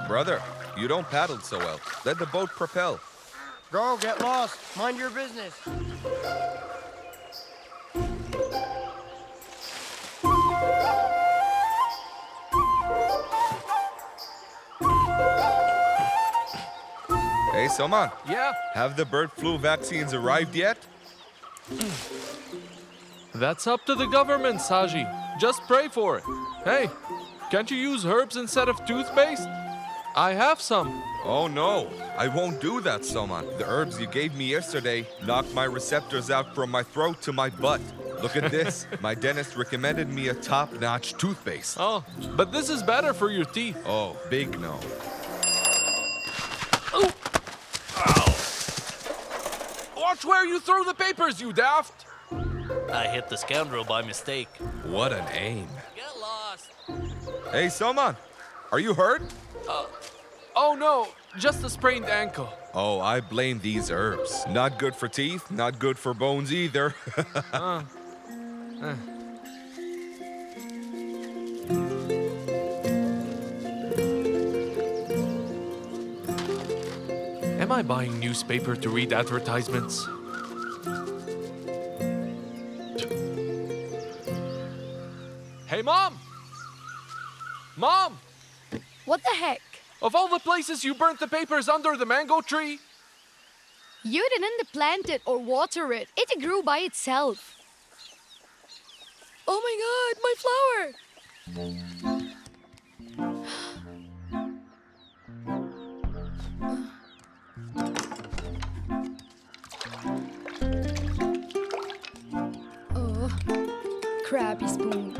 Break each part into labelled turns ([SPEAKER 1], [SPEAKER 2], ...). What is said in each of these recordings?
[SPEAKER 1] Brother, you don't paddle so well. Let the boat propel.
[SPEAKER 2] Go, get lost. Mind your business.
[SPEAKER 1] Hey, Soman,
[SPEAKER 3] Yeah,
[SPEAKER 1] have the bird flu vaccines arrived yet?
[SPEAKER 3] that's up to the government, Saji. Just pray for it. Hey, can't you use herbs instead of toothpaste? I have some.
[SPEAKER 1] Oh no, I won't do that, Soman. The herbs you gave me yesterday knocked my receptors out from my throat to my butt. Look at this. My dentist recommended me a top-notch toothpaste.
[SPEAKER 3] Oh, but this is better for your teeth.
[SPEAKER 1] Oh, big no.
[SPEAKER 3] Watch where you throw the papers, you daft!
[SPEAKER 4] I hit the scoundrel by mistake.
[SPEAKER 1] What an aim.
[SPEAKER 4] Get lost.
[SPEAKER 1] Hey, Soman, are you hurt?
[SPEAKER 3] Oh no, just a sprained ankle.
[SPEAKER 1] Oh, I blame these herbs. Not good for teeth, not good for bones either.
[SPEAKER 3] Am I buying newspaper to read advertisements? Hey, Mom! Mom!
[SPEAKER 5] What the heck?
[SPEAKER 3] Of all the places you burnt the papers under the mango tree?
[SPEAKER 5] You didn't plant it or water it. It grew by itself. Oh my god, my flower! Oh, crappy spoon.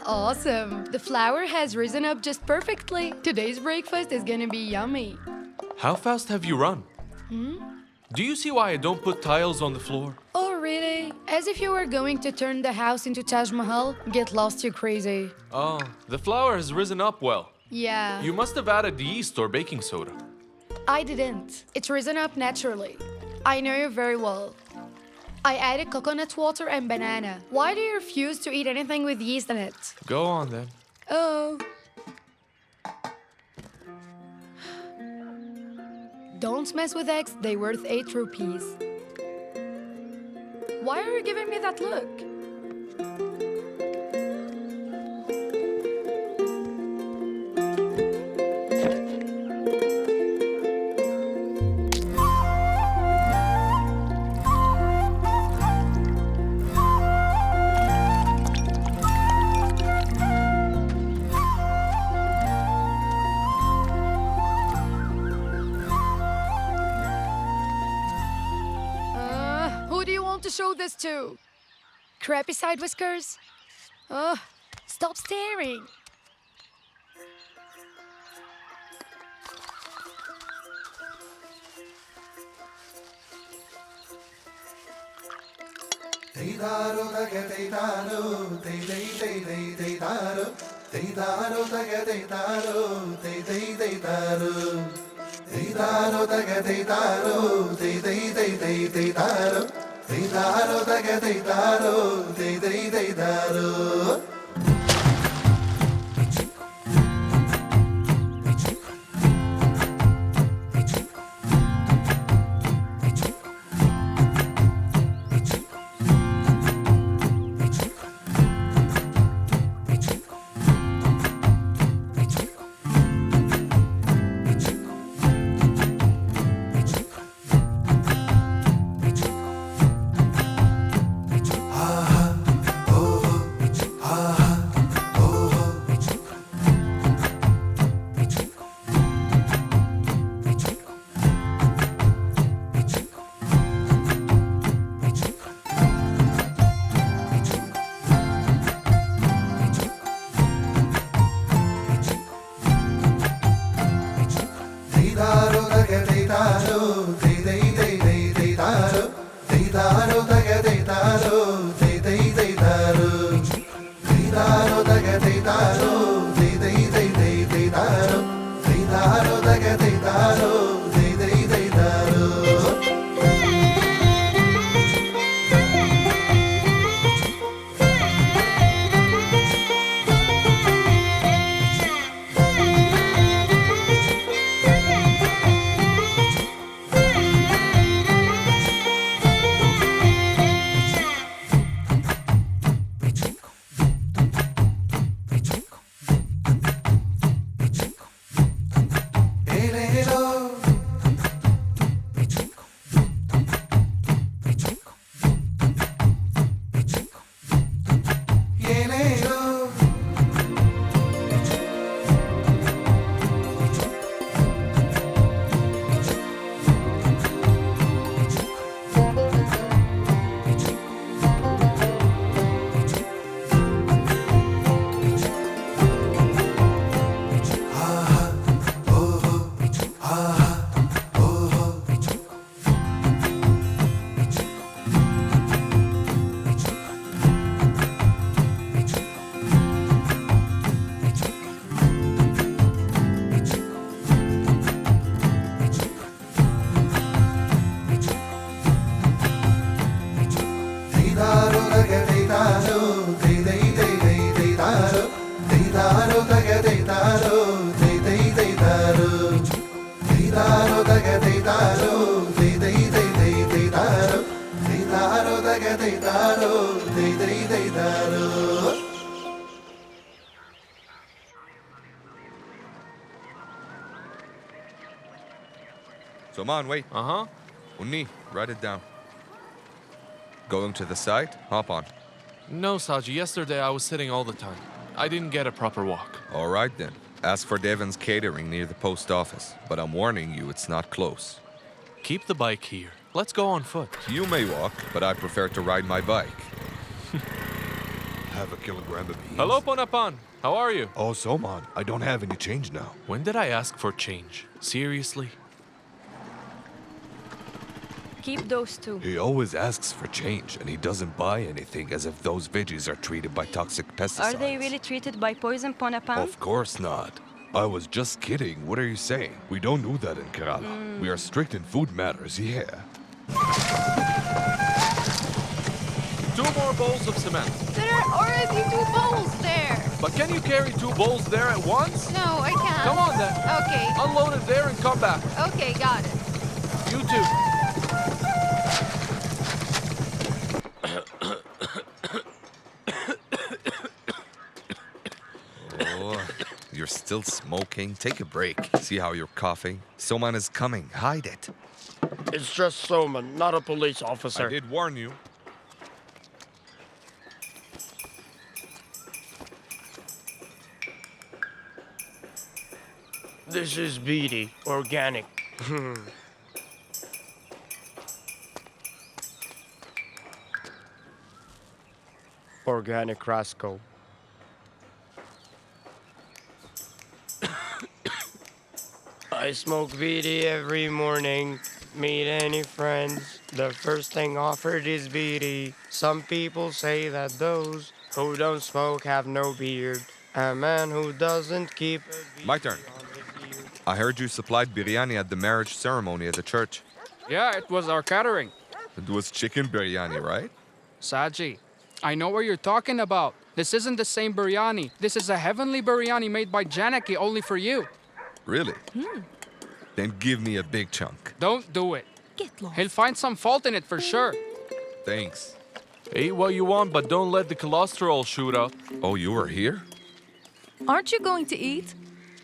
[SPEAKER 5] Awesome. The flour has risen up just perfectly. Today's breakfast is gonna be yummy.
[SPEAKER 3] How fast have you run? Do you see why I don't put tiles on the floor?
[SPEAKER 5] Oh, really? As if you were going to turn the house into Taj Mahal? Get lost, you crazy.
[SPEAKER 3] Oh, the flour has risen up well.
[SPEAKER 5] Yeah.
[SPEAKER 3] You must have added yeast or baking soda.
[SPEAKER 5] I didn't. It's risen up naturally. I know you very well. I added coconut water and banana. Why do you refuse to eat anything with yeast in it?
[SPEAKER 3] Go on then.
[SPEAKER 5] Oh. Don't mess with eggs, they're worth 8 rupees. Why are you giving me that look? Who do you want to show this to? Crappy side whiskers? Ugh, stop staring.
[SPEAKER 6] Teidaro tage teidaro, teidei teidei teidaro, teidaro tage teidaro, teidei teidaro, teidaro tage teidaro, teidei teidei teidaro, teidaro tage teidaro, teidei teidaro. Teidaro daga teidaro, tei tei teidaro. Teidaro daga teidaro, tei tei tei tei teidaro. Teidaro daga teidaro, tei tei teidaro.
[SPEAKER 1] Soman, wait.
[SPEAKER 3] Uh huh.
[SPEAKER 1] Unni, write it down. Going to the site? Hop on.
[SPEAKER 3] No, Saji. Yesterday I was sitting all the time. I didn't get a proper walk.
[SPEAKER 1] All right then. Ask for Devon's Catering near the post office. But I'm warning you, it's not close.
[SPEAKER 3] Keep the bike here. Let's go on foot.
[SPEAKER 1] You may walk, but I prefer to ride my bike.
[SPEAKER 7] Have a kilogram of beans.
[SPEAKER 3] Hello, Ponapan. How are you?
[SPEAKER 7] Oh, Soman, I don't have any change now.
[SPEAKER 3] When did I ask for change? Seriously?
[SPEAKER 8] Keep those two.
[SPEAKER 7] He always asks for change, and he doesn't buy anything as if those veggies are treated by toxic pesticides.
[SPEAKER 8] Are they really treated by poison, Ponapan?
[SPEAKER 7] Of course not. I was just kidding. What are you saying? We don't do that in Kerala. We are strict in food matters, yeah.
[SPEAKER 3] 2 more bowls of cement.
[SPEAKER 9] There are already 2 bowls there.
[SPEAKER 3] But can you carry 2 bowls there at once?
[SPEAKER 9] No, I can't.
[SPEAKER 3] Come on then.
[SPEAKER 9] Okay.
[SPEAKER 3] Unload it there and come back.
[SPEAKER 9] Okay, got it.
[SPEAKER 3] You too.
[SPEAKER 1] Oh, you're still smoking? Take a break. See how you're coughing? Soman is coming. Hide it.
[SPEAKER 2] It's just Soman, not a police officer.
[SPEAKER 1] I did warn you.
[SPEAKER 2] This is Beatty, organic. Organic Rasco. I smoke Beatty every morning. Meet any friends, the first thing offered is Beatty. Some people say that those who don't smoke have no beard. A man who doesn't keep a beard
[SPEAKER 1] My turn.
[SPEAKER 2] on his beard.
[SPEAKER 1] I heard you supplied biryani at the marriage ceremony at the church.
[SPEAKER 10] Yeah, it was our catering.
[SPEAKER 1] It was chicken biryani, right?
[SPEAKER 10] Saji, I know what you're talking about. This isn't the same biryani. This is a heavenly biryani made by Janaki only for you.
[SPEAKER 1] Really? Then give me a big chunk.
[SPEAKER 10] Don't do it.
[SPEAKER 8] Get lost.
[SPEAKER 10] He'll find some fault in it for sure.
[SPEAKER 1] Thanks.
[SPEAKER 3] Eat what you want, but don't let the cholesterol shoot up.
[SPEAKER 1] Oh, you were here?
[SPEAKER 9] Aren't you going to eat?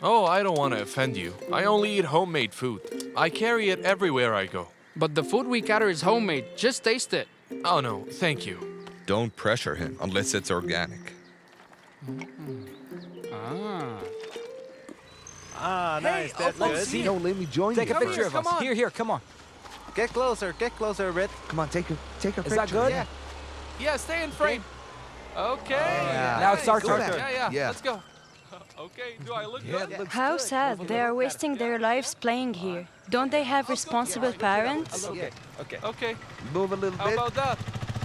[SPEAKER 3] Oh, I don't want to offend you. I only eat homemade food. I carry it everywhere I go.
[SPEAKER 10] But the food we cater is homemade. Just taste it.
[SPEAKER 3] Oh no, thank you.
[SPEAKER 1] Don't pressure him unless it's organic.
[SPEAKER 10] Ah.
[SPEAKER 11] Nice. That's good.
[SPEAKER 12] No, let me join
[SPEAKER 11] Take
[SPEAKER 12] you.
[SPEAKER 11] a picture
[SPEAKER 12] first.
[SPEAKER 11] of us. Here, come on. Get closer, Rit.
[SPEAKER 12] Come on, take a picture.
[SPEAKER 11] Is that good?
[SPEAKER 12] Yeah.
[SPEAKER 3] Yeah, stay in frame. Okay.
[SPEAKER 11] Now it's our turn.
[SPEAKER 3] Yeah, let's go. Okay, do I look good?
[SPEAKER 8] How sad. They are wasting their lives playing here. Don't they have responsible parents?
[SPEAKER 3] Okay,
[SPEAKER 12] Move a little
[SPEAKER 3] how
[SPEAKER 12] bit
[SPEAKER 3] about that?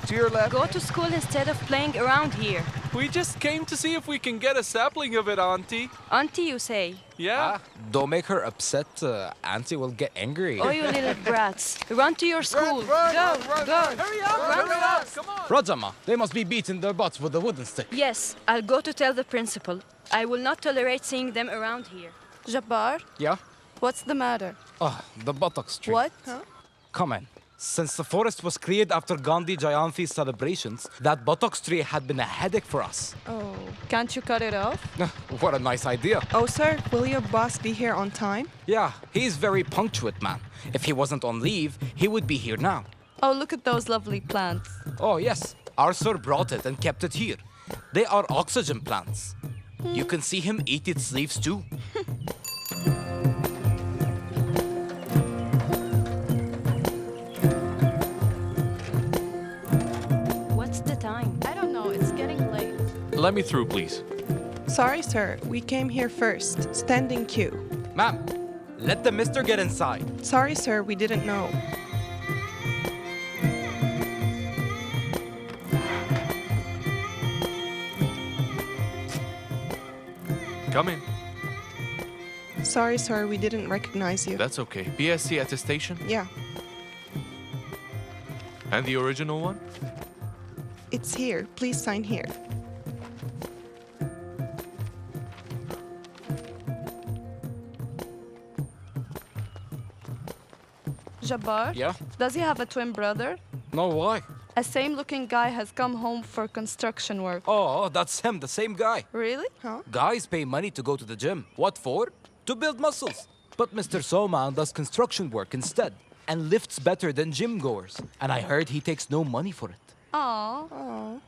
[SPEAKER 12] to your left.
[SPEAKER 8] Go to school instead of playing around here.
[SPEAKER 3] We just came to see if we can get a sapling of it, Auntie.
[SPEAKER 8] Auntie, you say?
[SPEAKER 3] Yeah?
[SPEAKER 11] Don't make her upset. Auntie will get angry.
[SPEAKER 8] Oh, you little brats. Run to your school. Go.
[SPEAKER 3] Hurry up!
[SPEAKER 8] Run fast.
[SPEAKER 3] Come on!
[SPEAKER 11] Rajama, they must be beating their butts with a wooden stick.
[SPEAKER 8] Yes, I'll go to tell the principal. I will not tolerate seeing them around here.
[SPEAKER 9] Jabbar,
[SPEAKER 11] Yeah?
[SPEAKER 9] what's the matter?
[SPEAKER 11] Oh, the buttocks tree.
[SPEAKER 9] What? Huh?
[SPEAKER 11] Come in. Since the forest was cleared after Gandhi Jayanti celebrations, that buttocks tree had been a headache for us.
[SPEAKER 9] Oh, can't you cut it off?
[SPEAKER 11] What a nice idea.
[SPEAKER 13] Oh, sir, will your boss be here on time?
[SPEAKER 11] Yeah, he's very punctual, man. If he wasn't on leave, he would be here now.
[SPEAKER 9] Oh, look at those lovely plants.
[SPEAKER 11] Oh, yes. Our sir brought it and kept it here. They are oxygen plants. You can see him eat its leaves too.
[SPEAKER 8] What's the time?
[SPEAKER 9] I don't know, it's getting late.
[SPEAKER 3] Let me through, please.
[SPEAKER 13] Sorry, sir, we came here first. Standing queue.
[SPEAKER 11] Ma'am, let the mister get inside.
[SPEAKER 13] Sorry, sir, we didn't know.
[SPEAKER 3] Come in.
[SPEAKER 13] Sorry, sir, we didn't recognize you.
[SPEAKER 3] That's okay. BSc attestation?
[SPEAKER 13] Yeah,
[SPEAKER 3] And the original one?
[SPEAKER 13] it's here. Please sign here.
[SPEAKER 9] Jabbar?
[SPEAKER 11] Yeah?
[SPEAKER 9] Does he have a twin brother?
[SPEAKER 11] No, why?
[SPEAKER 9] A same-looking guy has come home for construction work.
[SPEAKER 11] Oh, that's him, the same guy.
[SPEAKER 9] Really? Huh?
[SPEAKER 11] Guys pay money to go to the gym. What for? To build muscles. But Mr. Soman does construction work instead and lifts better than gym goers. And I heard he takes no money for it.
[SPEAKER 9] Aww.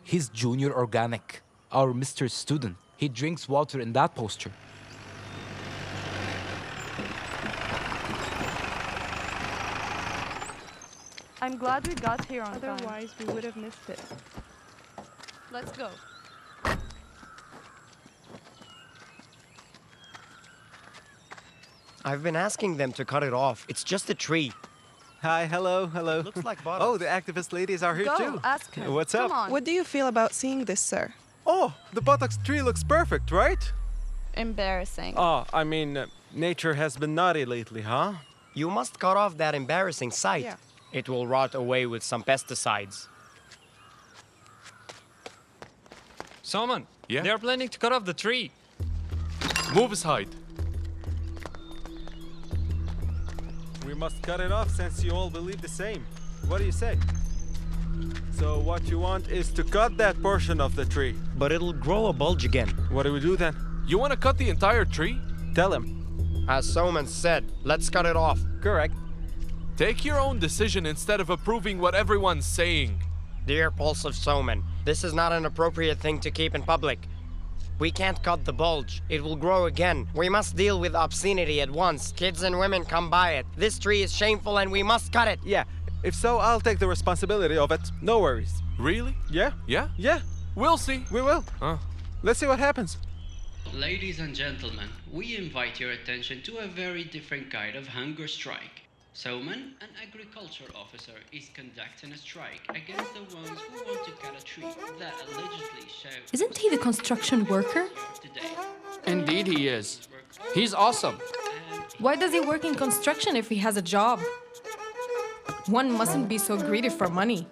[SPEAKER 11] He's junior organic, our Mr. Student. He drinks water in that posture.
[SPEAKER 9] I'm glad we got here on time.
[SPEAKER 13] Otherwise, we would have missed it.
[SPEAKER 9] Let's go.
[SPEAKER 2] I've been asking them to cut it off. It's just a tree.
[SPEAKER 14] Hi, hello.
[SPEAKER 2] Looks like buttocks.
[SPEAKER 14] Oh, the activist ladies are here
[SPEAKER 9] Go,
[SPEAKER 14] too.
[SPEAKER 9] ask him.
[SPEAKER 14] What's up?
[SPEAKER 9] Come on.
[SPEAKER 13] What do you feel about seeing this, sir?
[SPEAKER 14] Oh, the buttocks tree looks perfect, right?
[SPEAKER 9] Embarrassing.
[SPEAKER 14] Oh, I mean, nature has been naughty lately, huh?
[SPEAKER 2] You must cut off that embarrassing sight.
[SPEAKER 13] Yeah.
[SPEAKER 2] It will rot away with some pesticides.
[SPEAKER 3] Salman,
[SPEAKER 7] Yeah?
[SPEAKER 3] they are planning to cut off the tree. Move aside.
[SPEAKER 14] We must cut it off since you all believe the same. What do you say? So what you want is to cut that portion of the tree.
[SPEAKER 2] But it'll grow a bulge again.
[SPEAKER 14] What do we do then?
[SPEAKER 3] You want to cut the entire tree?
[SPEAKER 14] Tell him.
[SPEAKER 2] As Soman said, let's cut it off.
[SPEAKER 14] Correct.
[SPEAKER 3] Take your own decision instead of approving what everyone's saying.
[SPEAKER 2] Dear Pulse of Soman, this is not an appropriate thing to keep in public. We can't cut the bulge. It will grow again. We must deal with obscenity at once. Kids and women come by it. This tree is shameful and we must cut it.
[SPEAKER 14] Yeah, if so, I'll take the responsibility of it. No worries.
[SPEAKER 3] Really?
[SPEAKER 14] Yeah?
[SPEAKER 3] Yeah?
[SPEAKER 14] Yeah,
[SPEAKER 3] We'll see.
[SPEAKER 14] we will. Let's see what happens.
[SPEAKER 15] Ladies and gentlemen, we invite your attention to a very different kind of hunger strike. Soman, an agriculture officer, is conducting a strike against the ones who want to cut a tree that allegedly shows...
[SPEAKER 16] Isn't he the construction worker?
[SPEAKER 15] Today.
[SPEAKER 10] Indeed he is. He's awesome.
[SPEAKER 16] Why does he work in construction if he has a job? One mustn't be so greedy for money.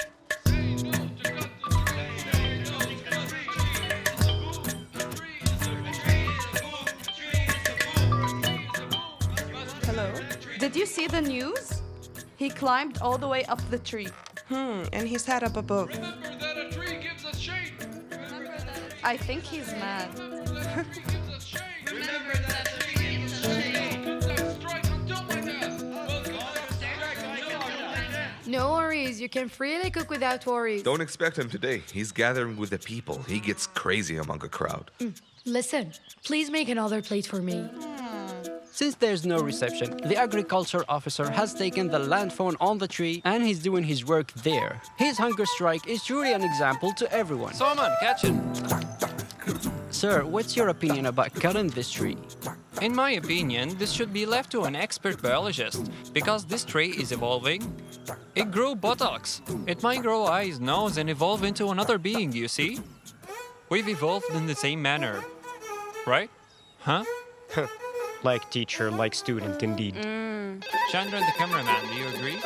[SPEAKER 13] Hello?
[SPEAKER 9] Did you see the news? He climbed all the way up the tree.
[SPEAKER 13] And he sat up above.
[SPEAKER 9] I think he's mad.
[SPEAKER 5] No worries, you can freely cook without worries.
[SPEAKER 1] Don't expect him today. He's gathering with the people. He gets crazy among a crowd.
[SPEAKER 5] Listen, please make another plate for me.
[SPEAKER 17] Since there's no reception, the agriculture officer has taken the land phone on the tree and he's doing his work there. His hunger strike is truly an example to everyone.
[SPEAKER 3] Salman, catch it.
[SPEAKER 17] Sir, what's your opinion about cutting this tree?
[SPEAKER 3] In my opinion, this should be left to an expert biologist, because this tree is evolving. It grew buttocks. It might grow eyes, nose, and evolve into another being, you see? We've evolved in the same manner. Right? Huh?
[SPEAKER 2] Like teacher, like student, indeed.
[SPEAKER 3] Chandra, the cameraman, do you agree?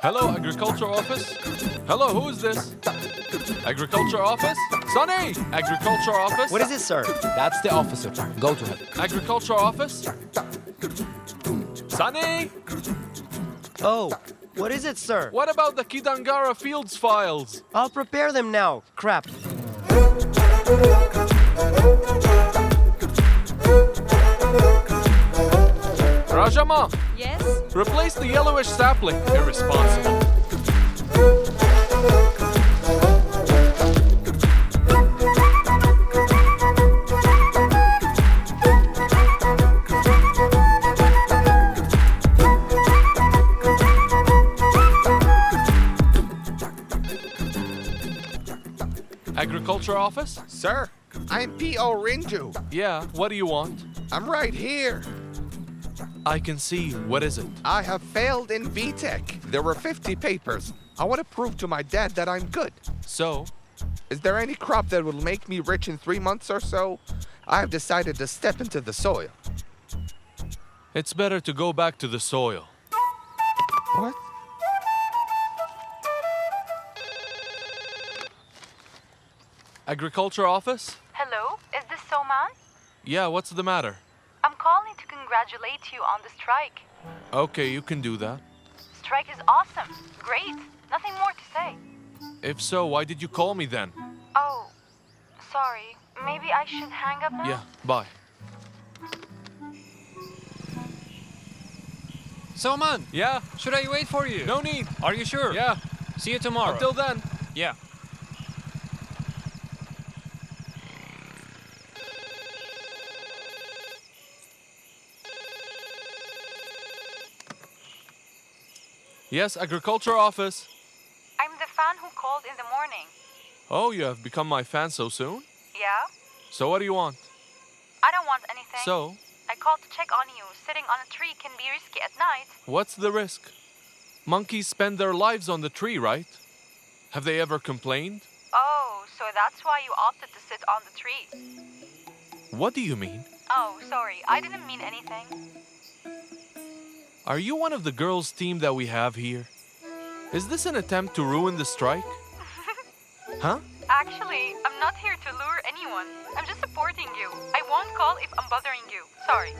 [SPEAKER 3] Hello, agriculture office? Hello, who is this? Agriculture office? Sonny! Agriculture office?
[SPEAKER 2] What is it, sir?
[SPEAKER 11] That's the officer. Go to him.
[SPEAKER 3] Agriculture office? Sonny!
[SPEAKER 2] Oh, what is it, sir?
[SPEAKER 3] What about the Kidangara Fields files?
[SPEAKER 2] I'll prepare them now. Crap.
[SPEAKER 3] Rajama!
[SPEAKER 9] Yes?
[SPEAKER 3] Replace the yellowish sapling. Irresponsible. Agriculture office?
[SPEAKER 12] Sir, I'm P.O. Rinju.
[SPEAKER 3] Yeah, what do you want?
[SPEAKER 12] I'm right here.
[SPEAKER 3] I can see. What is it?
[SPEAKER 12] I have failed in VTech. There were 50 papers. I want to prove to my dad that I'm good.
[SPEAKER 3] So?
[SPEAKER 12] Is there any crop that will make me rich in 3 months or so? I have decided to step into the soil.
[SPEAKER 3] It's better to go back to the soil.
[SPEAKER 18] Agriculture office?
[SPEAKER 19] Hello, is this Soman?
[SPEAKER 18] Yeah, what's the matter?
[SPEAKER 19] I'm calling to congratulate you on the strike.
[SPEAKER 18] Okay, you can do that.
[SPEAKER 19] Strike is awesome. Great. Nothing more to say.
[SPEAKER 18] If so, why did you call me then?
[SPEAKER 19] Oh, sorry. Maybe I should hang up now?
[SPEAKER 18] Yeah, bye.
[SPEAKER 3] Soman!
[SPEAKER 18] Yeah?
[SPEAKER 3] Should I wait for you?
[SPEAKER 18] No need.
[SPEAKER 3] Are you sure?
[SPEAKER 18] Yeah.
[SPEAKER 3] See you tomorrow.
[SPEAKER 18] Until then.
[SPEAKER 3] Yeah.
[SPEAKER 18] Yes, agriculture office.
[SPEAKER 19] I'm the fan who called in the morning.
[SPEAKER 18] Oh, you have become my fan so soon?
[SPEAKER 19] Yeah?
[SPEAKER 18] So what do you want?
[SPEAKER 19] I don't want anything.
[SPEAKER 18] So?
[SPEAKER 19] I called to check on you. Sitting on a tree can be risky at night.
[SPEAKER 18] What's the risk? Monkeys spend their lives on the tree, right? Have they ever complained?
[SPEAKER 19] Oh, so that's why you opted to sit on the tree.
[SPEAKER 18] What do you mean?
[SPEAKER 19] Oh, sorry. I didn't mean anything.
[SPEAKER 18] Are you one of the girls' team that we have here? Is this an attempt to ruin the strike? Huh?
[SPEAKER 19] Actually, I'm not here to lure anyone. I'm just supporting you. I won't call if I'm bothering you. Sorry.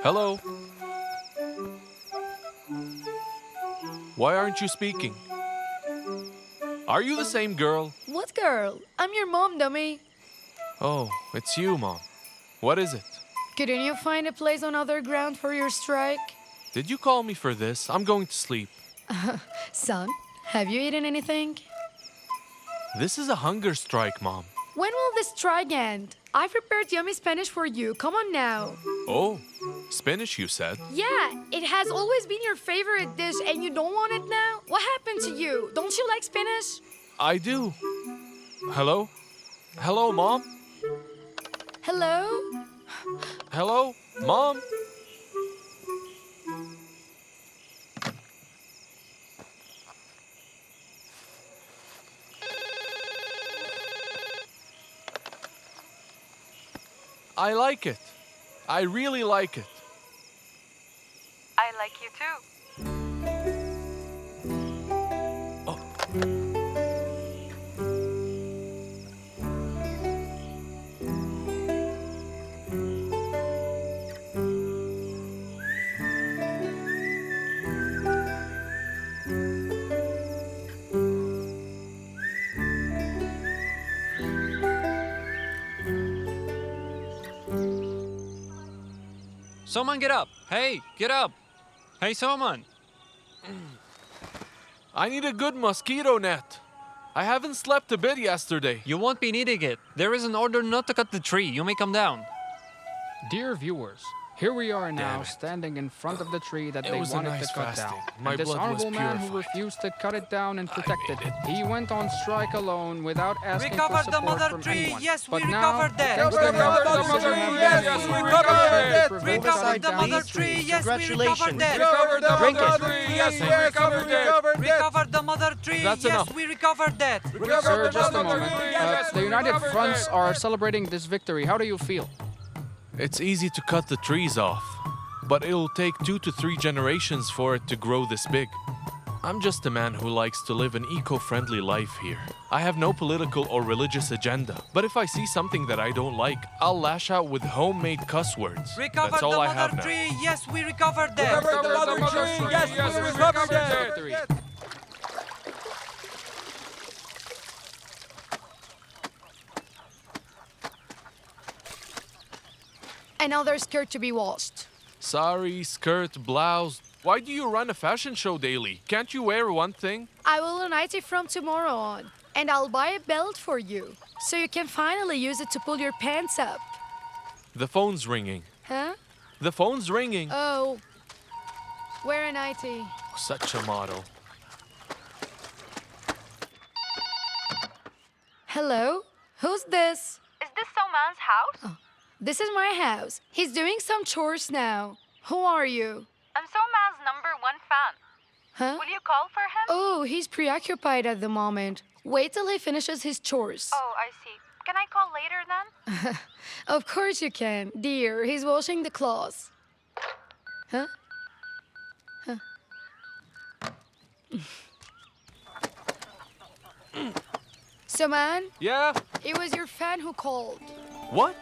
[SPEAKER 18] Hello? Why aren't you speaking? Are you the same girl?
[SPEAKER 5] What girl? I'm your mom, dummy.
[SPEAKER 18] Oh, it's you, Mom. What is it?
[SPEAKER 5] Couldn't you find a place on other ground for your strike?
[SPEAKER 18] Did you call me for this? I'm going to sleep.
[SPEAKER 5] Son, have you eaten anything?
[SPEAKER 18] This is a hunger strike, Mom.
[SPEAKER 5] When will this strike end? I prepared yummy Spanish for you. Come on now.
[SPEAKER 18] Oh, spinach, you said?
[SPEAKER 5] Yeah, it has always been your favorite dish and you don't want it now? What happened to you? Don't you like spinach?
[SPEAKER 18] I do. Hello? Hello, Mom?
[SPEAKER 5] Hello?
[SPEAKER 18] Hello? Mom? I like it. I really like it.
[SPEAKER 19] I like you too.
[SPEAKER 3] Soman, get up. Hey, get up. Hey, Soman.
[SPEAKER 18] I need a good mosquito net. I haven't slept a bit yesterday.
[SPEAKER 3] You won't be needing it. There is an order not to cut the tree. You may come down.
[SPEAKER 10] Dear viewers, here we are now standing in front of the tree that
[SPEAKER 18] It
[SPEAKER 10] they
[SPEAKER 18] was a
[SPEAKER 10] wanted
[SPEAKER 18] nice
[SPEAKER 10] to cut
[SPEAKER 18] fasting.
[SPEAKER 10] down.
[SPEAKER 18] My
[SPEAKER 10] And this
[SPEAKER 18] blood was
[SPEAKER 10] honorable man who
[SPEAKER 18] purified.
[SPEAKER 10] refused to cut it down and protect it. He went on strike alone without asking for
[SPEAKER 20] Recovered the
[SPEAKER 10] support
[SPEAKER 20] mother
[SPEAKER 10] from
[SPEAKER 20] tree.
[SPEAKER 10] anyone.
[SPEAKER 20] Yes, we
[SPEAKER 10] But now,
[SPEAKER 20] recovered that.
[SPEAKER 10] thanks to
[SPEAKER 20] Recovered
[SPEAKER 10] the
[SPEAKER 20] the
[SPEAKER 10] efforts
[SPEAKER 20] mother
[SPEAKER 10] of
[SPEAKER 20] tree.
[SPEAKER 10] the
[SPEAKER 20] Yes,
[SPEAKER 10] man,
[SPEAKER 20] we
[SPEAKER 10] we
[SPEAKER 20] recovered
[SPEAKER 10] prevent
[SPEAKER 20] that. Recovered the
[SPEAKER 10] down
[SPEAKER 20] mother
[SPEAKER 10] the
[SPEAKER 20] tree. Yes, we Congratulations. recovered that. Recovered the Drink mother it. tree. Yes, we recovered that. Recovered the mother tree.
[SPEAKER 10] That's
[SPEAKER 20] Yes,
[SPEAKER 10] enough.
[SPEAKER 20] we recovered that.
[SPEAKER 10] Sir, just a moment. The United Fronts are celebrating this victory. How do you feel?
[SPEAKER 18] It's easy to cut the trees off, but it'll take 2 to 3 generations for it to grow this big. I'm just a man who likes to live an eco-friendly life here. I have no political or religious agenda, but if I see something that I don't like, I'll lash out with homemade cuss words.
[SPEAKER 20] Recovered
[SPEAKER 18] That's all
[SPEAKER 20] the
[SPEAKER 18] I have
[SPEAKER 20] mother
[SPEAKER 18] now.
[SPEAKER 20] tree. Yes, we recovered that.
[SPEAKER 10] Recovered the mother tree.
[SPEAKER 20] Yes, we recovered that.
[SPEAKER 5] And now they're scared to be washed.
[SPEAKER 18] Sari, skirt, blouse. Why do you run a fashion show daily? Can't you wear one thing?
[SPEAKER 5] I will unite it from tomorrow on. And I'll buy a belt for you. So you can finally use it to pull your pants up.
[SPEAKER 18] The phone's ringing.
[SPEAKER 5] Huh?
[SPEAKER 18] The phone's ringing.
[SPEAKER 5] Oh. Wear an IT.
[SPEAKER 18] Such a model.
[SPEAKER 5] Hello? Who's this?
[SPEAKER 19] Is this Soman's house?
[SPEAKER 5] This is my house. He's doing some chores now. Who are you?
[SPEAKER 19] I'm Soman's #1 fan.
[SPEAKER 5] Huh?
[SPEAKER 19] Will you call for him?
[SPEAKER 5] Oh, he's preoccupied at the moment. Wait till he finishes his chores.
[SPEAKER 19] Oh, I see. Can I call later then?
[SPEAKER 5] Of course you can. Dear, he's washing the clothes. Huh? So, man,
[SPEAKER 18] Yeah?
[SPEAKER 5] it was your fan who called.
[SPEAKER 18] What?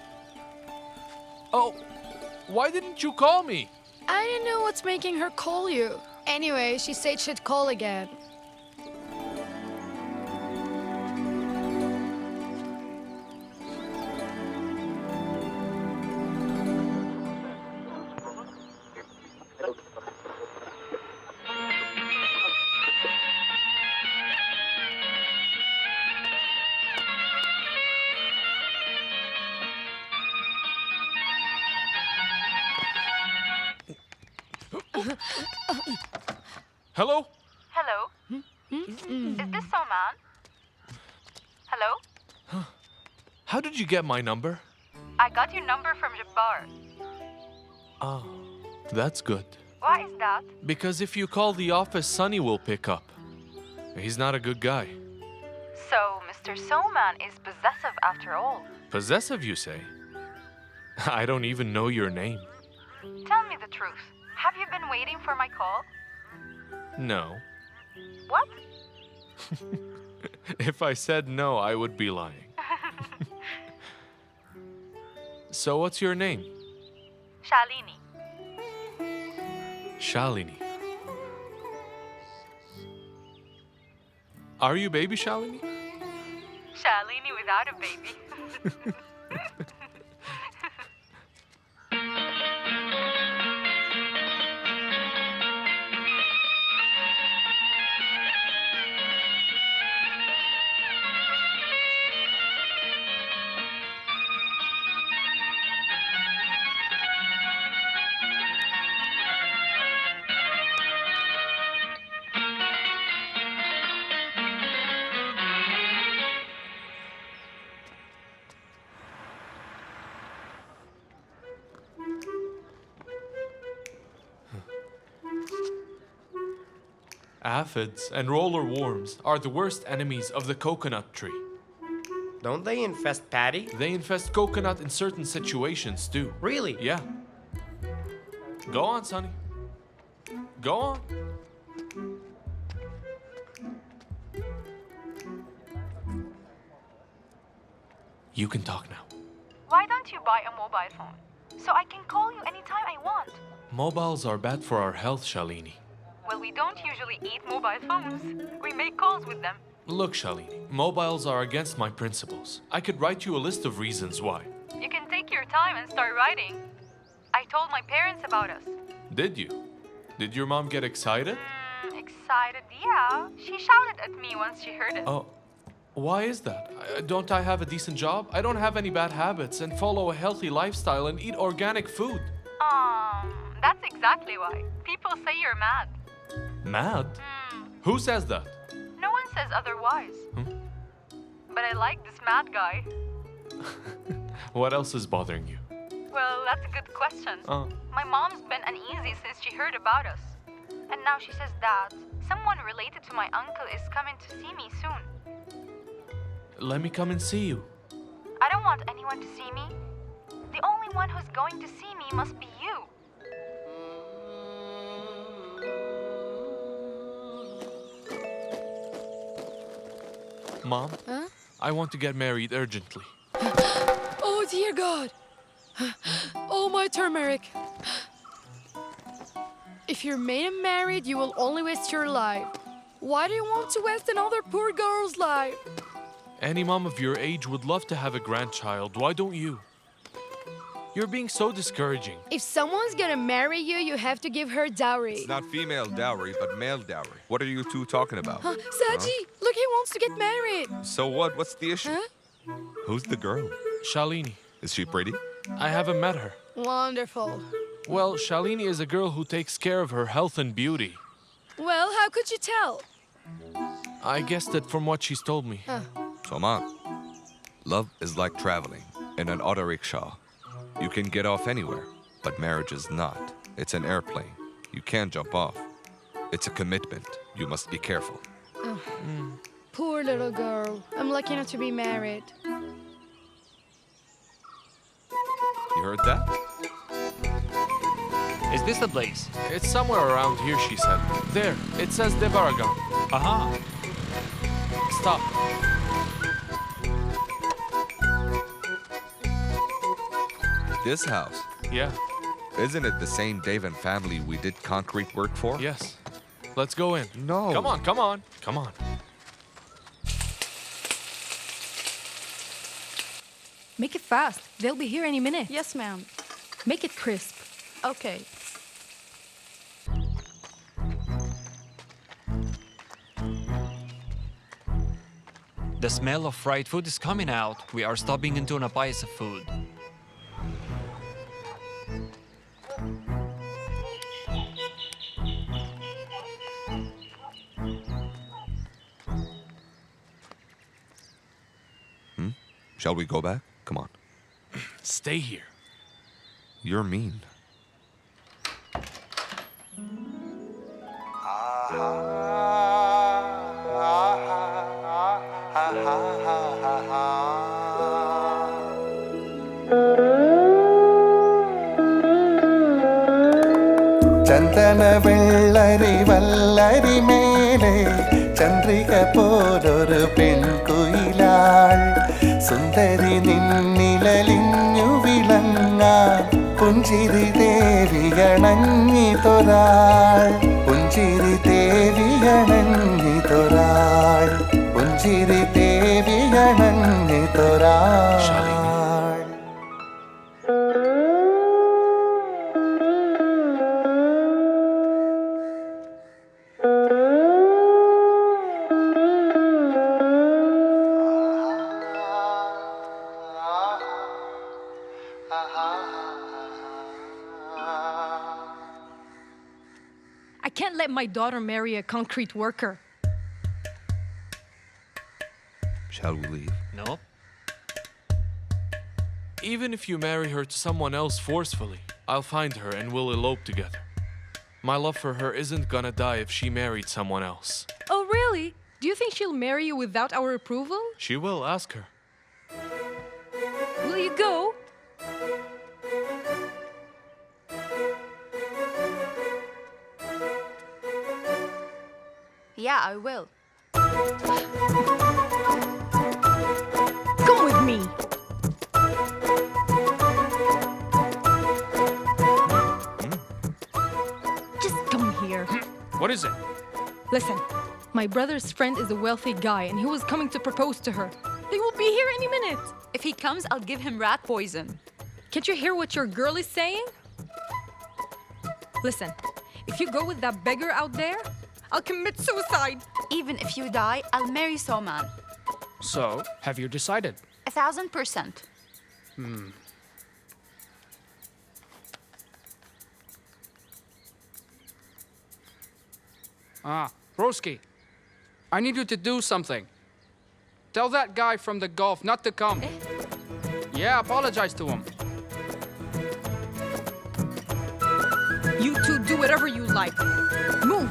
[SPEAKER 18] Oh, why didn't you call me?
[SPEAKER 5] I don't know what's making her call you. Anyway, she said she'd call again.
[SPEAKER 18] Hello?
[SPEAKER 19] Hello? Is this Soman? Hello?
[SPEAKER 18] How did you get my number?
[SPEAKER 19] I got your number from Jabbar.
[SPEAKER 18] Oh, that's good.
[SPEAKER 19] Why is that?
[SPEAKER 18] Because if you call the office, Sonny will pick up. He's not a good guy.
[SPEAKER 19] So, Mr. Soman is possessive after all.
[SPEAKER 18] Possessive, you say? I don't even know your name.
[SPEAKER 19] Tell me the truth. Have you been waiting for my call?
[SPEAKER 18] No.
[SPEAKER 19] What?
[SPEAKER 18] If I said no, I would be lying. So what's your name?
[SPEAKER 19] Shalini.
[SPEAKER 18] Shalini. Are you baby Shalini?
[SPEAKER 19] Shalini without a baby.
[SPEAKER 18] Aphids and roller worms are the worst enemies of the coconut tree.
[SPEAKER 2] Don't they infest Patty?
[SPEAKER 18] They infest coconut in certain situations too.
[SPEAKER 2] Really?
[SPEAKER 18] Yeah. Go on, Sonny. Go on. You can talk now.
[SPEAKER 19] Why don't you buy a mobile phone? So I can call you anytime I want.
[SPEAKER 18] Mobiles are bad for our health, Shalini.
[SPEAKER 19] Well, we don't usually eat mobile phones. We make calls with them.
[SPEAKER 18] Look, Shalini, mobiles are against my principles. I could write you a list of reasons why.
[SPEAKER 19] You can take your time and start writing. I told my parents about us.
[SPEAKER 18] Did you? Did your mom get excited?
[SPEAKER 19] Excited? Yeah. She shouted at me once she heard it.
[SPEAKER 18] Oh, why is that? Don't I have a decent job? I don't have any bad habits and follow a healthy lifestyle and eat organic food.
[SPEAKER 19] That's exactly why. People say you're mad.
[SPEAKER 18] Mad? Who says that?
[SPEAKER 19] No one says otherwise. But I like this mad guy.
[SPEAKER 18] What else is bothering you?
[SPEAKER 19] Well, that's a good question. My mom's been uneasy since she heard about us. And now she says that someone related to my uncle is coming to see me soon.
[SPEAKER 18] Let me come and see you.
[SPEAKER 19] I don't want anyone to see me. The only one who's going to see me must be you.
[SPEAKER 18] Mom?
[SPEAKER 5] Huh?
[SPEAKER 18] I want to get married urgently.
[SPEAKER 5] Oh, dear God. Oh, my turmeric. If you're made and married, you will only waste your life. Why do you want to waste another poor girl's life?
[SPEAKER 18] Any mom of your age would love to have a grandchild. Why don't you? You're being so discouraging.
[SPEAKER 5] If someone's gonna marry you, you have to give her dowry.
[SPEAKER 1] It's not female dowry, but male dowry. What are you two talking about?
[SPEAKER 5] Saji, look, he wants to get married.
[SPEAKER 1] So what? What's the issue? Who's the girl?
[SPEAKER 18] Shalini.
[SPEAKER 1] Is she pretty?
[SPEAKER 18] I haven't met her.
[SPEAKER 5] Wonderful.
[SPEAKER 18] Well, Shalini is a girl who takes care of her health and beauty.
[SPEAKER 5] Well, how could you tell?
[SPEAKER 18] I guessed it from what she's told me.
[SPEAKER 1] Soman, love is like traveling in an auto rickshaw. You can get off anywhere, but marriage is not. It's an airplane. You can't jump off. It's a commitment. You must be careful.
[SPEAKER 5] Poor little girl. I'm lucky not to be married.
[SPEAKER 1] You heard that?
[SPEAKER 3] Is this the place?
[SPEAKER 18] It's somewhere around here, she said. There, it says Devaragan.
[SPEAKER 3] Aha.
[SPEAKER 18] Stop.
[SPEAKER 1] This house?
[SPEAKER 18] Yeah.
[SPEAKER 1] Isn't it the same Devan family we did concrete work for?
[SPEAKER 18] Yes. Let's go in.
[SPEAKER 1] No.
[SPEAKER 18] Come on, come on, come on.
[SPEAKER 16] Make it fast. They'll be here any minute.
[SPEAKER 9] Yes, ma'am.
[SPEAKER 16] Make it crisp.
[SPEAKER 9] Okay.
[SPEAKER 3] The smell of fried food is coming out. We are stopping into a piece of food.
[SPEAKER 1] Shall we go back? Come on.
[SPEAKER 18] Stay here.
[SPEAKER 1] You're mean.
[SPEAKER 6] ചന്ദന വെള്ളരി വല്ലരി മേലെ ചന്ദ്രിക പോലൊരു പെൺകുയിലാൾ സുന്ദരി നിന്നിലലിഞ്ഞു വിളങ്ങാൻ പുഞ്ചിരി ദേവിയണഞ്ഞിതൊരാൾ പുഞ്ചിരി ദേവിയണഞ്ഞിതൊരാൾ പുഞ്ചിരി ദേവിയണഞ്ഞിതൊരാൾ
[SPEAKER 16] I can't let my daughter marry a concrete worker.
[SPEAKER 1] Shall we leave?
[SPEAKER 3] No.
[SPEAKER 18] Even if you marry her to someone else forcefully, I'll find her and we'll elope together. My love for her isn't gonna die if she married someone else.
[SPEAKER 16] Oh, really? Do you think she'll marry you without our approval?
[SPEAKER 18] She will, ask her.
[SPEAKER 16] Will you go?
[SPEAKER 19] Yeah, I will.
[SPEAKER 16] Come with me. Just come here.
[SPEAKER 10] What is it?
[SPEAKER 16] Listen, my brother's friend is a wealthy guy and he was coming to propose to her. They will be here any minute.
[SPEAKER 19] If he comes, I'll give him rat poison.
[SPEAKER 16] Can't you hear what your girl is saying? Listen, if you go with that beggar out there, I'll commit suicide.
[SPEAKER 19] Even if you die, I'll marry Soman.
[SPEAKER 10] So, have you decided?
[SPEAKER 19] 1,000%.
[SPEAKER 10] Broski, I need you to do something. Tell that guy from the Gulf not to come. Yeah, apologize to him.
[SPEAKER 16] You two do whatever you like. Move.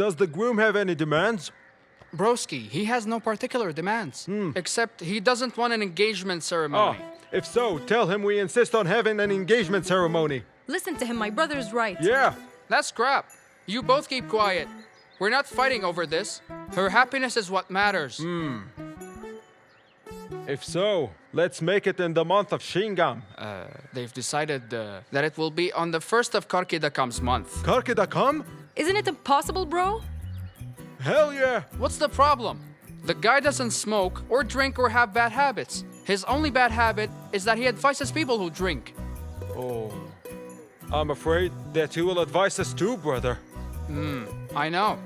[SPEAKER 14] Does the groom have any demands?
[SPEAKER 10] Broski, he has no particular demands. Except he doesn't want an engagement ceremony.
[SPEAKER 14] If so, tell him we insist on having an engagement ceremony.
[SPEAKER 16] Listen to him, my brother's right.
[SPEAKER 14] Yeah.
[SPEAKER 10] That's crap. You both keep quiet. We're not fighting over this. Her happiness is what matters.
[SPEAKER 14] If so, let's make it in the month of Shingam.
[SPEAKER 10] They've decided that it will be on the 1st of Karkidakam's month.
[SPEAKER 14] Karkidakam?
[SPEAKER 16] Isn't it impossible, bro?
[SPEAKER 14] Hell yeah!
[SPEAKER 10] What's the problem? The guy doesn't smoke or drink or have bad habits. His only bad habit is that he advises people who drink.
[SPEAKER 14] Oh, I'm afraid that you will advise us too, brother.
[SPEAKER 10] I know.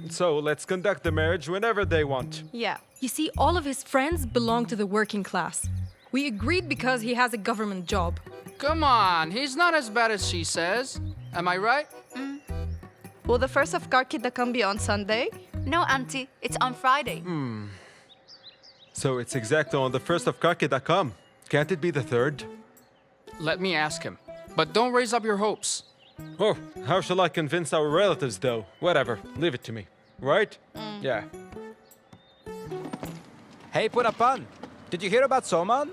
[SPEAKER 14] So let's conduct the marriage whenever they want.
[SPEAKER 9] Yeah.
[SPEAKER 16] You see, all of his friends belong to the working class. We agreed because he has a government job.
[SPEAKER 10] Come on, he's not as bad as she says. Am I right?
[SPEAKER 9] Will the first of Karkidakam be on Sunday?
[SPEAKER 19] No, Auntie. It's on Friday.
[SPEAKER 14] So it's exactly on the 1st of Karkidakam. Can't it be the 3rd?
[SPEAKER 10] Let me ask him. But don't raise up your hopes.
[SPEAKER 14] Oh, how shall I convince our relatives, though? Whatever, leave it to me. Right? Yeah.
[SPEAKER 11] Hey, Purapan, did you hear about Soman?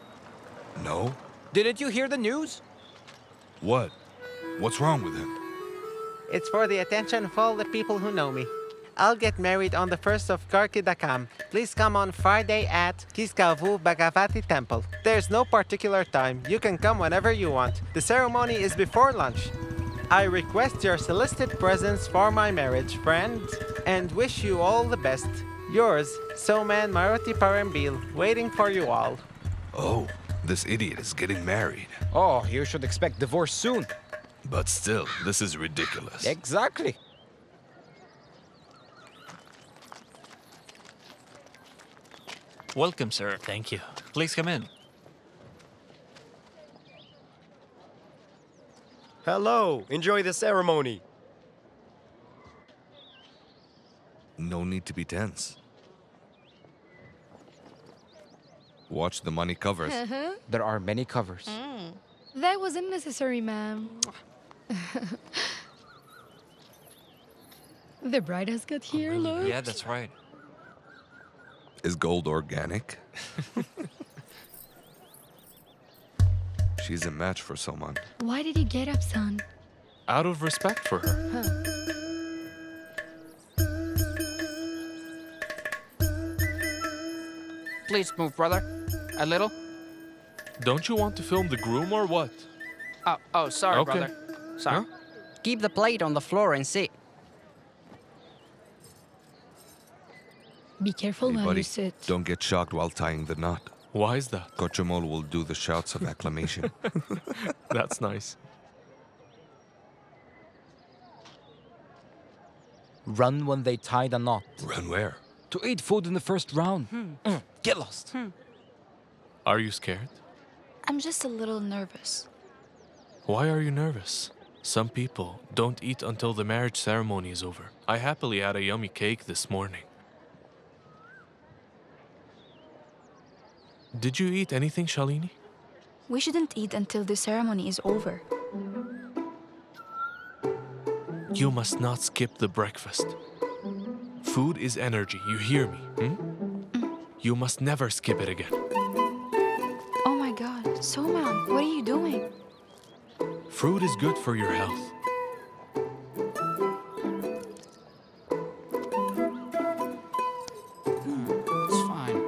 [SPEAKER 7] No?
[SPEAKER 11] Didn't you hear the news?
[SPEAKER 7] What? What's wrong with him?
[SPEAKER 21] It's for the attention of all the people who know me. I'll get married on the 1st of Karkidakam. Please come on Friday at Kiskavu Bhagavati Temple. There's no particular time. You can come whenever you want. The ceremony is before lunch. I request your solicited presence for my marriage, friends, and wish you all the best. Yours, Soman Maruti Parambil, waiting for you all.
[SPEAKER 7] Oh, this idiot is getting married.
[SPEAKER 11] Oh, you should expect divorce soon.
[SPEAKER 7] But still, this is ridiculous.
[SPEAKER 11] Exactly.
[SPEAKER 3] Welcome, sir.
[SPEAKER 4] Thank you.
[SPEAKER 3] Please come in.
[SPEAKER 2] Hello. Enjoy the ceremony.
[SPEAKER 1] No need to be tense. Watch the money covers.
[SPEAKER 11] There are many covers.
[SPEAKER 5] That wasn't necessary, ma'am. The bride has got here, look.
[SPEAKER 3] Yeah, that's right.
[SPEAKER 1] Is gold organic? She's a match for someone.
[SPEAKER 5] Why did you get up, son?
[SPEAKER 18] Out of respect for her.
[SPEAKER 10] Please move, brother. A little.
[SPEAKER 18] Don't you want to film the groom or what?
[SPEAKER 10] Oh, sorry,
[SPEAKER 18] Okay.
[SPEAKER 10] brother. Sorry.
[SPEAKER 17] Keep the plate on the floor and sit.
[SPEAKER 5] Be careful
[SPEAKER 1] Hey,
[SPEAKER 5] when
[SPEAKER 1] buddy,
[SPEAKER 5] you sit.
[SPEAKER 1] don't get shocked while tying the knot.
[SPEAKER 18] Why is that?
[SPEAKER 1] Kochumol will do the shouts of acclamation.
[SPEAKER 18] That's nice.
[SPEAKER 11] Run when they tie the knot.
[SPEAKER 1] Run where?
[SPEAKER 11] To eat food in the first round. Get lost.
[SPEAKER 18] Are you scared?
[SPEAKER 19] I'm just a little nervous.
[SPEAKER 18] Why are you nervous? Some people don't eat until the marriage ceremony is over. I happily had a yummy cake this morning. Did you eat anything, Shalini?
[SPEAKER 19] We shouldn't eat until the ceremony is over.
[SPEAKER 18] You must not skip the breakfast. Food is energy, you hear me? You must never skip it again.
[SPEAKER 19] Oh my god, Soman, what are you doing?
[SPEAKER 18] Fruit is good for your health.
[SPEAKER 10] It's fine.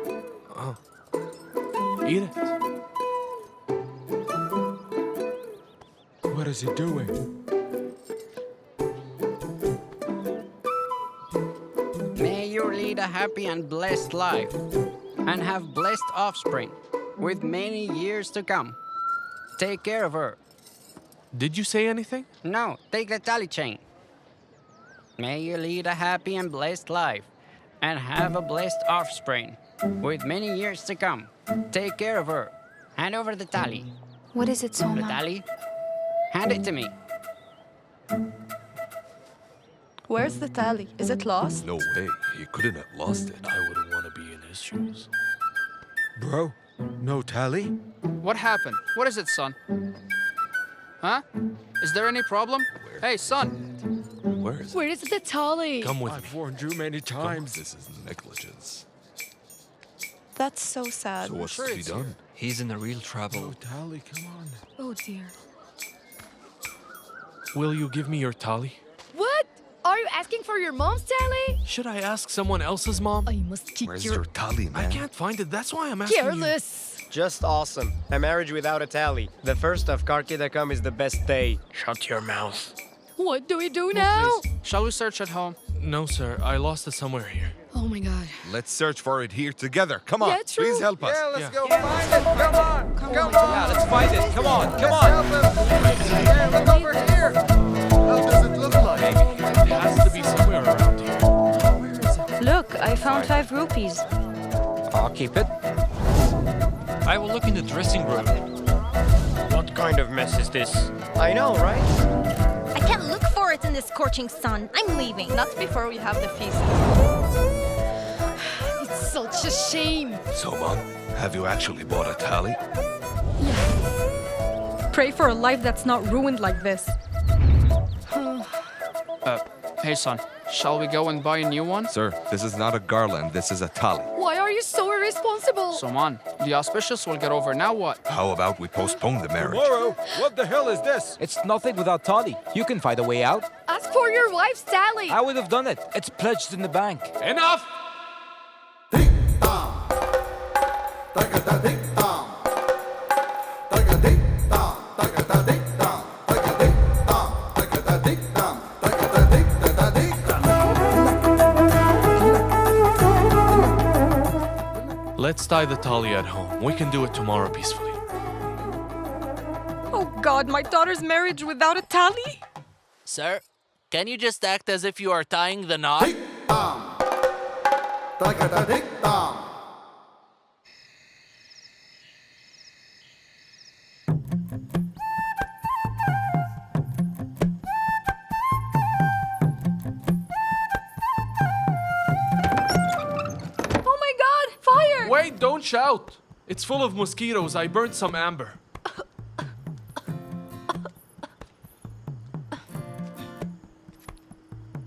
[SPEAKER 18] Eat it.
[SPEAKER 14] What is he doing?
[SPEAKER 17] May you lead a happy and blessed life, and have blessed offspring, with many years to come. Take care of her.
[SPEAKER 18] Did you say anything?
[SPEAKER 17] No, take the tally chain. May you lead a happy and blessed life, and have a blessed offspring, with many years to come. Take care of her. Hand over the tally.
[SPEAKER 19] What is it,
[SPEAKER 17] The
[SPEAKER 19] Soman?
[SPEAKER 17] tally? Hand it to me.
[SPEAKER 9] Where's the tally? Is it lost?
[SPEAKER 7] No way. He couldn't have lost it.
[SPEAKER 18] I wouldn't want to be in his shoes.
[SPEAKER 14] Bro, no tally?
[SPEAKER 10] What happened? What is it, son? Huh? Is there any problem? Hey, son.
[SPEAKER 18] Where is
[SPEAKER 5] Where is the tally?
[SPEAKER 18] Come with me.
[SPEAKER 14] I've warned you many times.
[SPEAKER 7] This is negligence.
[SPEAKER 9] That's so sad.
[SPEAKER 7] So what's to be done?
[SPEAKER 3] He's in a real trouble.
[SPEAKER 14] No tally, come on.
[SPEAKER 5] Oh dear.
[SPEAKER 18] Will you give me your tally?
[SPEAKER 5] What? Are you asking for your mom's tally?
[SPEAKER 18] Should I ask someone else's mom?
[SPEAKER 5] I must keep
[SPEAKER 1] Where's
[SPEAKER 5] your
[SPEAKER 1] your tally, man?
[SPEAKER 18] I can't find it. That's why I'm asking
[SPEAKER 5] careless.
[SPEAKER 2] Just awesome. A marriage without a tally. The 1st of Karkidakam is the best day. Shut your mouth.
[SPEAKER 5] What do we do now?
[SPEAKER 10] Shall we search at home?
[SPEAKER 18] you. No, sir. I lost it somewhere here.
[SPEAKER 5] Oh Oh my god.
[SPEAKER 1] Let's search for it here together. Come on,
[SPEAKER 5] Yeah, true.
[SPEAKER 1] please help us.
[SPEAKER 12] Yeah, let's go find it. Come on. Come on.
[SPEAKER 11] Yeah, let's find it. Come on, come on.
[SPEAKER 12] Hey, look over here. How does it look like?
[SPEAKER 18] It has to be somewhere around here.
[SPEAKER 19] Look, I found 5 rupees.
[SPEAKER 11] I'll keep it.
[SPEAKER 3] I will look in the dressing room.
[SPEAKER 2] What kind of mess is this? I know, right?
[SPEAKER 8] I can't look for it in this scorching sun. I'm leaving.
[SPEAKER 9] Not before we have the feast.
[SPEAKER 5] It's such a shame.
[SPEAKER 1] Soman, have you actually bought a tally?
[SPEAKER 16] Pray for a life that's not ruined like this.
[SPEAKER 10] Hey, son. Shall we go and buy a new one?
[SPEAKER 1] Sir, this is not a garland, this is a tally.
[SPEAKER 5] Why are you so irresponsible?
[SPEAKER 10] Soman, the auspicious will get over. Now what?
[SPEAKER 1] How about we postpone the marriage?
[SPEAKER 14] Tomorrow? What the hell is this?
[SPEAKER 11] It's nothing without Tali. You can find a way out.
[SPEAKER 5] Ask for your wife's tally.
[SPEAKER 11] I would have done it. It's pledged in the bank.
[SPEAKER 18] Enough! Let's tie the tali at home. We can do it tomorrow peacefully.
[SPEAKER 16] Oh God, my daughter's marriage without a tally?
[SPEAKER 4] Sir, can you just act as if you are tying the knot?
[SPEAKER 16] Oh my God, fire!
[SPEAKER 18] Wait, don't shout! It's full of mosquitoes. I burned some amber.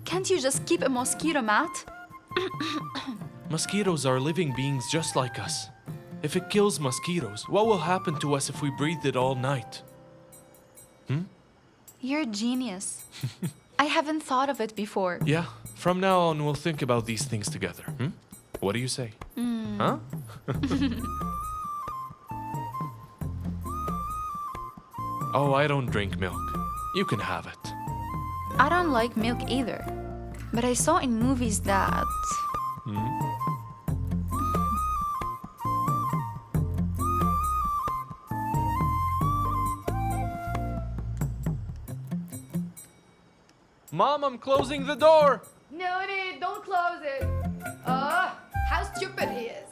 [SPEAKER 9] Can't you just keep a mosquito mat?
[SPEAKER 18] Mosquitoes are living beings just like us. If it kills mosquitoes, what will happen to us if we breathe it all night?
[SPEAKER 9] You're a genius. I haven't thought of it before.
[SPEAKER 18] Yeah, from now on we'll think about these things together. What do you say? Huh? Oh, I don't drink milk. You can have it.
[SPEAKER 9] I don't like milk either. But I saw in movies that...
[SPEAKER 18] Mom, I'm closing the door!
[SPEAKER 5] No, don't close it. How stupid he is.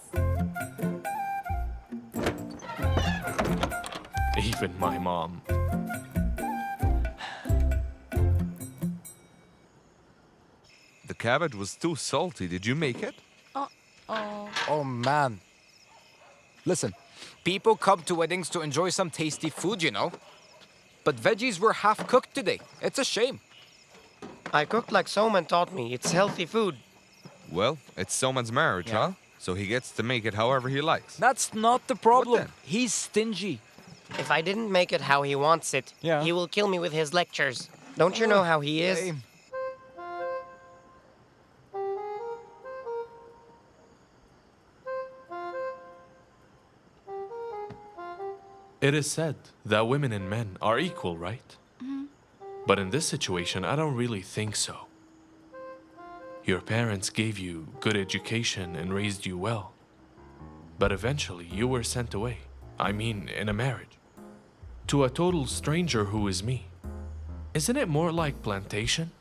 [SPEAKER 18] Even my mom.
[SPEAKER 1] The cabbage was too salty. Did you make it?
[SPEAKER 11] Oh man. Listen, people come to weddings to enjoy some tasty food, you know. But veggies were half cooked today. It's a shame.
[SPEAKER 2] I cooked like Soman taught me. It's healthy food.
[SPEAKER 1] Well, it's Soman's marriage, huh? So he gets to make it however he likes.
[SPEAKER 11] That's not the problem.
[SPEAKER 1] then?
[SPEAKER 11] He's stingy.
[SPEAKER 2] If I didn't make it how he wants it, he will kill me with his lectures. Don't you know how he is?
[SPEAKER 11] Same.
[SPEAKER 18] It is said that women and men are equal, right? But in this situation, I don't really think so. Your parents gave you good education and raised you well. But eventually, you were sent away. I mean, in a marriage. To a total stranger who is me. Isn't it more like plantation?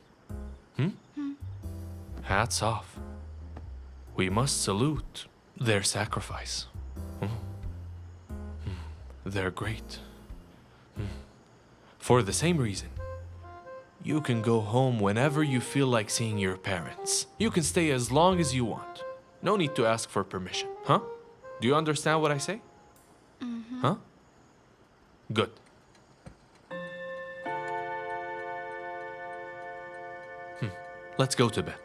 [SPEAKER 18] Hats off. We must salute their sacrifice. They're great. For the same reason, you can go home whenever you feel like seeing your parents. You can stay as long as you want. No need to ask for permission, huh? Do you understand what I say? Huh? Good. Let's go to bed.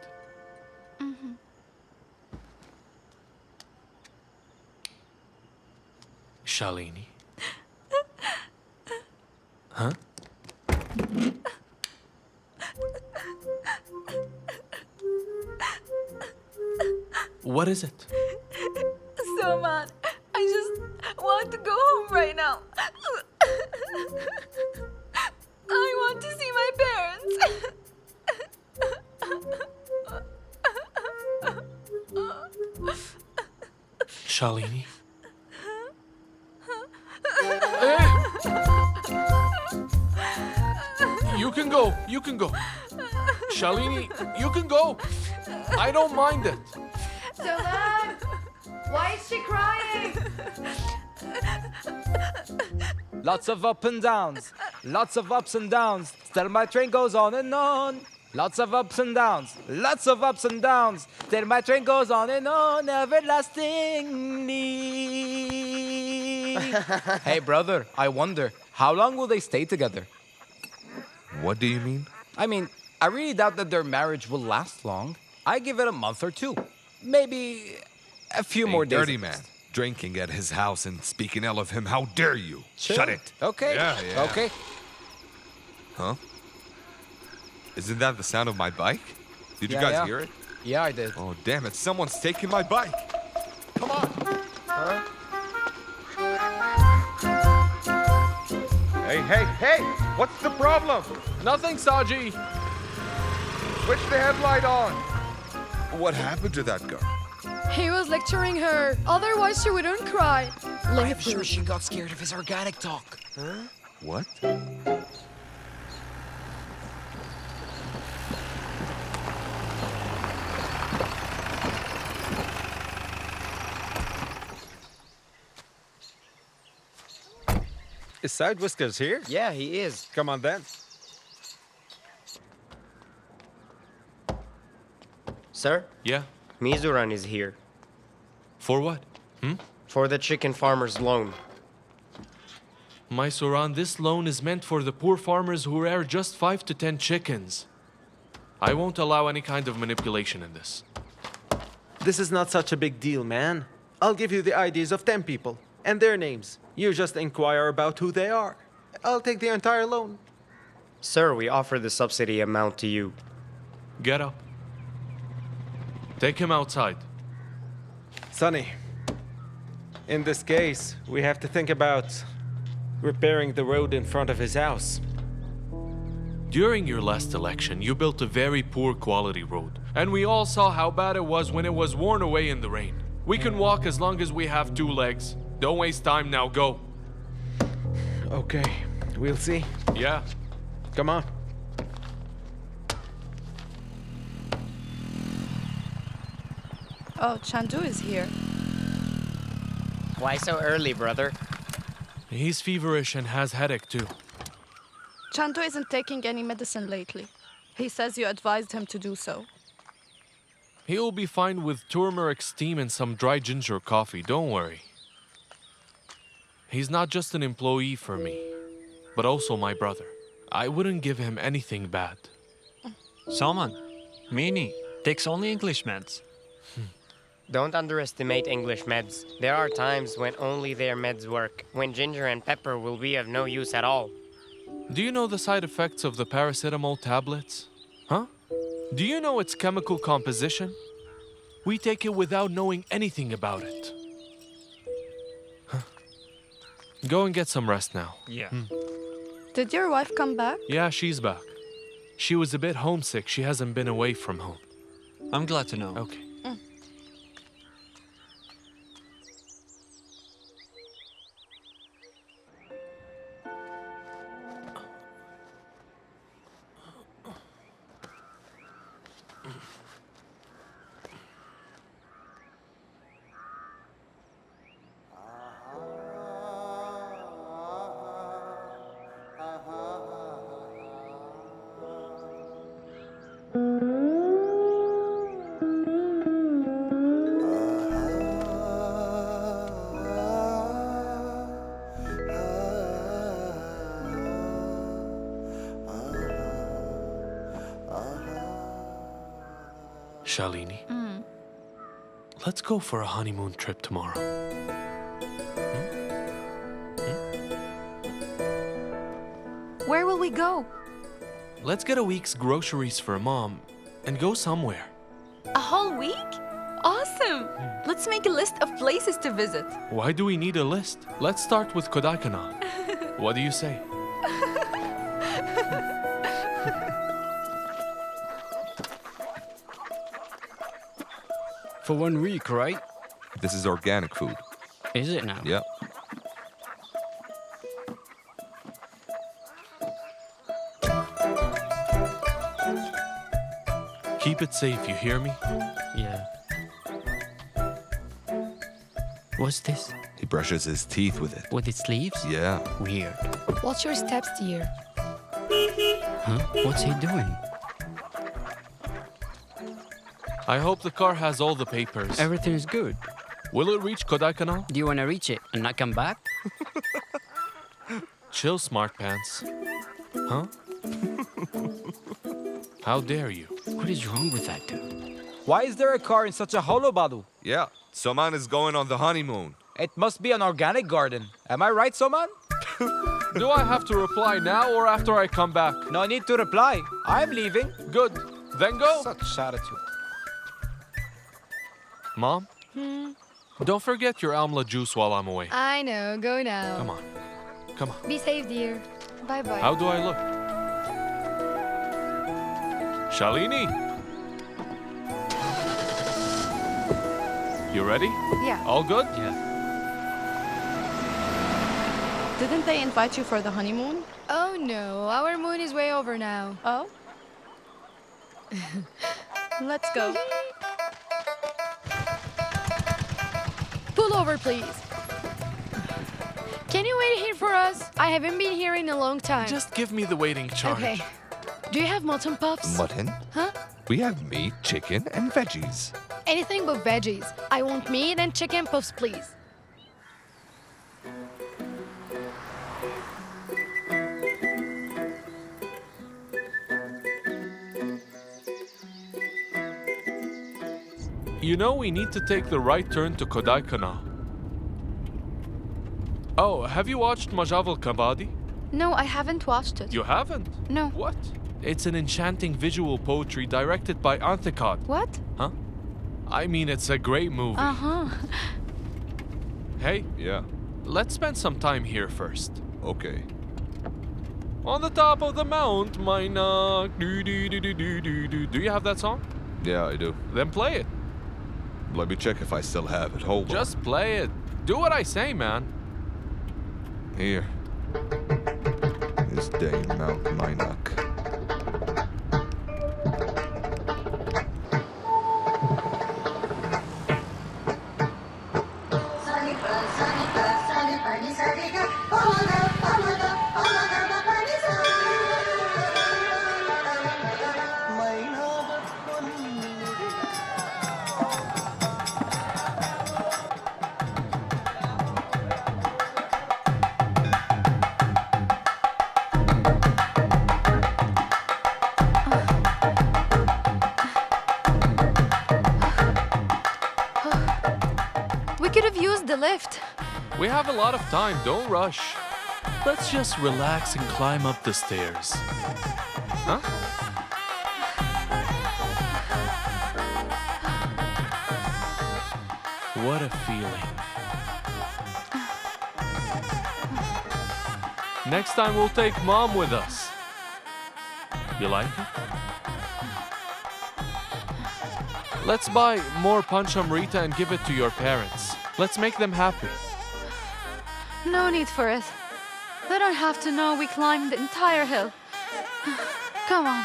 [SPEAKER 18] Shalini. Huh? What is it?
[SPEAKER 9] Soman, I just want to go home right now. I want to see my parents.
[SPEAKER 18] Shalini? You can go. You can go. Shalini, you can go. I don't mind it.
[SPEAKER 5] Dylan! Why is she crying?
[SPEAKER 11] Lots of up and downs. Lots of ups and downs. Still my train goes on and on. Lots of ups and downs. Lots of ups and downs. Still my train goes on and on, everlastingly. Hey, brother, I wonder, how long will they stay together?
[SPEAKER 1] What do you mean?
[SPEAKER 11] I mean, I really doubt that their marriage will last long. I give it a month or two. Maybe a few more days.
[SPEAKER 1] Dirty man. Drinking at his house and speaking ill of him. How dare you?
[SPEAKER 11] Chill.
[SPEAKER 1] Shut it.
[SPEAKER 11] Okay.
[SPEAKER 1] Yeah.
[SPEAKER 11] Okay.
[SPEAKER 1] Huh? Isn't that the sound of my bike? Did you
[SPEAKER 11] Yeah,
[SPEAKER 1] guys
[SPEAKER 11] yeah.
[SPEAKER 1] hear it?
[SPEAKER 11] Yeah, I did.
[SPEAKER 1] Oh, damn it. Someone's taking my bike. Come on.
[SPEAKER 12] Huh? Hey! What's the problem?
[SPEAKER 18] Nothing, Saji.
[SPEAKER 12] Switch the headlight on.
[SPEAKER 1] What happened to that girl?
[SPEAKER 5] He was lecturing her. Otherwise, she wouldn't cry.
[SPEAKER 11] I'm sure she got scared of his organic talk.
[SPEAKER 12] Huh?
[SPEAKER 1] What?
[SPEAKER 14] Is Side Whiskers here?
[SPEAKER 2] Yeah, he is.
[SPEAKER 14] Come on then.
[SPEAKER 2] Sir?
[SPEAKER 18] Yeah?
[SPEAKER 2] Mizuran is here.
[SPEAKER 18] For what?
[SPEAKER 2] For the chicken farmer's loan.
[SPEAKER 18] My Soran, this loan is meant for the poor farmers who rear just 5 to 10 chickens. I won't allow any kind of manipulation in this.
[SPEAKER 21] This is not such a big deal, man. I'll give you the IDs of 10 people and their names. You just inquire about who they are. I'll take the entire loan.
[SPEAKER 2] Sir, we offer the subsidy amount to you.
[SPEAKER 18] Get up. Take him outside.
[SPEAKER 21] Sonny, in this case, we have to think about repairing the road in front of his house.
[SPEAKER 18] During your last election, you built a very poor quality road, and we all saw how bad it was when it was worn away in the rain. We can walk as long as we have 2 legs. Don't waste time now, go.
[SPEAKER 21] Okay, we'll see.
[SPEAKER 18] Yeah.
[SPEAKER 21] Come on.
[SPEAKER 9] Oh, Chandu is here.
[SPEAKER 2] Why so early, brother?
[SPEAKER 18] He's feverish and has headache too.
[SPEAKER 9] Chandu isn't taking any medicine lately. He says you advised him to do so.
[SPEAKER 18] He'll be fine with turmeric steam and some dry ginger coffee, don't worry. He's not just an employee for me, but also my brother. I wouldn't give him anything bad.
[SPEAKER 3] Salman, Meanie takes only English meds.
[SPEAKER 2] Don't underestimate English meds. There are times when only their meds work, when ginger and pepper will be of no use at all.
[SPEAKER 18] Do you know the side effects of the paracetamol tablets? Huh? Do you know its chemical composition? We take it without knowing anything about it. Huh. Go and get some rest now.
[SPEAKER 3] Yeah.
[SPEAKER 9] Did your wife come back?
[SPEAKER 18] Yeah, she's back. She was a bit homesick. She hasn't been away from home.
[SPEAKER 3] I'm glad to know.
[SPEAKER 18] Okay. Shalini, let's go for a honeymoon trip tomorrow.
[SPEAKER 9] Where will we go?
[SPEAKER 18] Let's get a week's groceries for Mom and go somewhere.
[SPEAKER 15] A whole week? Awesome! Let's make a list of places to visit.
[SPEAKER 18] Why do we need a list? Let's start with Kodaikanal. What do you say?
[SPEAKER 11] For 1 week, right?
[SPEAKER 1] This is organic food.
[SPEAKER 17] Is it now?
[SPEAKER 1] Yep.
[SPEAKER 18] Keep it safe, you hear me?
[SPEAKER 17] Yeah. What's this?
[SPEAKER 1] He brushes his teeth with it.
[SPEAKER 17] With its leaves?
[SPEAKER 1] Yeah.
[SPEAKER 17] Weird.
[SPEAKER 5] Watch your steps, dear.
[SPEAKER 17] Huh? What's he doing?
[SPEAKER 18] I hope the car has all the papers.
[SPEAKER 17] Everything's good.
[SPEAKER 18] Will it reach Kodaikanal?
[SPEAKER 17] Do you want to reach it and not come back?
[SPEAKER 18] Chill, smart pants. Huh? How dare you?
[SPEAKER 17] What is wrong with that dude?
[SPEAKER 11] Why is there a car in such a hollow, Badu?
[SPEAKER 1] Yeah. Soman is going on the honeymoon.
[SPEAKER 11] It must be an organic garden. Am I right, Soman?
[SPEAKER 18] Do I have to reply now or after I come back?
[SPEAKER 11] No need to reply. I'm leaving.
[SPEAKER 18] Good. Then go.
[SPEAKER 11] Such attitude.
[SPEAKER 18] Mom? Don't forget your amla juice while I'm away.
[SPEAKER 5] I know. Go now.
[SPEAKER 18] Come on. Come on.
[SPEAKER 5] Be safe, dear. Bye-bye.
[SPEAKER 18] How do I look? Shalini? You ready?
[SPEAKER 9] Yeah.
[SPEAKER 18] All good?
[SPEAKER 17] Yeah.
[SPEAKER 9] Didn't they invite you for the honeymoon?
[SPEAKER 5] Oh no, our moon is way over now.
[SPEAKER 9] Oh? Let's go.
[SPEAKER 5] Pull over, please. Can you wait here for us? I haven't been here in a long time.
[SPEAKER 18] Just give me the waiting charge.
[SPEAKER 5] Okay. Do you have mutton puffs?
[SPEAKER 1] Mutton?
[SPEAKER 5] Huh?
[SPEAKER 1] We have meat, chicken, and veggies.
[SPEAKER 5] Anything but veggies. I want meat and chicken puffs, please.
[SPEAKER 18] You know we need to take the right turn to Kodaikanal. Oh, have you watched Majaval Kabadi?
[SPEAKER 9] No, I haven't watched it.
[SPEAKER 18] You haven't?
[SPEAKER 9] No.
[SPEAKER 18] What? It's an enchanting visual poetry directed by Anthikad.
[SPEAKER 9] What?
[SPEAKER 18] Huh? I mean, it's a great movie.
[SPEAKER 9] Uh-huh.
[SPEAKER 18] Hey,
[SPEAKER 1] Yeah.
[SPEAKER 18] let's spend some time here first.
[SPEAKER 1] Okay.
[SPEAKER 18] On the top of the mount, my knock. Do you have that song?
[SPEAKER 1] Yeah, I do.
[SPEAKER 18] Then play it.
[SPEAKER 1] Let me check if I still have it. Hold on.
[SPEAKER 18] Just play it. Do what I say, man.
[SPEAKER 1] Here. This dang Mount Minok.
[SPEAKER 9] We could have used the lift.
[SPEAKER 18] We have a lot of time. Don't rush. Let's just relax and climb up the stairs. Huh? What a feeling. Next time we'll take Mom with us. You like it? Let's buy more Panchamrita and give it to your parents. Let's make them happy.
[SPEAKER 9] No need for it. They don't have to know we climbed the entire hill. Come on.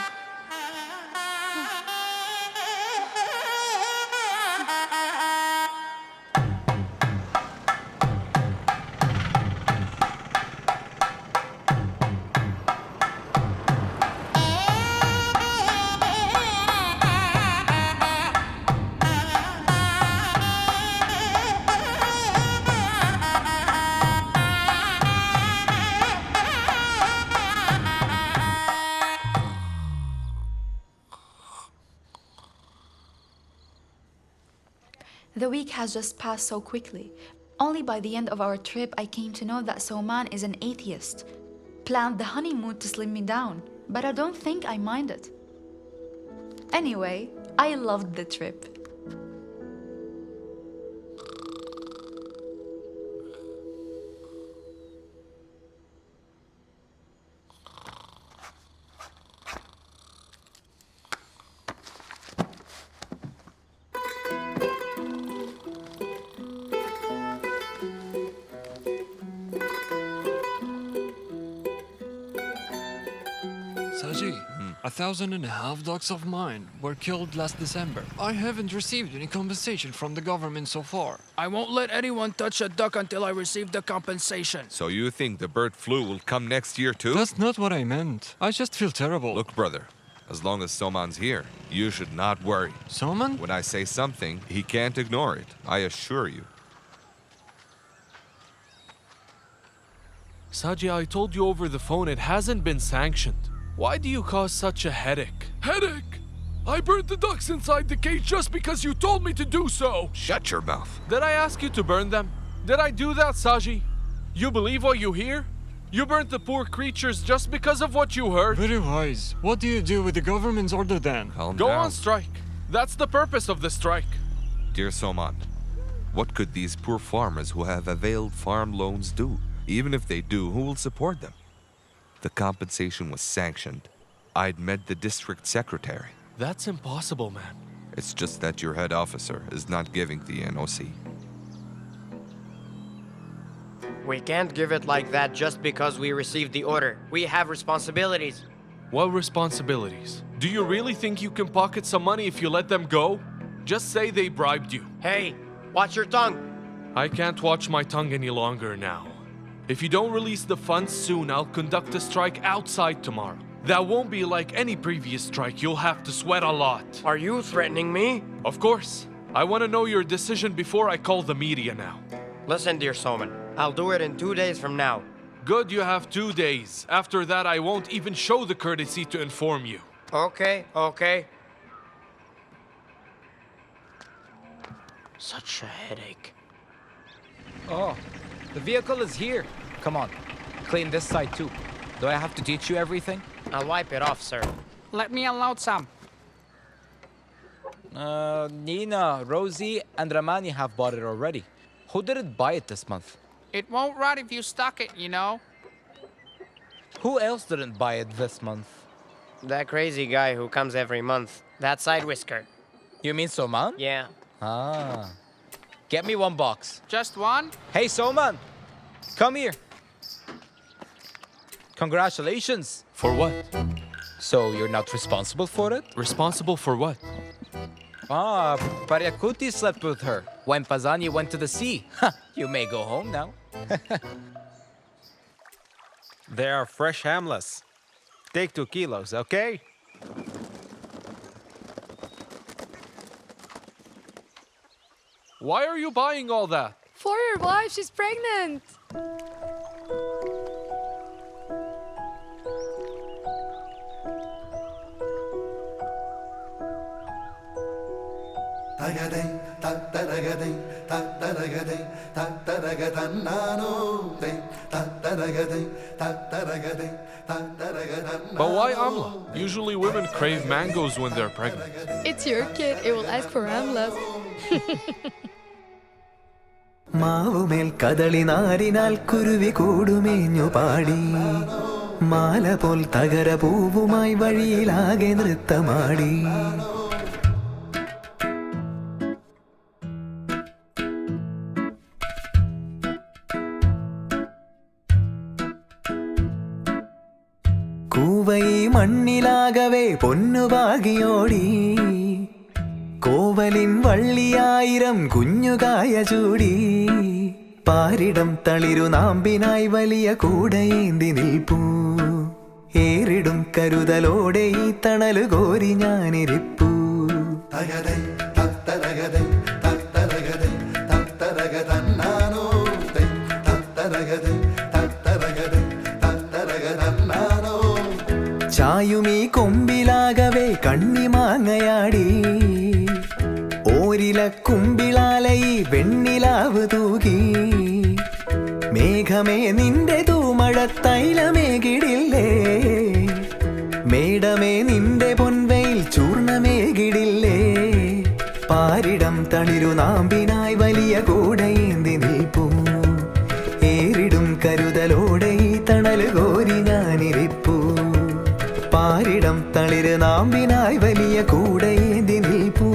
[SPEAKER 15] The week has just passed so quickly. Only by the end of our trip, I came to know that Soman is an atheist. Planned the honeymoon to slim me down, but I don't think I minded. Anyway, I loved the trip.
[SPEAKER 3] Saji, 1,500 ducks of mine were killed last December. I haven't received any compensation from the government so far.
[SPEAKER 10] I won't let anyone touch a duck until I receive the compensation.
[SPEAKER 1] So you think the bird flu will come next year too?
[SPEAKER 3] That's not what I meant. I just feel terrible.
[SPEAKER 1] Look, brother, as long as Soman's here, you should not worry.
[SPEAKER 3] Soman?
[SPEAKER 1] When I say something, he can't ignore it. I assure you.
[SPEAKER 18] Saji, I told you over the phone it hasn't been sanctioned. Why do you cause such a headache?
[SPEAKER 7] Headache! I burned the ducks inside the cage just because you told me to do so!
[SPEAKER 1] Shut your mouth.
[SPEAKER 18] Did I ask you to burn them? Did I do that, Saji? You believe what you hear? You burnt the poor creatures just because of what you heard?
[SPEAKER 3] Very wise. What do you do with the government's order then?
[SPEAKER 1] Calm
[SPEAKER 18] Go
[SPEAKER 1] down.
[SPEAKER 18] on strike. That's the purpose of the strike.
[SPEAKER 1] Dear Soman, what could these poor farmers who have availed farm loans do? Even if they do, who will support them? The compensation was sanctioned. I'd met the district secretary.
[SPEAKER 18] That's impossible, man.
[SPEAKER 1] It's just that your head officer is not giving the NOC.
[SPEAKER 2] We can't give it like that just because we received the order. We have responsibilities.
[SPEAKER 18] What responsibilities? Do you really think you can pocket some money if you let them go? Just say they bribed you.
[SPEAKER 2] Hey, watch your tongue.
[SPEAKER 18] I can't watch my tongue any longer now. If you don't release the funds soon, I'll conduct a strike outside tomorrow. That won't be like any previous strike. You'll have to sweat a lot.
[SPEAKER 2] Are you threatening me?
[SPEAKER 18] Of course. I want to know your decision before I call the media now.
[SPEAKER 2] Listen, dear Soman, I'll do it in 2 days from now.
[SPEAKER 18] Good, you have 2 days. After that, I won't even show the courtesy to inform you.
[SPEAKER 2] Okay. Such a headache.
[SPEAKER 11] Oh, the vehicle is here. Come on, clean this side too. Do I have to teach you everything?
[SPEAKER 2] I'll wipe it off, sir.
[SPEAKER 10] Let me unload some.
[SPEAKER 11] Nina, Rosie, and Ramani have bought it already. Who didn't buy it this month?
[SPEAKER 10] It won't rot if you stuck it, you know.
[SPEAKER 11] Who else didn't buy it this month?
[SPEAKER 2] That crazy guy who comes every month. That side whisker.
[SPEAKER 11] You mean Soman?
[SPEAKER 2] Yeah.
[SPEAKER 11] Ah. Get me 1 box.
[SPEAKER 10] Just one?
[SPEAKER 11] Hey, Soman! Come here. Congratulations.
[SPEAKER 18] For what?
[SPEAKER 11] So you're not responsible for it?
[SPEAKER 18] Responsible for what?
[SPEAKER 11] Ah, Pariakuti slept with her when Pazani went to the sea. You may go home now.
[SPEAKER 14] They are fresh hamless. Take 2 kilos, okay?
[SPEAKER 18] Why are you buying all that?
[SPEAKER 5] For your wife, she's pregnant.
[SPEAKER 18] But why amla? Usually women crave mangoes when they're pregnant.
[SPEAKER 5] It's your kid. It will ask for amlas.
[SPEAKER 6] മാവുമേൽ കദളി നാരിനാൽ കുരുവി കൂടുമേഞ്ഞു പാടി മാല പോൽ തകര പൂവുമായി വഴിയിലാകെ നൃത്തമാടി കൂവൈ മണ്ണിലാകവേ പൊന്നുപാകിയോടി കോവലിൻ വള്ളിയായിരം കുഞ്ഞുകായ ചൂടി പാരിടം തളിരു നാമ്പിനായി വലിയ കൂടയേന്തി നിൽപ്പൂ ഏറിടും കരുതലോടെ ഈ തണലു കോരി ഞാനിരിപ്പൂ ചായുമീ കൊമ്പിലാകവേ കണ്ണിമാങ്ങയാടി ഓരില കുമ്പിളാലയി വെണ്ണിലാവ് തൂകി മേഘമേ നിന്റെ തൂമഴത്തൈലമേകിടില്ലേ മേടമേ നിന്റെ പൊൻവെയിൽ ചൂർണമേകിടില്ലേ പാരിടം തളിരു നാമ്പിനായി വലിയ കൂടയേന്തി നിൽപ്പൂ ഏറിടും കരുതലോടെ ഈ തണല് കോരി ഞാനിരിപ്പൂ പാരിടം തളിര് നാമ്പിനായി വലിയ കൂടയേന്തി നിൽപ്പൂ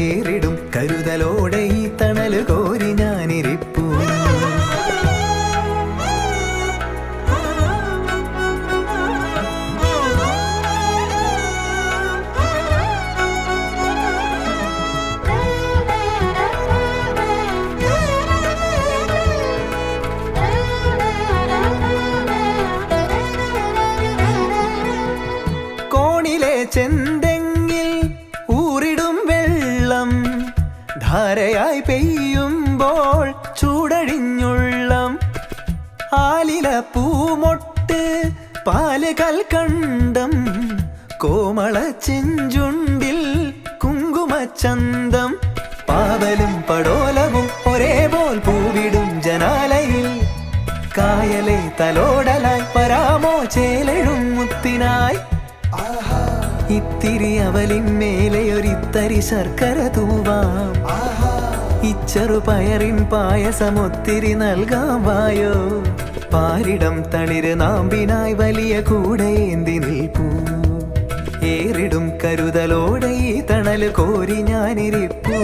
[SPEAKER 6] ഏറിടും കരുതലോടെ ഈ തണല് കോരി ഞാനിരിപ്പൂ
[SPEAKER 13] ധാരയായി പെയ്യുമ്പോൾ ചൂടഴിഞ്ഞുള്ളം ആലില പൂമൊട്ട് പാല് കൽക്കണ്ടം കോമള ചെഞ്ചുണ്ടിൽ കുങ്കുമച്ചന്തം പാവലും പടോലവും ഒരേപോൽ പൂവിടും ജനാലയിൽ കായലെ തലോടലായി പരാമോ ചേലെഴും മുത്തിനായി ഇത്തിരി അവലിന്മേലെയൊരിത്തരി ശർക്കര തൂവാം ഇച്ചെറുപയറിൻ പായസമൊത്തിരി നൽകാം വായോ പാരിടം തളിര് നാമ്പിനായി വലിയ കൂടയേന്തി നിൽപ്പൂ ഏറിടും കരുതലോടെ ഈ തണല് കോരി ഞാനിരിപ്പൂ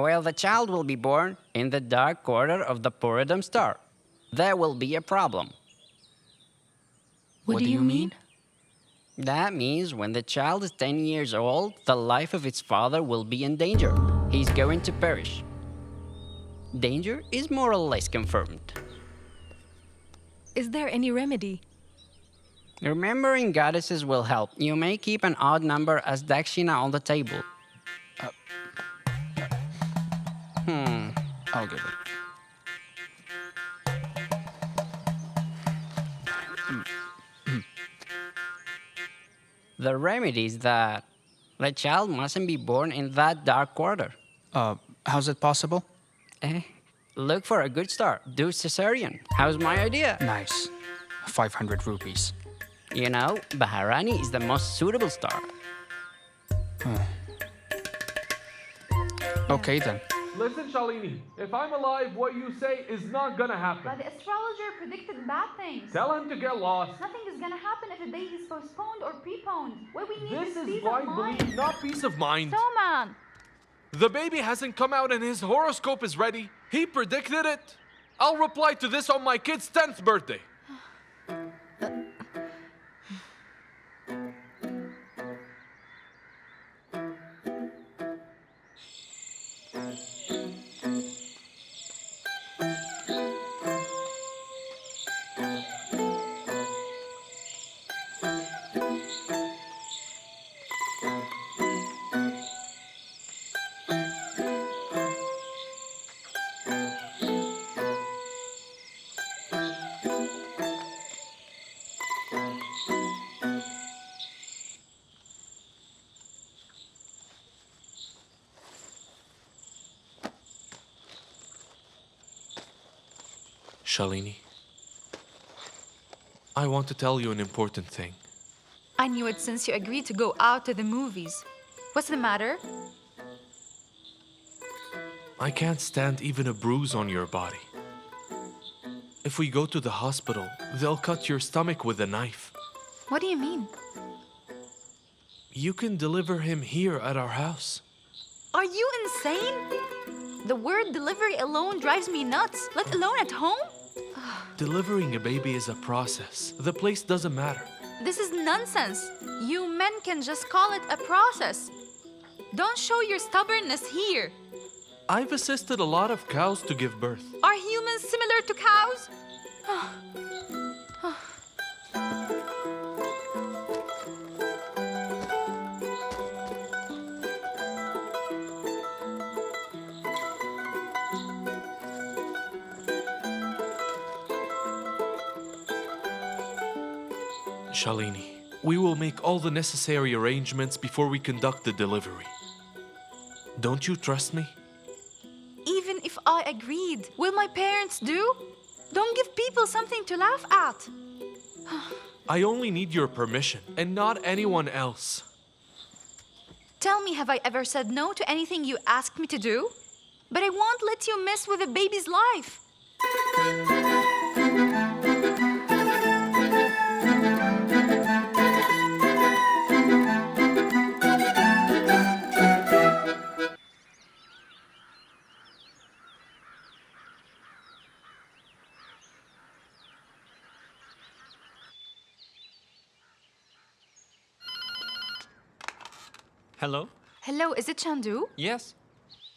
[SPEAKER 17] Well, the child will be born in the dark quarter of the Puridam star. There will be a problem.
[SPEAKER 15] What do you mean?
[SPEAKER 17] That means when the child is 10 years old, the life of its father will be in danger. He's going to perish. Danger is more or less confirmed.
[SPEAKER 16] Is there any remedy?
[SPEAKER 17] Remembering goddesses will help. You may keep an odd number as dakshina on the table.
[SPEAKER 10] I'll give it.
[SPEAKER 17] The remedy is that the child mustn't be born in that dark quarter.
[SPEAKER 10] How's it possible?
[SPEAKER 17] Look for a good star. Do cesarean. How's my idea?
[SPEAKER 10] Nice. 500 rupees.
[SPEAKER 17] You know, Baharani is the most suitable star.
[SPEAKER 10] Okay then.
[SPEAKER 18] Listen, Shalini, if I'm alive, what you say is not gonna happen.
[SPEAKER 15] But the astrologer predicted bad things.
[SPEAKER 18] Tell him to get lost.
[SPEAKER 15] Nothing is gonna happen if the baby is postponed or preponed. What we need
[SPEAKER 18] This
[SPEAKER 15] is
[SPEAKER 18] is
[SPEAKER 15] peace
[SPEAKER 18] blind
[SPEAKER 15] of mind.
[SPEAKER 18] belief, not peace of mind.
[SPEAKER 15] Soman!
[SPEAKER 18] The baby hasn't come out and his horoscope is ready. He predicted it. I'll reply to this on my kid's 10th birthday. Shalini, I want to tell you an important thing.
[SPEAKER 15] I knew it since you agreed to go out to the movies. What's the matter?
[SPEAKER 18] I can't stand even a bruise on your body. If we go to the hospital, they'll cut your stomach with a knife.
[SPEAKER 15] What do you mean?
[SPEAKER 18] You can deliver him here at our house.
[SPEAKER 15] Are you insane? The word delivery alone drives me nuts, let alone at home?
[SPEAKER 18] Delivering a baby is a process. The place doesn't matter.
[SPEAKER 15] This is nonsense. You men can just call it a process. Don't show your stubbornness here.
[SPEAKER 18] I've assisted a lot of cows to give birth.
[SPEAKER 15] Are humans similar to cows?
[SPEAKER 18] Shalini, we will make all the necessary arrangements before we conduct the delivery. Don't you trust me?
[SPEAKER 15] Even if I agreed, will my parents do? Don't give people something to laugh at.
[SPEAKER 18] I only need your permission and not anyone else.
[SPEAKER 15] Tell me, have I ever said no to anything you asked me to do? But I won't let you mess with a baby's life.
[SPEAKER 3] Hello?
[SPEAKER 15] Hello, is it Chandu?
[SPEAKER 3] Yes?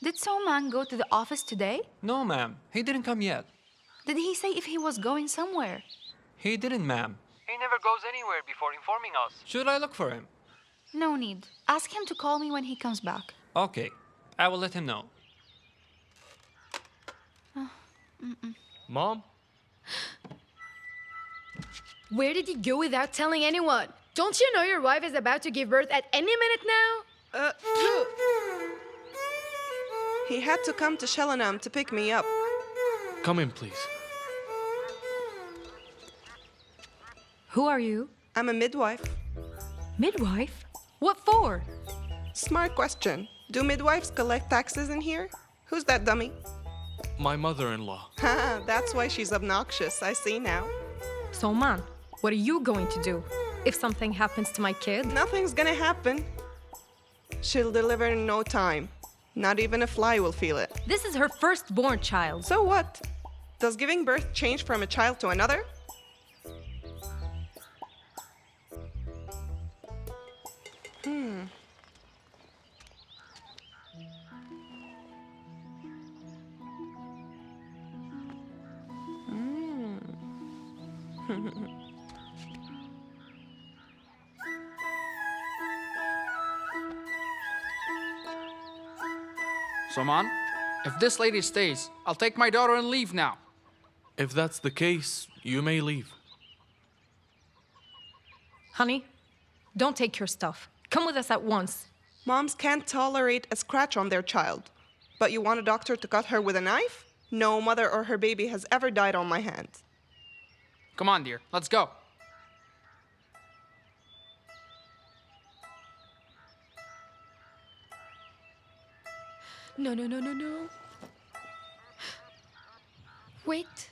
[SPEAKER 15] Did Soman go to the office today?
[SPEAKER 3] No, ma'am. He didn't come yet.
[SPEAKER 15] Did he say if he was going somewhere?
[SPEAKER 3] He didn't, ma'am.
[SPEAKER 11] He never goes anywhere before informing us.
[SPEAKER 3] Should I look for him?
[SPEAKER 15] No need. Ask him to call me when he comes back.
[SPEAKER 3] Okay. I will let him know.
[SPEAKER 18] Mom?
[SPEAKER 5] Where did he go without telling anyone? Don't you know your wife is about to give birth at any minute now?
[SPEAKER 20] He had to come to Shelanam to pick me up.
[SPEAKER 18] Come in, please.
[SPEAKER 16] Who are you?
[SPEAKER 20] I'm a midwife.
[SPEAKER 16] Midwife? What for?
[SPEAKER 20] Smart question. Do midwives collect taxes in here? Who's that dummy?
[SPEAKER 18] My mother-in-law.
[SPEAKER 20] Haha, that's why she's obnoxious. I see now.
[SPEAKER 16] Soman, what are you going to do if something happens to my kid?
[SPEAKER 20] Nothing's gonna happen. She'll deliver in no time. Not even a fly will feel it.
[SPEAKER 16] This is her firstborn child.
[SPEAKER 20] So what? Does giving birth change from a child to another?
[SPEAKER 10] Soman, if this lady stays, I'll take my daughter and leave now.
[SPEAKER 18] If that's the case, you may leave.
[SPEAKER 16] Honey, don't take your stuff. Come with us at once.
[SPEAKER 20] Moms can't tolerate a scratch on their child. But you want a doctor to cut her with a knife? No mother or her baby has ever died on my hands.
[SPEAKER 10] Come on, dear, let's go.
[SPEAKER 5] No, no, no, no, no. Wait.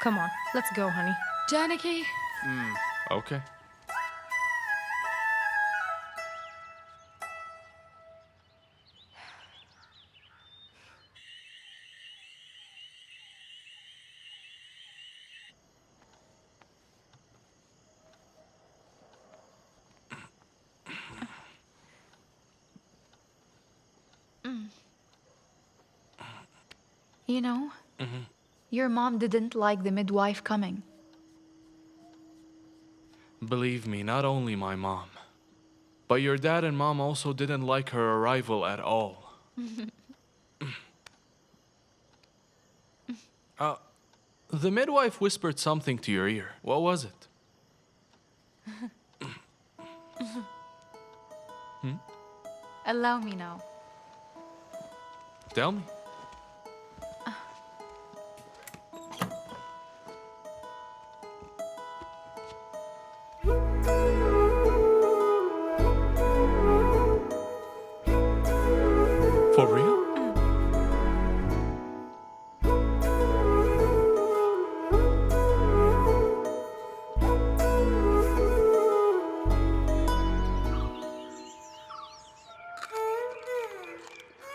[SPEAKER 16] Come on, let's go, honey.
[SPEAKER 5] Janaki.
[SPEAKER 18] Okay.
[SPEAKER 15] You know, your mom didn't like the midwife coming.
[SPEAKER 18] Believe me, not only my mom, but your dad and mom also didn't like her arrival at all. The midwife whispered something to your ear. What was it?
[SPEAKER 15] Allow me now.
[SPEAKER 18] Tell me. For real?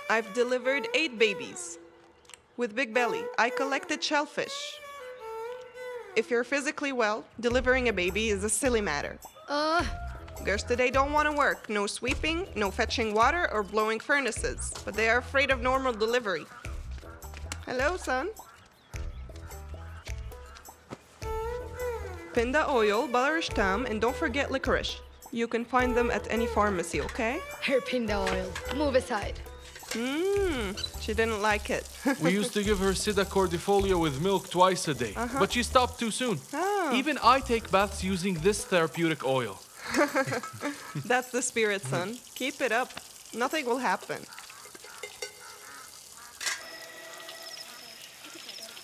[SPEAKER 20] I've delivered 8 babies. With Big Belly, I collected shellfish. If you're physically well, delivering a baby is a silly matter. Girls today don't want to work. No sweeping, no fetching water or blowing furnaces. But they are afraid of normal delivery. Hello, son. Pinda oil, Balarish tam, and don't forget licorice. You can find them at any pharmacy, okay?
[SPEAKER 5] Her Pinda oil. Move aside.
[SPEAKER 20] She didn't like it.
[SPEAKER 18] We used to give her Sida cordifolia with milk twice a day, but she stopped too soon. Even I take baths using this therapeutic oil.
[SPEAKER 20] That's the spirit, son. Keep it up. Nothing will happen.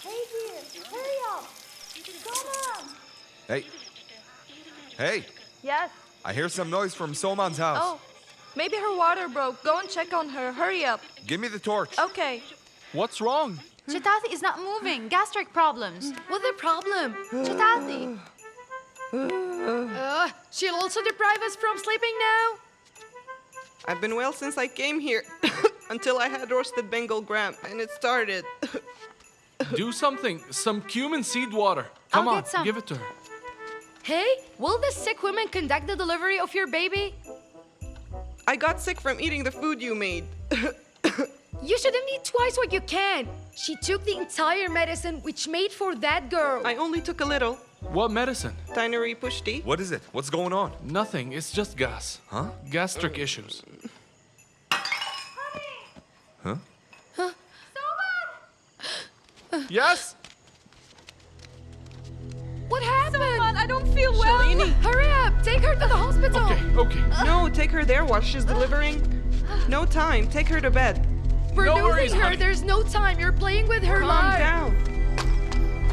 [SPEAKER 22] Hey, dear, hurry up! Come on!
[SPEAKER 1] Hey. Hey,
[SPEAKER 22] Yes.
[SPEAKER 1] I hear some noise from Soman's house.
[SPEAKER 22] Oh, maybe her water broke. Go and check on her. Hurry up.
[SPEAKER 1] Give me the torch.
[SPEAKER 22] Okay.
[SPEAKER 18] What's wrong?
[SPEAKER 15] Chatathi is not moving. Gastric problems.
[SPEAKER 5] What's the problem?
[SPEAKER 15] Chatathi.
[SPEAKER 5] She'll also deprive us from sleeping now?
[SPEAKER 20] I've been well since I came here. Until I had roasted Bengal gram, and it started.
[SPEAKER 18] Do something. Some cumin seed water. Come
[SPEAKER 5] I'll
[SPEAKER 18] on,
[SPEAKER 5] get some.
[SPEAKER 18] give it to her.
[SPEAKER 5] Hey, will this sick woman conduct the delivery of your baby?
[SPEAKER 20] I got sick from eating the food you made.
[SPEAKER 5] You shouldn't eat twice what you can. She took the entire medicine which made for that girl.
[SPEAKER 20] I only took a little.
[SPEAKER 18] What medicine?
[SPEAKER 20] Tinary Pushti.
[SPEAKER 1] What is it? What's going on?
[SPEAKER 18] Nothing. It's just gas.
[SPEAKER 1] Huh?
[SPEAKER 18] Gastric issues.
[SPEAKER 1] Huh?
[SPEAKER 18] Yes?
[SPEAKER 5] What happened?
[SPEAKER 16] I don't feel well.
[SPEAKER 20] Shalini.
[SPEAKER 5] Hurry up! Take her to the hospital!
[SPEAKER 18] Okay.
[SPEAKER 20] No, take her there while she's delivering. No time. Take her to bed.
[SPEAKER 5] We're
[SPEAKER 18] No
[SPEAKER 5] losing
[SPEAKER 18] worries,
[SPEAKER 5] her.
[SPEAKER 18] honey.
[SPEAKER 5] There's no time. You're playing with her
[SPEAKER 20] Calm
[SPEAKER 5] life.
[SPEAKER 20] down.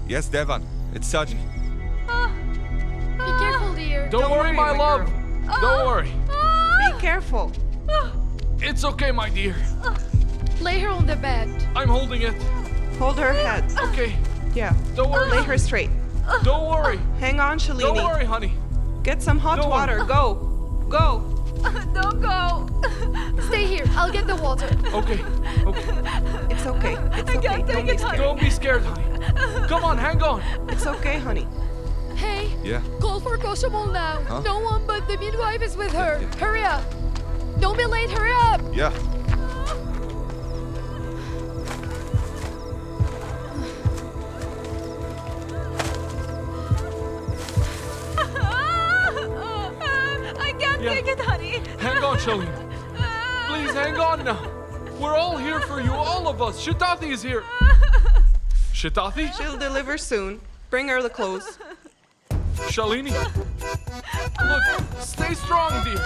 [SPEAKER 1] Yes, Devan. It's Saji.
[SPEAKER 5] Be careful, dear.
[SPEAKER 18] Don't worry, my love. Don't worry.
[SPEAKER 20] Be careful.
[SPEAKER 18] It's okay, my dear.
[SPEAKER 5] Lay her on the bed.
[SPEAKER 18] I'm holding it.
[SPEAKER 20] Hold her head.
[SPEAKER 18] Okay.
[SPEAKER 20] Yeah.
[SPEAKER 18] Don't worry.
[SPEAKER 20] Lay her straight.
[SPEAKER 18] Don't worry.
[SPEAKER 20] Hang on, Shalini.
[SPEAKER 18] Don't worry, honey.
[SPEAKER 20] Get some hot
[SPEAKER 18] Don't
[SPEAKER 20] water.
[SPEAKER 18] worry.
[SPEAKER 20] Go. Go.
[SPEAKER 16] Don't go.
[SPEAKER 5] Stay here. I'll get the water.
[SPEAKER 18] Okay.
[SPEAKER 20] It's okay. It's okay.
[SPEAKER 16] can't
[SPEAKER 20] Don't
[SPEAKER 16] take
[SPEAKER 20] be
[SPEAKER 16] it, honey.
[SPEAKER 20] scared.
[SPEAKER 18] Don't be scared, honey. Come on, hang on.
[SPEAKER 20] It's okay, honey.
[SPEAKER 5] Hey,
[SPEAKER 1] Yeah.
[SPEAKER 5] call for Koshimol now.
[SPEAKER 1] Huh?
[SPEAKER 5] No one but the midwife is with her. Hurry up. Don't be late. Hurry up.
[SPEAKER 1] Yeah.
[SPEAKER 16] I can't
[SPEAKER 18] Yeah.
[SPEAKER 16] take it, honey.
[SPEAKER 18] Hang on, Shalini. Please hang on now. We're all here for you, all of us. Shitati is here. Shitati?
[SPEAKER 20] She'll deliver soon. Bring her the clothes.
[SPEAKER 18] Shalini. Look, stay strong, dear.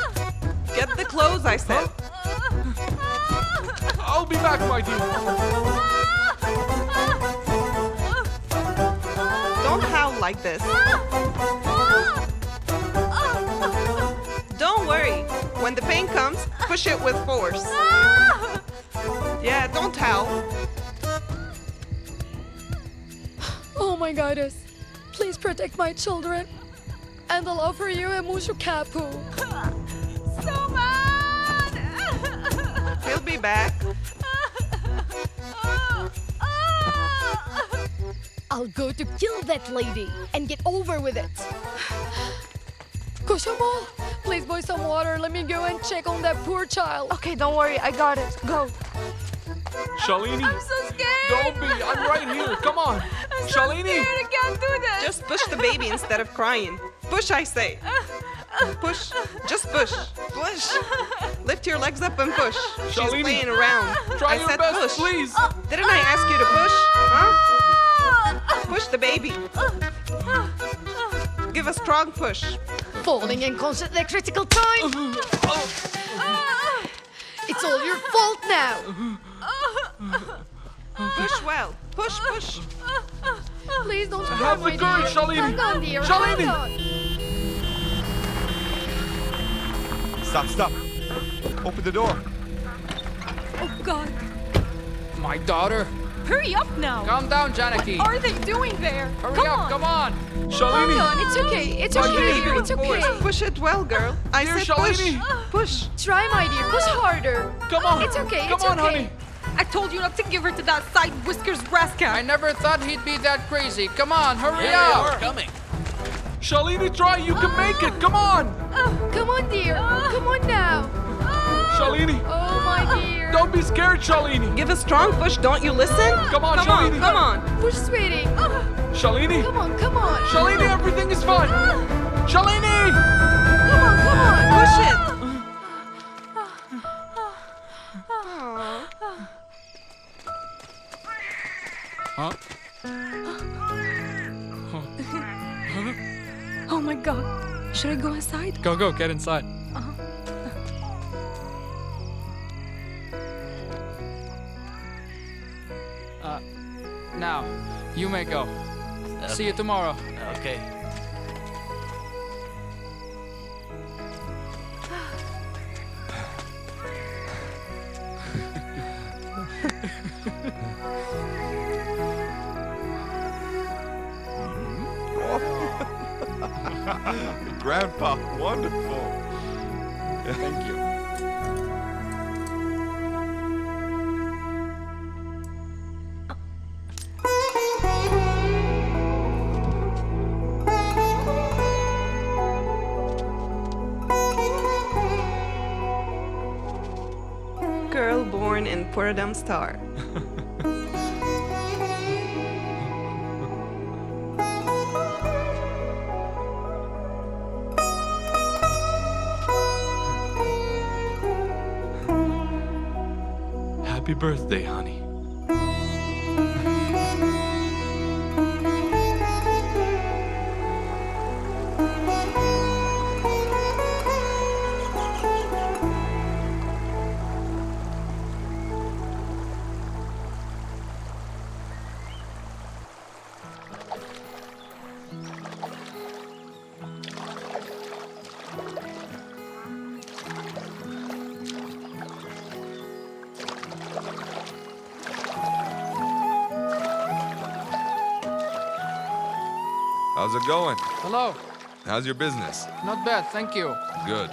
[SPEAKER 20] Get the clothes, I said.
[SPEAKER 18] I'll be back, my dear.
[SPEAKER 20] Don't howl like this. Don't worry. When the pain comes, push it with force. Yeah, don't howl.
[SPEAKER 5] Oh my goddess. Please protect my children. And I'll offer you a mushu kapu.
[SPEAKER 16] So mad.
[SPEAKER 20] He'll be back.
[SPEAKER 5] I'll go to kill that lady and get over with it. Koshimol, please boil some water. Let me go and check on that poor child.
[SPEAKER 16] Okay, don't worry. I got it. Go.
[SPEAKER 18] Shalini.
[SPEAKER 16] I'm so scared.
[SPEAKER 18] Don't be. I'm right here. Come on.
[SPEAKER 16] I'm so
[SPEAKER 18] Shalini.
[SPEAKER 16] scared. I can't do this.
[SPEAKER 20] Just push the baby instead of crying. Push, I say. Push. Just push. Push. Lift your legs up and push. She's
[SPEAKER 18] Shalini,
[SPEAKER 20] playing around.
[SPEAKER 18] try
[SPEAKER 20] I
[SPEAKER 18] your
[SPEAKER 20] said
[SPEAKER 18] best,
[SPEAKER 20] push.
[SPEAKER 18] please.
[SPEAKER 20] Didn't I ask you to push? Huh? Push the baby. Give a strong push.
[SPEAKER 5] Falling in constantly critical time. It's all your fault now.
[SPEAKER 20] Push well. Push, push.
[SPEAKER 5] Please don't cry,
[SPEAKER 18] Have
[SPEAKER 5] my
[SPEAKER 18] the courage,
[SPEAKER 5] dear.
[SPEAKER 18] Shalini.
[SPEAKER 5] Hang on, dear.
[SPEAKER 18] Shalini.
[SPEAKER 5] Hang on.
[SPEAKER 1] Stop. Open the door.
[SPEAKER 16] Oh God.
[SPEAKER 10] My daughter.
[SPEAKER 16] Hurry up now.
[SPEAKER 10] Calm down, Janaki.
[SPEAKER 16] What are they doing there?
[SPEAKER 10] Hurry up, come on.
[SPEAKER 18] Shalini.
[SPEAKER 5] Hang on. It's okay. It's
[SPEAKER 20] Push
[SPEAKER 5] okay,
[SPEAKER 20] the baby
[SPEAKER 5] dear.
[SPEAKER 20] with
[SPEAKER 5] It's okay.
[SPEAKER 20] force. Push it well, girl. I
[SPEAKER 18] Dear
[SPEAKER 20] said push.
[SPEAKER 18] Shalini.
[SPEAKER 20] Push.
[SPEAKER 5] Try, my dear. Push harder.
[SPEAKER 18] Come on.
[SPEAKER 5] It's okay.
[SPEAKER 18] Come
[SPEAKER 5] It's
[SPEAKER 18] on,
[SPEAKER 5] okay.
[SPEAKER 18] honey.
[SPEAKER 16] I told you not to give her to that side whiskers rascal.
[SPEAKER 10] I never thought he'd be that crazy. Come on, hurry
[SPEAKER 4] Yeah,
[SPEAKER 10] up.
[SPEAKER 4] we're coming.
[SPEAKER 18] Shalini, try. You can make it. Come on.
[SPEAKER 5] Come on, dear. Come on now.
[SPEAKER 18] Shalini.
[SPEAKER 5] Oh, my dear.
[SPEAKER 18] Don't be scared, Shalini.
[SPEAKER 20] Give a strong push, don't you listen?
[SPEAKER 18] Come on,
[SPEAKER 20] Come
[SPEAKER 18] Shalini.
[SPEAKER 20] on, come on.
[SPEAKER 5] Push, sweetie.
[SPEAKER 18] Shalini.
[SPEAKER 5] Come on, come on.
[SPEAKER 18] Shalini, everything is fine. Shalini.
[SPEAKER 5] Come on, come on.
[SPEAKER 20] Push it.
[SPEAKER 10] Huh?
[SPEAKER 16] Oh my God. Should I go inside?
[SPEAKER 10] Go, get inside. Now, you may go. See you tomorrow.
[SPEAKER 4] Okay.
[SPEAKER 1] Grandpa, wonderful.
[SPEAKER 10] Thank you.
[SPEAKER 20] Poor dumb star.
[SPEAKER 18] Happy birthday, honey.
[SPEAKER 1] How's it going?
[SPEAKER 10] Hello.
[SPEAKER 1] How's your business?
[SPEAKER 10] Not bad, thank you.
[SPEAKER 1] Good.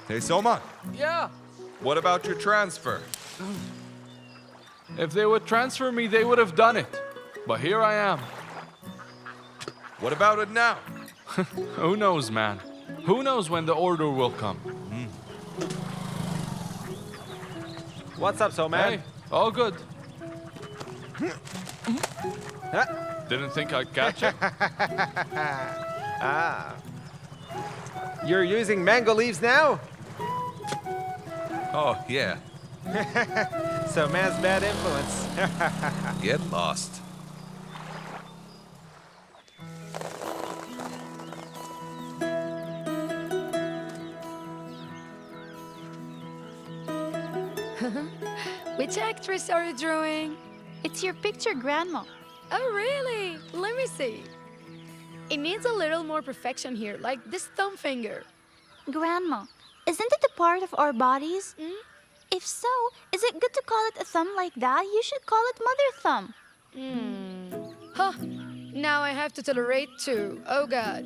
[SPEAKER 1] Hey, Soma,
[SPEAKER 18] Yeah.
[SPEAKER 1] what about your transfer?
[SPEAKER 18] If they would transfer me, they would have done it. But here I am.
[SPEAKER 1] What about it now?
[SPEAKER 18] Who knows, man? Who knows when the order will come?
[SPEAKER 21] What's up, so man?
[SPEAKER 18] Hey, all good. Didn't think I'd catch it.
[SPEAKER 21] Ah. You're using mango leaves now?
[SPEAKER 1] Oh, yeah.
[SPEAKER 21] So man's bad influence.
[SPEAKER 1] Get lost.
[SPEAKER 5] Which actress are you drawing?
[SPEAKER 9] It's your picture, Grandma.
[SPEAKER 5] Oh, really? Let me see. It needs a little more perfection here, like this thumb finger.
[SPEAKER 22] Grandma, isn't it a part of our bodies? If so, is it good to call it a thumb like that? You should call it mother thumb.
[SPEAKER 5] Huh. Now I have to tolerate too. Oh, God.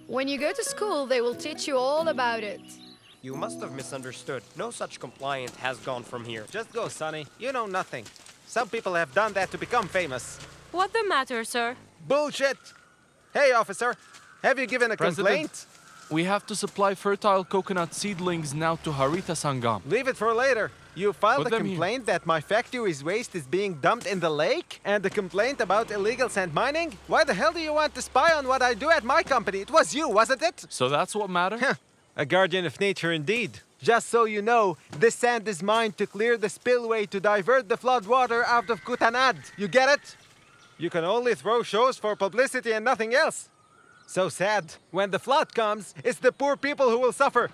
[SPEAKER 5] When you go to school, they will teach you all about it.
[SPEAKER 2] You must have misunderstood. No such compliant has gone from here.
[SPEAKER 21] Just go, Sonny. You know nothing. Some people have done that to become famous.
[SPEAKER 8] What the matter, sir?
[SPEAKER 21] Bullshit! Hey, officer. Have you given a complaint?
[SPEAKER 18] We have to supply fertile coconut seedlings now to Harita Sangam.
[SPEAKER 21] Leave it for later. You filed
[SPEAKER 18] Put
[SPEAKER 21] a
[SPEAKER 18] them here.
[SPEAKER 21] complaint that my factory's waste is being dumped in the lake? And a complaint about illegal sand mining? Why the hell do you want to spy on what I do at my company? It was you, wasn't it?
[SPEAKER 18] So that's what matters?
[SPEAKER 21] A guardian of nature indeed. Just so you know, this sand is mined to clear the spillway to divert the flood water out of Kutanad. You get it? You can only throw shows for publicity and nothing else. So sad. When the flood comes, it's the poor people who will suffer.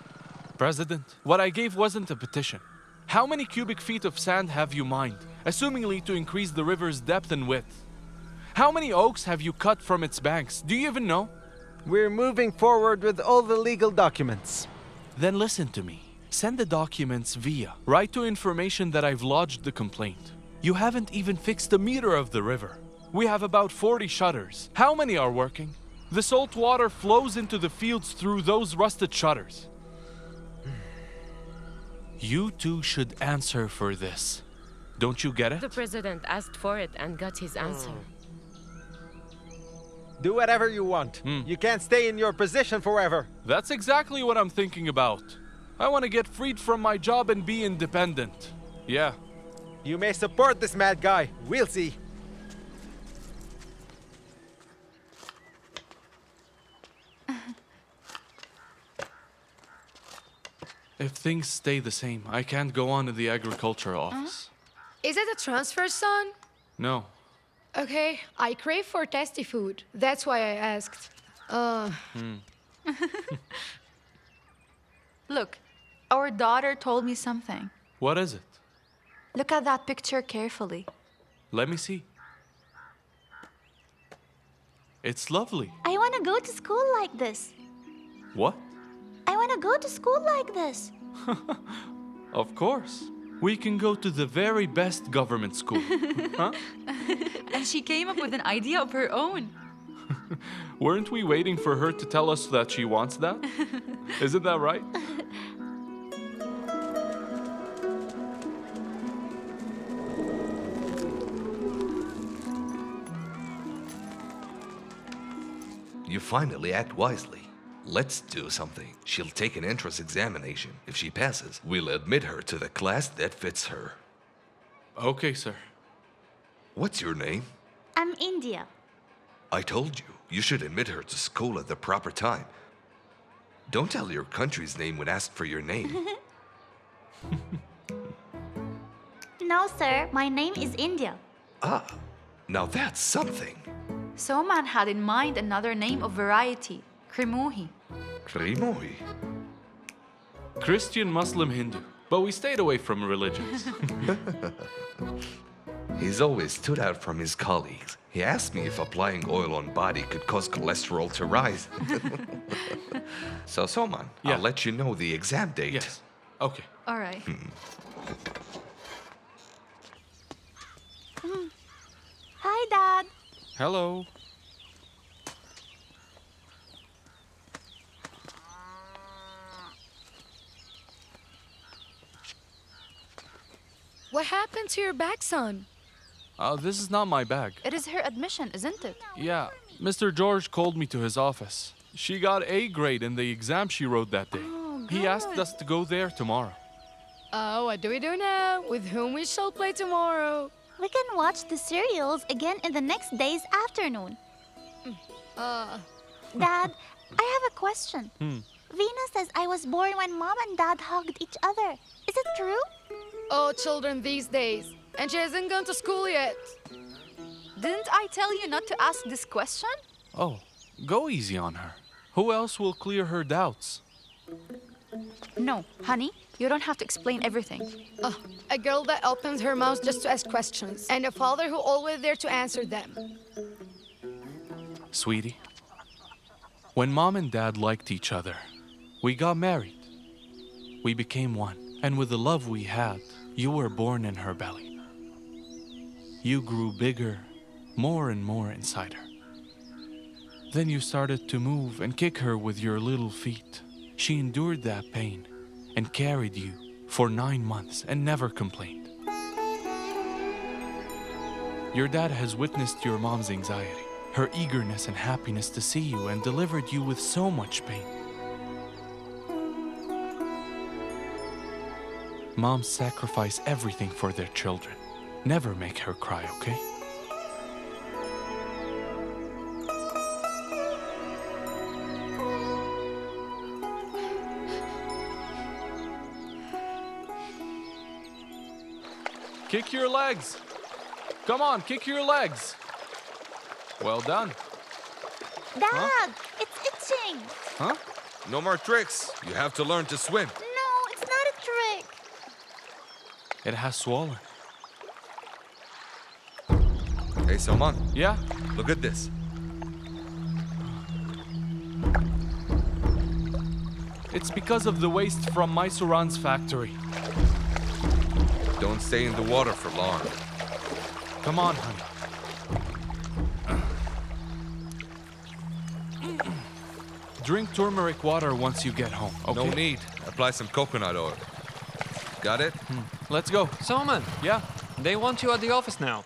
[SPEAKER 18] President, what I gave wasn't a petition. How many cubic feet of sand have you mined, assumingly to increase the river's depth and width? How many oaks have you cut from its banks? Do you even know?
[SPEAKER 21] We're moving forward with all the legal documents.
[SPEAKER 18] Then listen to me. Send the documents via. Write to information that I've lodged the complaint. You haven't even fixed a meter of the river. We have about 40 shutters. How many are working? The salt water flows into the fields through those rusted shutters. You two should answer for this. Don't you get it?
[SPEAKER 8] The president asked for it and got his answer.
[SPEAKER 21] Do whatever you want. You can't stay in your position forever.
[SPEAKER 18] That's exactly what I'm thinking about. I want to get freed from my job and be independent. Yeah.
[SPEAKER 21] You may support this mad guy. We'll see.
[SPEAKER 18] If things stay the same, I can't go on in the agriculture office.
[SPEAKER 5] Is it a transfer, son?
[SPEAKER 18] No.
[SPEAKER 5] Okay, I crave for tasty food. That's why I asked.
[SPEAKER 15] Look, our daughter told me something.
[SPEAKER 18] What is it?
[SPEAKER 15] Look at that picture carefully.
[SPEAKER 18] Let me see. It's lovely.
[SPEAKER 22] I want to go to school like this.
[SPEAKER 18] What?
[SPEAKER 22] I want to go to school like this.
[SPEAKER 18] Of course. We can go to the very best government school. Huh?
[SPEAKER 15] And she came up with an idea of her own.
[SPEAKER 18] Weren't we waiting for her to tell us that she wants that? Isn't that right?
[SPEAKER 1] You finally act wisely. Let's do something. She'll take an entrance examination. If she passes, we'll admit her to the class that fits her.
[SPEAKER 18] Okay, sir.
[SPEAKER 1] What's your name?
[SPEAKER 22] I'm India.
[SPEAKER 1] I told you, you should admit her to school at the proper time. Don't tell your country's name when asked for your name.
[SPEAKER 22] No, sir. My name is India.
[SPEAKER 1] Ah, now that's something.
[SPEAKER 15] Soman had in mind another name of variety, Krimuhi.
[SPEAKER 1] Krimuhi?
[SPEAKER 18] Christian, Muslim, Hindu. But we stayed away from religions.
[SPEAKER 1] He's always stood out from his colleagues. He asked me if applying oil on body could cause cholesterol to rise. So, Soman,
[SPEAKER 18] Yeah.
[SPEAKER 1] I'll let you know the exam date.
[SPEAKER 18] Yes. Okay.
[SPEAKER 15] All right.
[SPEAKER 22] Hi, Dad.
[SPEAKER 18] Hello.
[SPEAKER 5] What happened to your bag, son?
[SPEAKER 18] This is not my bag.
[SPEAKER 15] It is her admission, isn't it?
[SPEAKER 18] Yeah, Mr. George called me to his office. She got A grade in the exam she wrote that day. He asked us to go there tomorrow.
[SPEAKER 5] Oh, what do we do now? With whom we shall play tomorrow?
[SPEAKER 22] We can watch the serials again in the next day's afternoon. Dad, I have a question. Vina says I was born when Mom and Dad hugged each other. Is it true?
[SPEAKER 5] Oh, children these days. And she hasn't gone to school yet.
[SPEAKER 15] Didn't I tell you not to ask this question?
[SPEAKER 18] Oh, go easy on her. Who else will clear her doubts?
[SPEAKER 15] No, honey, you don't have to explain everything.
[SPEAKER 5] Oh, a girl that opens her mouth just to ask questions. And a father who always there to answer them.
[SPEAKER 18] Sweetie, when Mom and Dad liked each other, we got married. We became one. And with the love we had, you were born in her belly. You grew bigger, more and more inside her. Then you started to move and kick her with your little feet. She endured that pain and carried you for 9 months and never complained. Your dad has witnessed your mom's anxiety, her eagerness and happiness to see you, and delivered you with so much pain. Moms sacrifice everything for their children. Never make her cry, okay? Kick your legs. Come on, kick your legs. Well done.
[SPEAKER 22] Dad, it's itching.
[SPEAKER 18] Huh?
[SPEAKER 1] No more tricks. You have to learn to swim.
[SPEAKER 22] No, it's not a trick.
[SPEAKER 18] It has swollen.
[SPEAKER 1] Hey, Salman.
[SPEAKER 18] Yeah?
[SPEAKER 1] Look at this.
[SPEAKER 18] It's because of the waste from Mysuran's factory.
[SPEAKER 1] Don't stay in the water for long.
[SPEAKER 18] Come on, honey. Drink turmeric water once you get home, okay?
[SPEAKER 1] No need. Apply some coconut oil. Got it?
[SPEAKER 18] Let's go.
[SPEAKER 3] Salman.
[SPEAKER 18] Yeah?
[SPEAKER 3] They want you at the office now.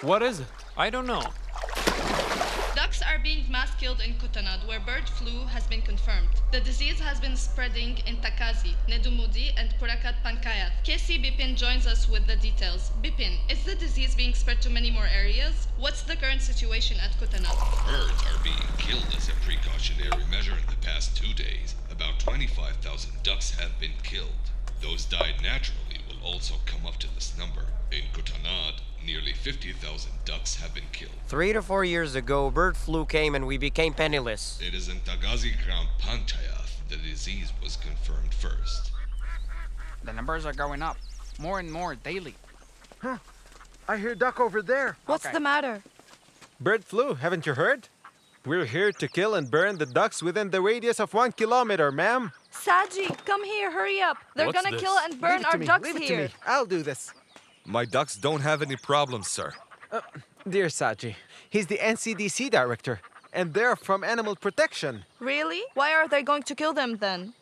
[SPEAKER 18] What is it?
[SPEAKER 3] I don't know.
[SPEAKER 12] Ducks are being mass killed in Kutanad, where bird flu has been confirmed. The disease has been spreading in Takazi, Nedumudi, and Purakat Pankayat. KC Bipin joins us with the details. Bipin, is the disease being spread to many more areas? What's the current situation at Kutanad?
[SPEAKER 19] Birds are being killed as a precautionary measure in the past 2 days. About 25,000 ducks have been killed. Those died naturally will also come up to this number. In Kutanad, nearly 50,000 ducks have been killed.
[SPEAKER 2] 3 to 4 years ago, bird flu came and we became penniless.
[SPEAKER 19] It is in Tagazi Gram Panchayat the disease was confirmed first.
[SPEAKER 10] The numbers are going up. More and more daily.
[SPEAKER 21] Huh. I hear duck over there.
[SPEAKER 16] What's the matter?
[SPEAKER 21] Bird flu, haven't you heard? We're here to kill and burn the ducks within the radius of 1 kilometer, ma'am.
[SPEAKER 16] Saji, come here, hurry up. They're
[SPEAKER 1] What's
[SPEAKER 16] gonna
[SPEAKER 1] this?
[SPEAKER 16] kill and burn our ducks
[SPEAKER 21] Leave it
[SPEAKER 16] here.
[SPEAKER 21] to me. I'll do this.
[SPEAKER 1] My ducks don't have any problems, sir.
[SPEAKER 21] Dear Saji, he's the NCDC director. and they're from animal protection.
[SPEAKER 12] Really? Why are they going to kill them then?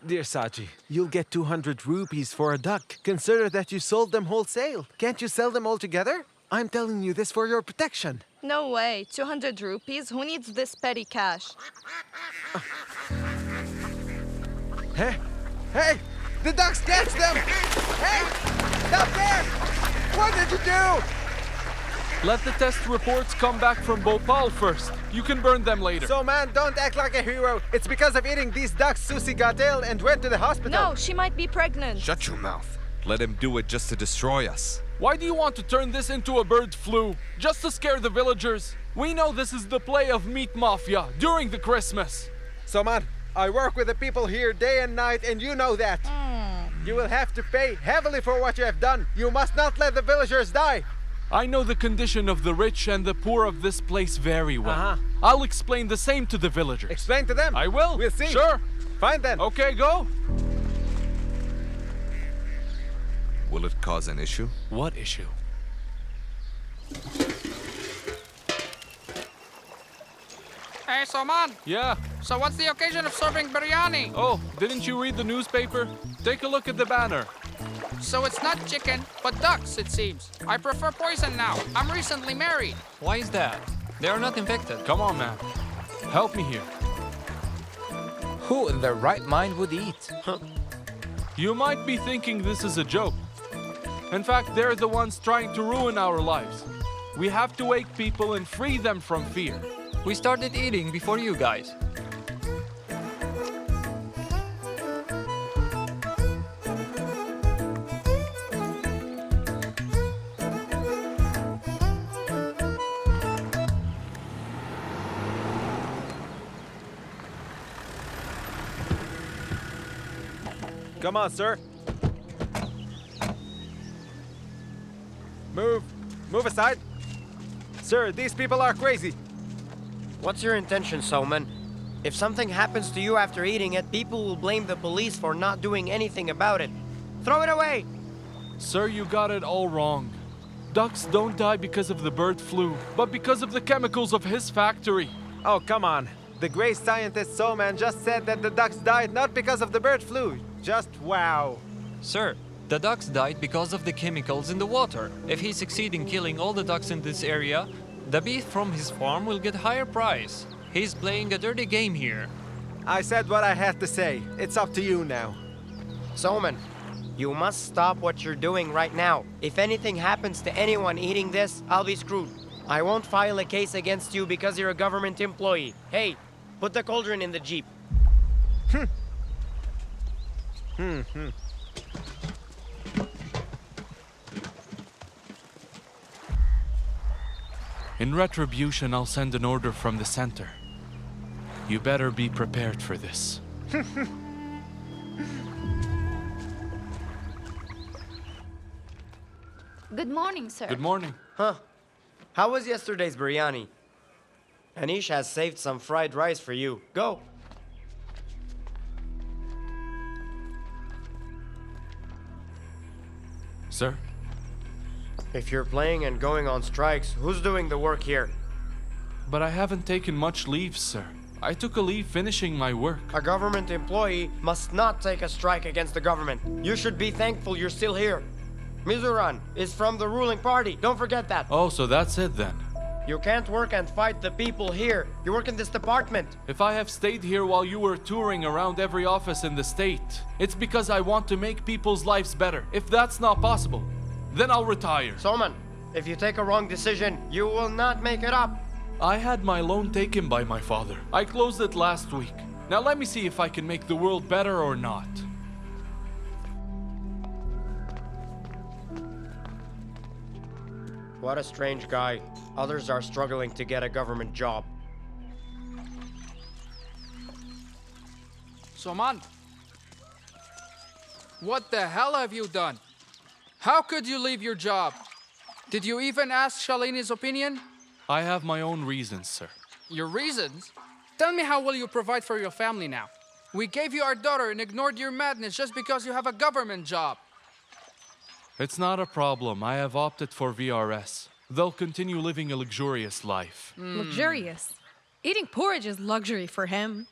[SPEAKER 21] Dear Saji, you'll get 200 rupees for a duck. Consider that you sold them wholesale. Can't you sell them all together? I'm telling you this for your protection.
[SPEAKER 12] No way. 200 rupees? Who needs this petty cash?
[SPEAKER 21] Hey! Hey! The ducks catch them! Hey! Stop there! What did you do?
[SPEAKER 18] Let the test reports come back from Bhopal first. You can burn them later.
[SPEAKER 21] So, man, don't act like a hero. It's because of eating these ducks Susie got ill and went to the hospital.
[SPEAKER 12] No, she might be pregnant.
[SPEAKER 1] Shut your mouth. Let him do it just to destroy us.
[SPEAKER 18] Why do you want to turn this into a bird flu? Just to scare the villagers? We know this is the play of meat mafia during the Christmas.
[SPEAKER 21] So, man, I work with the people here day and night, and you know that. You will have to pay heavily for what you have done. You must not let the villagers die.
[SPEAKER 18] I know the condition of the rich and the poor of this place very well. I'll explain the same to the villagers.
[SPEAKER 21] Explain to them.
[SPEAKER 18] I will.
[SPEAKER 21] We'll see.
[SPEAKER 18] Sure.
[SPEAKER 21] Fine then.
[SPEAKER 18] Okay, go.
[SPEAKER 1] Will it cause an issue?
[SPEAKER 18] What issue?
[SPEAKER 10] Hey, Soman.
[SPEAKER 18] Yeah.
[SPEAKER 10] So what's the occasion of serving biryani?
[SPEAKER 18] Oh, didn't you read the newspaper? Take a look at the banner.
[SPEAKER 10] So it's not chicken, but ducks, it seems. I prefer poison now. I'm recently married.
[SPEAKER 3] Why is that? They are not infected.
[SPEAKER 18] Come on, man. Help me here.
[SPEAKER 11] Who in their right mind would eat?
[SPEAKER 18] You might be thinking this is a joke. In fact, they're the ones trying to ruin our lives. We have to wake people and free them from fear.
[SPEAKER 3] We started eating before you guys.
[SPEAKER 21] Come on, sir. Move. Move aside. Sir, these people are crazy.
[SPEAKER 2] What's your intention, Soman? If something happens to you after eating it, people will blame the police for not doing anything about it. Throw it away!
[SPEAKER 18] Sir, you got it all wrong. Ducks don't die because of the bird flu, but because of the chemicals of his factory.
[SPEAKER 21] Oh, come on. The great scientist Soman just said that the ducks died not because of the bird flu. Just wow.
[SPEAKER 3] Sir, the ducks died because of the chemicals in the water. If he succeeds in killing all the ducks in this area, the beef from his farm will get higher price. He's playing a dirty game here.
[SPEAKER 21] I said what I had to say. It's up to you now.
[SPEAKER 2] Soman, you must stop what you're doing right now. If anything happens to anyone eating this, I'll be screwed. I won't file a case against you because you're a government employee. Hey, put the cauldron in the Jeep.
[SPEAKER 18] In retribution, I'll send an order from the center. You better be prepared for this.
[SPEAKER 15] Good morning, sir.
[SPEAKER 18] Good morning.
[SPEAKER 2] Huh. How was yesterday's biryani? Anish has saved some fried rice for you. Go.
[SPEAKER 18] Sir?
[SPEAKER 2] If you're playing and going on strikes, who's doing the work here?
[SPEAKER 18] But I haven't taken much leave, sir. I took a leave finishing my work.
[SPEAKER 2] A government employee must not take a strike against the government. You should be thankful you're still here. Mizuran is from the ruling party. Don't forget that.
[SPEAKER 18] Oh, so that's it then.
[SPEAKER 2] You can't work and fight the people here. You work in this department.
[SPEAKER 18] If I have stayed here while you were touring around every office in the state, it's because I want to make people's lives better. If that's not possible, then I'll retire.
[SPEAKER 2] Soman, if you take a wrong decision, you will not make it up.
[SPEAKER 18] I had my loan taken by my father. I closed it last week. Now let me see if I can make the world better or not.
[SPEAKER 2] What a strange guy. Others are struggling to get a government job.
[SPEAKER 10] Soman, what the hell have you done? How could you leave your job? Did you even ask Shalini's opinion?
[SPEAKER 18] I have my own reasons, sir.
[SPEAKER 10] Your reasons? Tell me, how will you provide for your family now? We gave you our daughter and ignored your madness just because you have a government job.
[SPEAKER 18] It's not a problem. I have opted for VRS. They'll continue living a luxurious life.
[SPEAKER 16] Luxurious. Eating porridge is luxury for him.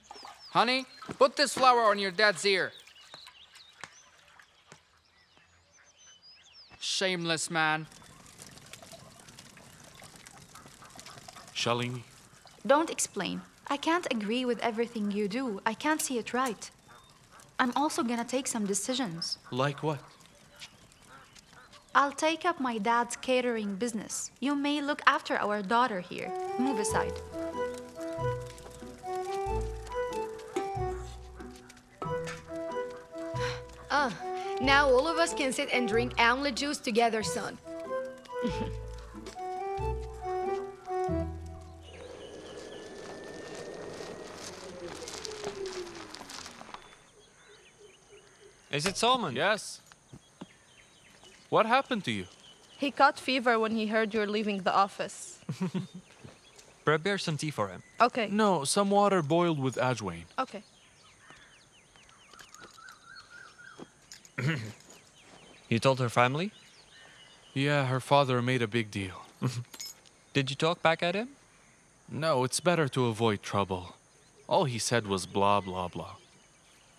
[SPEAKER 10] Honey, put this flower on your dad's ear. Shameless man.
[SPEAKER 18] Shalini,
[SPEAKER 15] Don't explain. I can't agree with everything you do. I can't see it right. I'm also gonna take some decisions.
[SPEAKER 18] like what?
[SPEAKER 15] I'll take up my dad's catering business. You may look after our daughter here. Move aside.
[SPEAKER 5] Now all of us can sit and drink omelet juice together, son.
[SPEAKER 3] Is it Solomon?
[SPEAKER 18] Yes. What happened to you?
[SPEAKER 7] He caught fever when he heard you're leaving the office.
[SPEAKER 3] Prepare some tea for him.
[SPEAKER 7] Okay.
[SPEAKER 18] No, some water boiled with ajwain.
[SPEAKER 7] Okay.
[SPEAKER 3] You told her family?
[SPEAKER 18] Yeah, her father made a big deal.
[SPEAKER 3] Did you talk back at him?
[SPEAKER 18] No, it's better to avoid trouble. All he said was blah, blah, blah.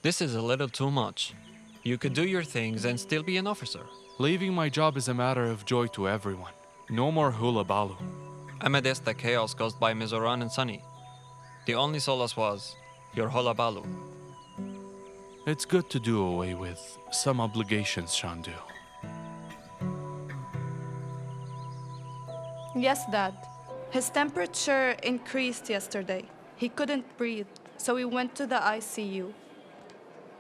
[SPEAKER 3] This is a little too much. You could do your things and still be an officer.
[SPEAKER 18] Leaving my job is a matter of joy to everyone. No more hula balu.
[SPEAKER 3] Amidst the chaos caused by Mizoran and Sunny, the only solace was your holabalu.
[SPEAKER 18] It's good to do away with some obligations, Shandu.
[SPEAKER 7] Yes, Dad. His temperature increased yesterday. He couldn't breathe, so we went to the ICU.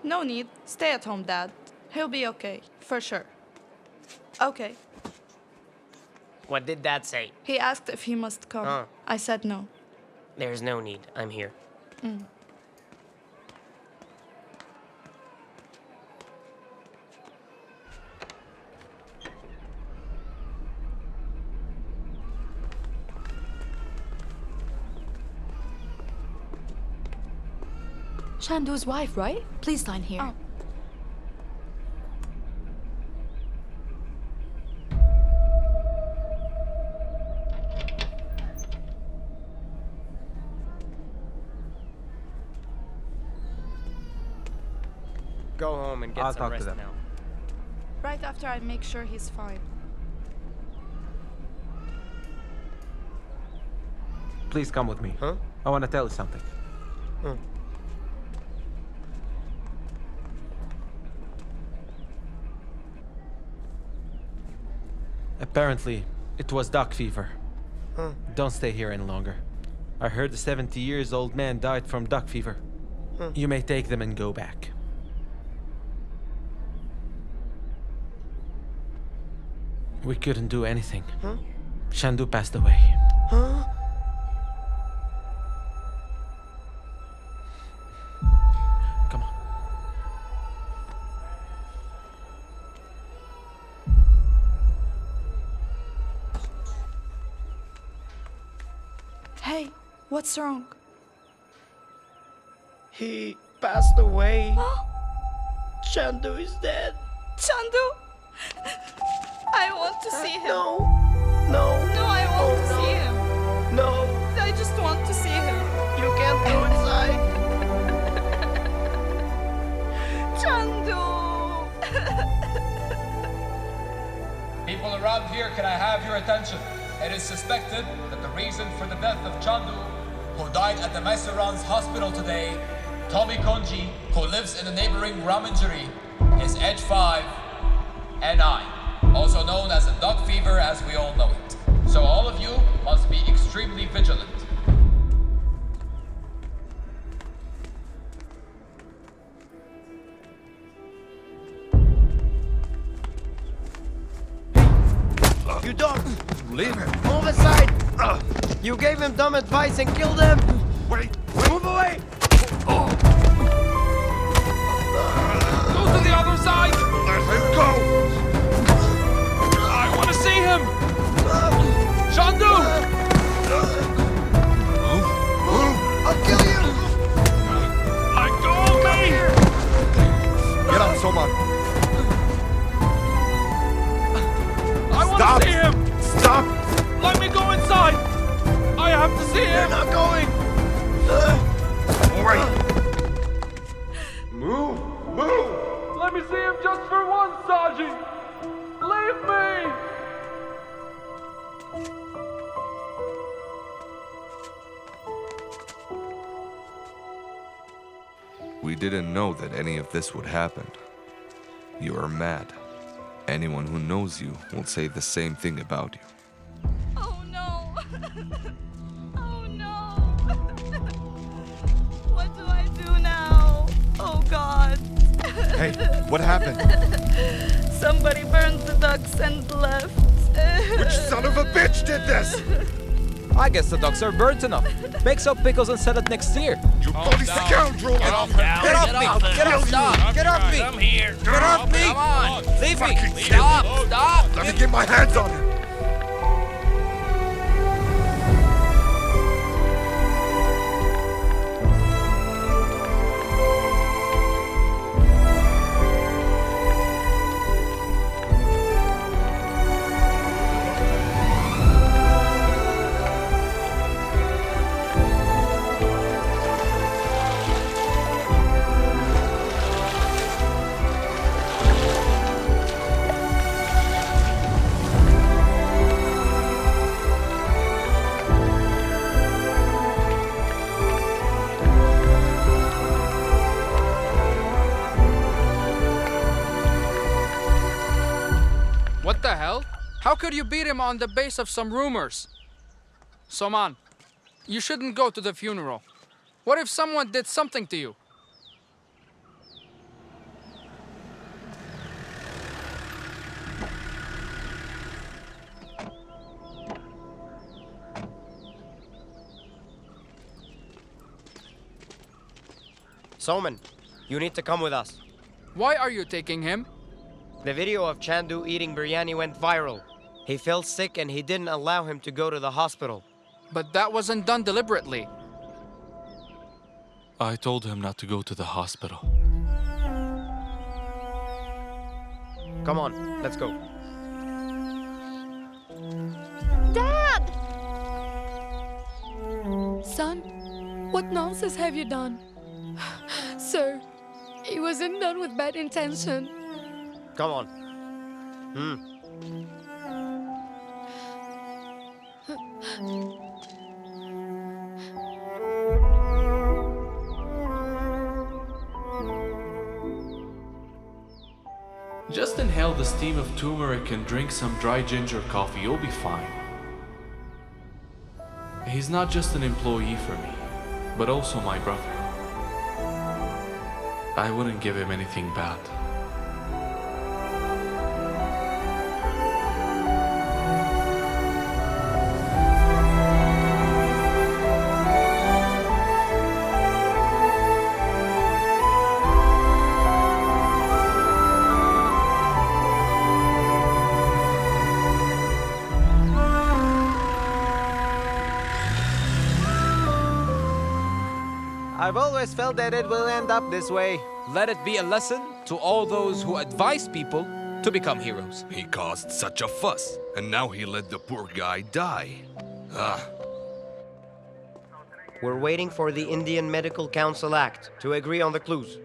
[SPEAKER 7] No need. Stay at home, Dad. He'll be okay, for sure. Okay.
[SPEAKER 2] What did Dad say?
[SPEAKER 7] He asked if he must come.
[SPEAKER 2] Huh.
[SPEAKER 7] I said no.
[SPEAKER 2] There's no need. I'm here.
[SPEAKER 7] Mm.
[SPEAKER 15] Shandu's wife, right? Please sign here.
[SPEAKER 7] Oh.
[SPEAKER 2] Go home and get
[SPEAKER 21] I'll
[SPEAKER 2] some
[SPEAKER 21] talk to
[SPEAKER 2] rest
[SPEAKER 21] them.
[SPEAKER 2] now.
[SPEAKER 7] Right after I make sure he's fine.
[SPEAKER 21] Please come with me.
[SPEAKER 2] Huh?
[SPEAKER 21] I want to tell you something.
[SPEAKER 2] Huh.
[SPEAKER 21] Apparently, it was duck fever.
[SPEAKER 2] Huh.
[SPEAKER 21] Don't stay here any longer. I heard a 70-year-old man died from duck fever.
[SPEAKER 2] Huh.
[SPEAKER 21] You may take them and go back. We couldn't do anything.
[SPEAKER 2] Huh?
[SPEAKER 21] Shandu passed away.
[SPEAKER 2] Huh?
[SPEAKER 21] Come on.
[SPEAKER 7] Hey, what's wrong?
[SPEAKER 2] He passed away. Chandu is dead.
[SPEAKER 7] Chandu? I want to see him.
[SPEAKER 2] No. No.
[SPEAKER 7] No, I want to
[SPEAKER 2] no.
[SPEAKER 7] see him.
[SPEAKER 2] No.
[SPEAKER 7] I just want to see him.
[SPEAKER 2] You can't go inside.
[SPEAKER 7] Chandu!
[SPEAKER 14] People around here, can I have your attention? It is suspected that the reason for the death of Chandu, who died at the Maesaran's hospital today, Tommy Konji, who lives in the neighboring Ramanjari, is H5N9, also known as the duck fever as we all know it. So all of you must be extremely vigilant.
[SPEAKER 2] You don't.
[SPEAKER 1] Leave him.
[SPEAKER 2] Move aside. You gave him dumb advice and killed him.
[SPEAKER 1] Wait.
[SPEAKER 2] Move away.
[SPEAKER 18] Go to the other side!
[SPEAKER 1] Let him go.
[SPEAKER 18] I want to see him! Shandu!
[SPEAKER 2] I'll kill you.
[SPEAKER 18] Let go of me!
[SPEAKER 1] Get up, Soman.
[SPEAKER 18] I want
[SPEAKER 1] Stop.
[SPEAKER 18] to see him!
[SPEAKER 1] Stop.
[SPEAKER 10] have to see him!
[SPEAKER 6] You're not going!
[SPEAKER 10] All right.
[SPEAKER 6] Move! Move!
[SPEAKER 10] Let me see him just for once, Saji! Leave me!
[SPEAKER 1] We didn't know that any of this would happen. You are mad. Anyone who knows you will say the same thing about you.
[SPEAKER 7] Oh no! Oh no! What do I do now? Oh God!
[SPEAKER 6] Hey, what happened?
[SPEAKER 7] Somebody burned the ducks and left.
[SPEAKER 6] Which son of a bitch did this?
[SPEAKER 11] I guess the ducks are burnt enough. Make some pickles and sell it next year.
[SPEAKER 6] You bloody scoundrel!
[SPEAKER 11] Get off me! Get off me! Stop! Get off me!
[SPEAKER 6] Come here!
[SPEAKER 11] Get off me!
[SPEAKER 6] Come on!
[SPEAKER 11] Leave me!
[SPEAKER 6] Fucking
[SPEAKER 11] Stop!
[SPEAKER 6] kill me.
[SPEAKER 11] Stop!
[SPEAKER 6] Let me get my hands on him!
[SPEAKER 10] What the hell? How could you beat him on the base of some rumors? Soman, you shouldn't go to the funeral. What if someone did something to you?
[SPEAKER 2] Soman, you need to come with us.
[SPEAKER 10] Why are you taking him?
[SPEAKER 2] The video of Chandu eating biryani went viral. He felt sick and he didn't allow him to go to the hospital.
[SPEAKER 10] But that wasn't done deliberately.
[SPEAKER 18] I told him not to go to the hospital.
[SPEAKER 2] Come on, let's go.
[SPEAKER 5] Dad! Son, what nonsense have you done? Sir, he wasn't done with bad intention.
[SPEAKER 2] Come on.
[SPEAKER 18] Just inhale the steam of turmeric and drink some dry ginger coffee, you'll be fine. He's not just an employee for me, but also my brother. I wouldn't give him anything bad.
[SPEAKER 21] I've always felt that it will end up this way.
[SPEAKER 11] Let it be a lesson to all those who advise people to become heroes.
[SPEAKER 1] He caused such a fuss, and now he let the poor guy die.
[SPEAKER 2] We're waiting for the Indian Medical Council Act to agree on the clues.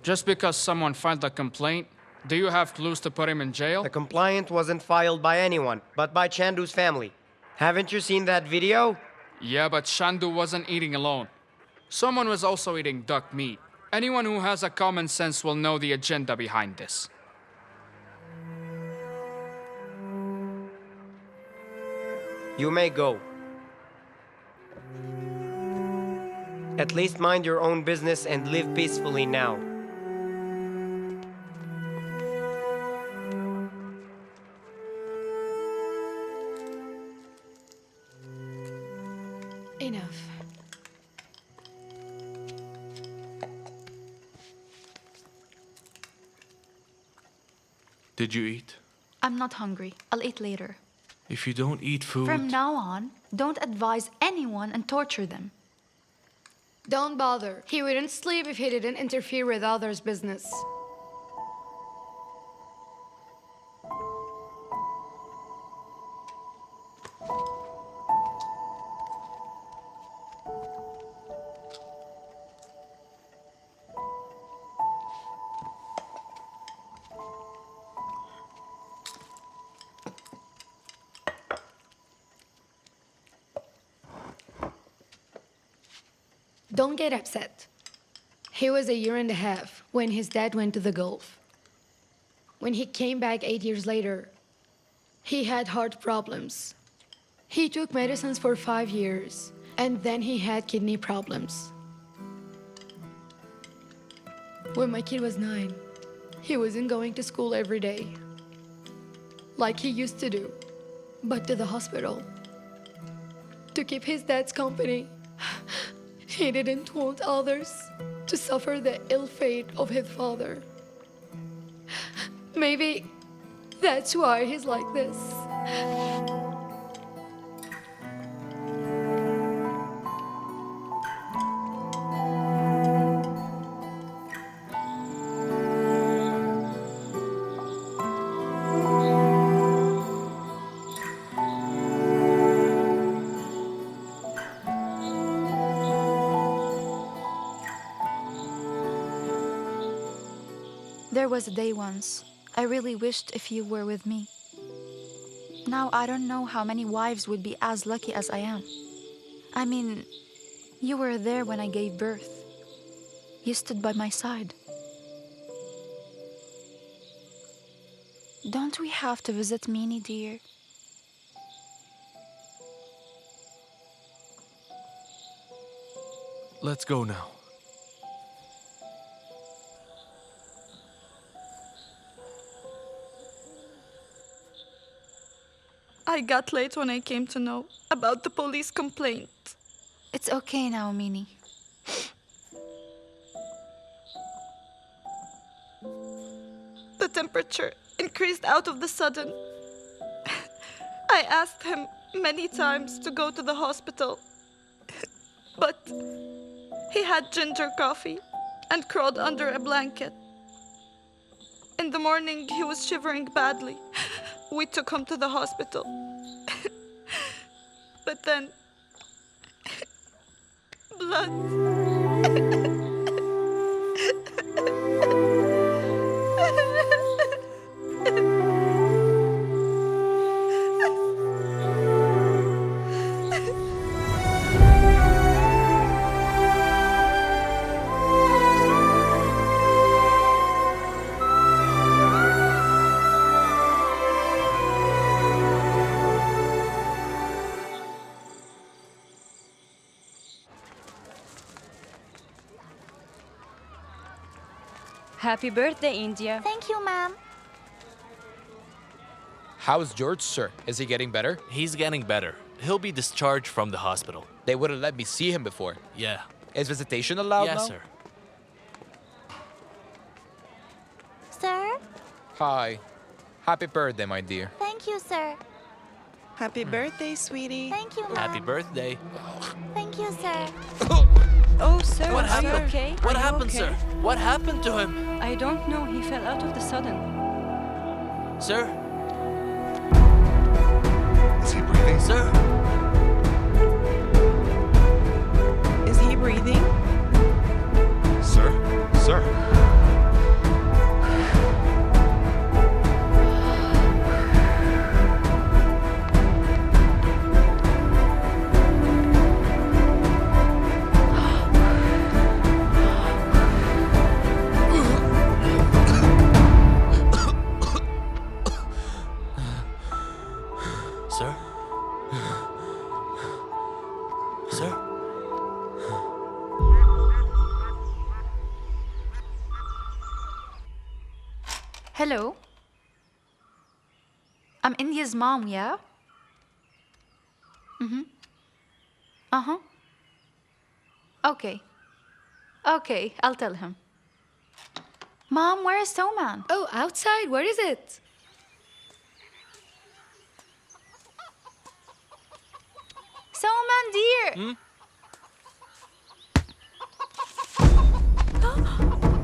[SPEAKER 10] Just because someone filed a complaint, do you have clues to put him in jail?
[SPEAKER 2] The complaint wasn't filed by anyone, but by Chandu's family. Haven't you seen that video?
[SPEAKER 10] Yeah, but Chandu wasn't eating alone. Someone was also eating duck meat. Anyone who has a common sense will know the agenda behind this.
[SPEAKER 2] You may go. At least mind your own business and live peacefully now.
[SPEAKER 5] Enough.
[SPEAKER 18] Did you eat?
[SPEAKER 15] I'm not hungry. I'll eat later.
[SPEAKER 18] If you don't eat food...
[SPEAKER 15] From now on, don't advise anyone and torture them.
[SPEAKER 5] Don't bother. He wouldn't sleep if he didn't interfere with others' business. Don't get upset. He was a year and a half when his dad went to the Gulf. When he came back 8 years later, he had heart problems. He took medicines for 5 years, and then he had kidney problems. When my kid was 9, he wasn't going to school every day, like he used to do, but to the hospital, to keep his dad's company. He didn't want others to suffer the ill fate of his father. Maybe that's why he's like this.
[SPEAKER 15] There was a day once I really wished if you were with me. Now I don't know how many wives would be as lucky as I am. I mean, you were there when I gave birth. You stood by my side. Don't we have to visit Mini, dear?
[SPEAKER 18] Let's go now.
[SPEAKER 7] I got late when I came to know about the police complaint.
[SPEAKER 15] It's okay now, Mini.
[SPEAKER 7] The temperature increased out of the sudden. I asked him many times to go to the hospital, but he had ginger coffee and crawled under a blanket. In the morning, he was shivering badly. We took him to the hospital. But then, blood.
[SPEAKER 13] Happy birthday, India.
[SPEAKER 22] Thank you, ma'am.
[SPEAKER 11] How's George, sir? Is he getting better?
[SPEAKER 4] He's getting better. He'll be discharged from the hospital.
[SPEAKER 11] They wouldn't let me see him before.
[SPEAKER 4] Yeah.
[SPEAKER 11] Is visitation allowed now?
[SPEAKER 4] Yes, sir.
[SPEAKER 22] Sir?
[SPEAKER 11] Hi. Happy birthday, my dear.
[SPEAKER 22] Thank you, sir.
[SPEAKER 20] Happy birthday, sweetie.
[SPEAKER 22] Thank you, ma'am.
[SPEAKER 4] Happy birthday.
[SPEAKER 22] Thank you, sir.
[SPEAKER 13] Oh, sir,
[SPEAKER 4] What
[SPEAKER 13] are you
[SPEAKER 4] happened?
[SPEAKER 13] okay?
[SPEAKER 4] What
[SPEAKER 13] Are you
[SPEAKER 4] happened,
[SPEAKER 13] okay?
[SPEAKER 4] sir? What happened to him?
[SPEAKER 13] I don't know. He fell out of the sudden.
[SPEAKER 4] Sir?
[SPEAKER 6] Is he breathing?
[SPEAKER 4] Sir?
[SPEAKER 20] Is he breathing?
[SPEAKER 6] Sir? Sir?
[SPEAKER 4] Sir? Sir?
[SPEAKER 15] Hello? I'm India's mom, yeah? Mm-hmm. Uh-huh. Okay. Okay, I'll tell him. Mom, where is Soman?
[SPEAKER 5] Oh, outside. Where is it?
[SPEAKER 15] Soman, dear!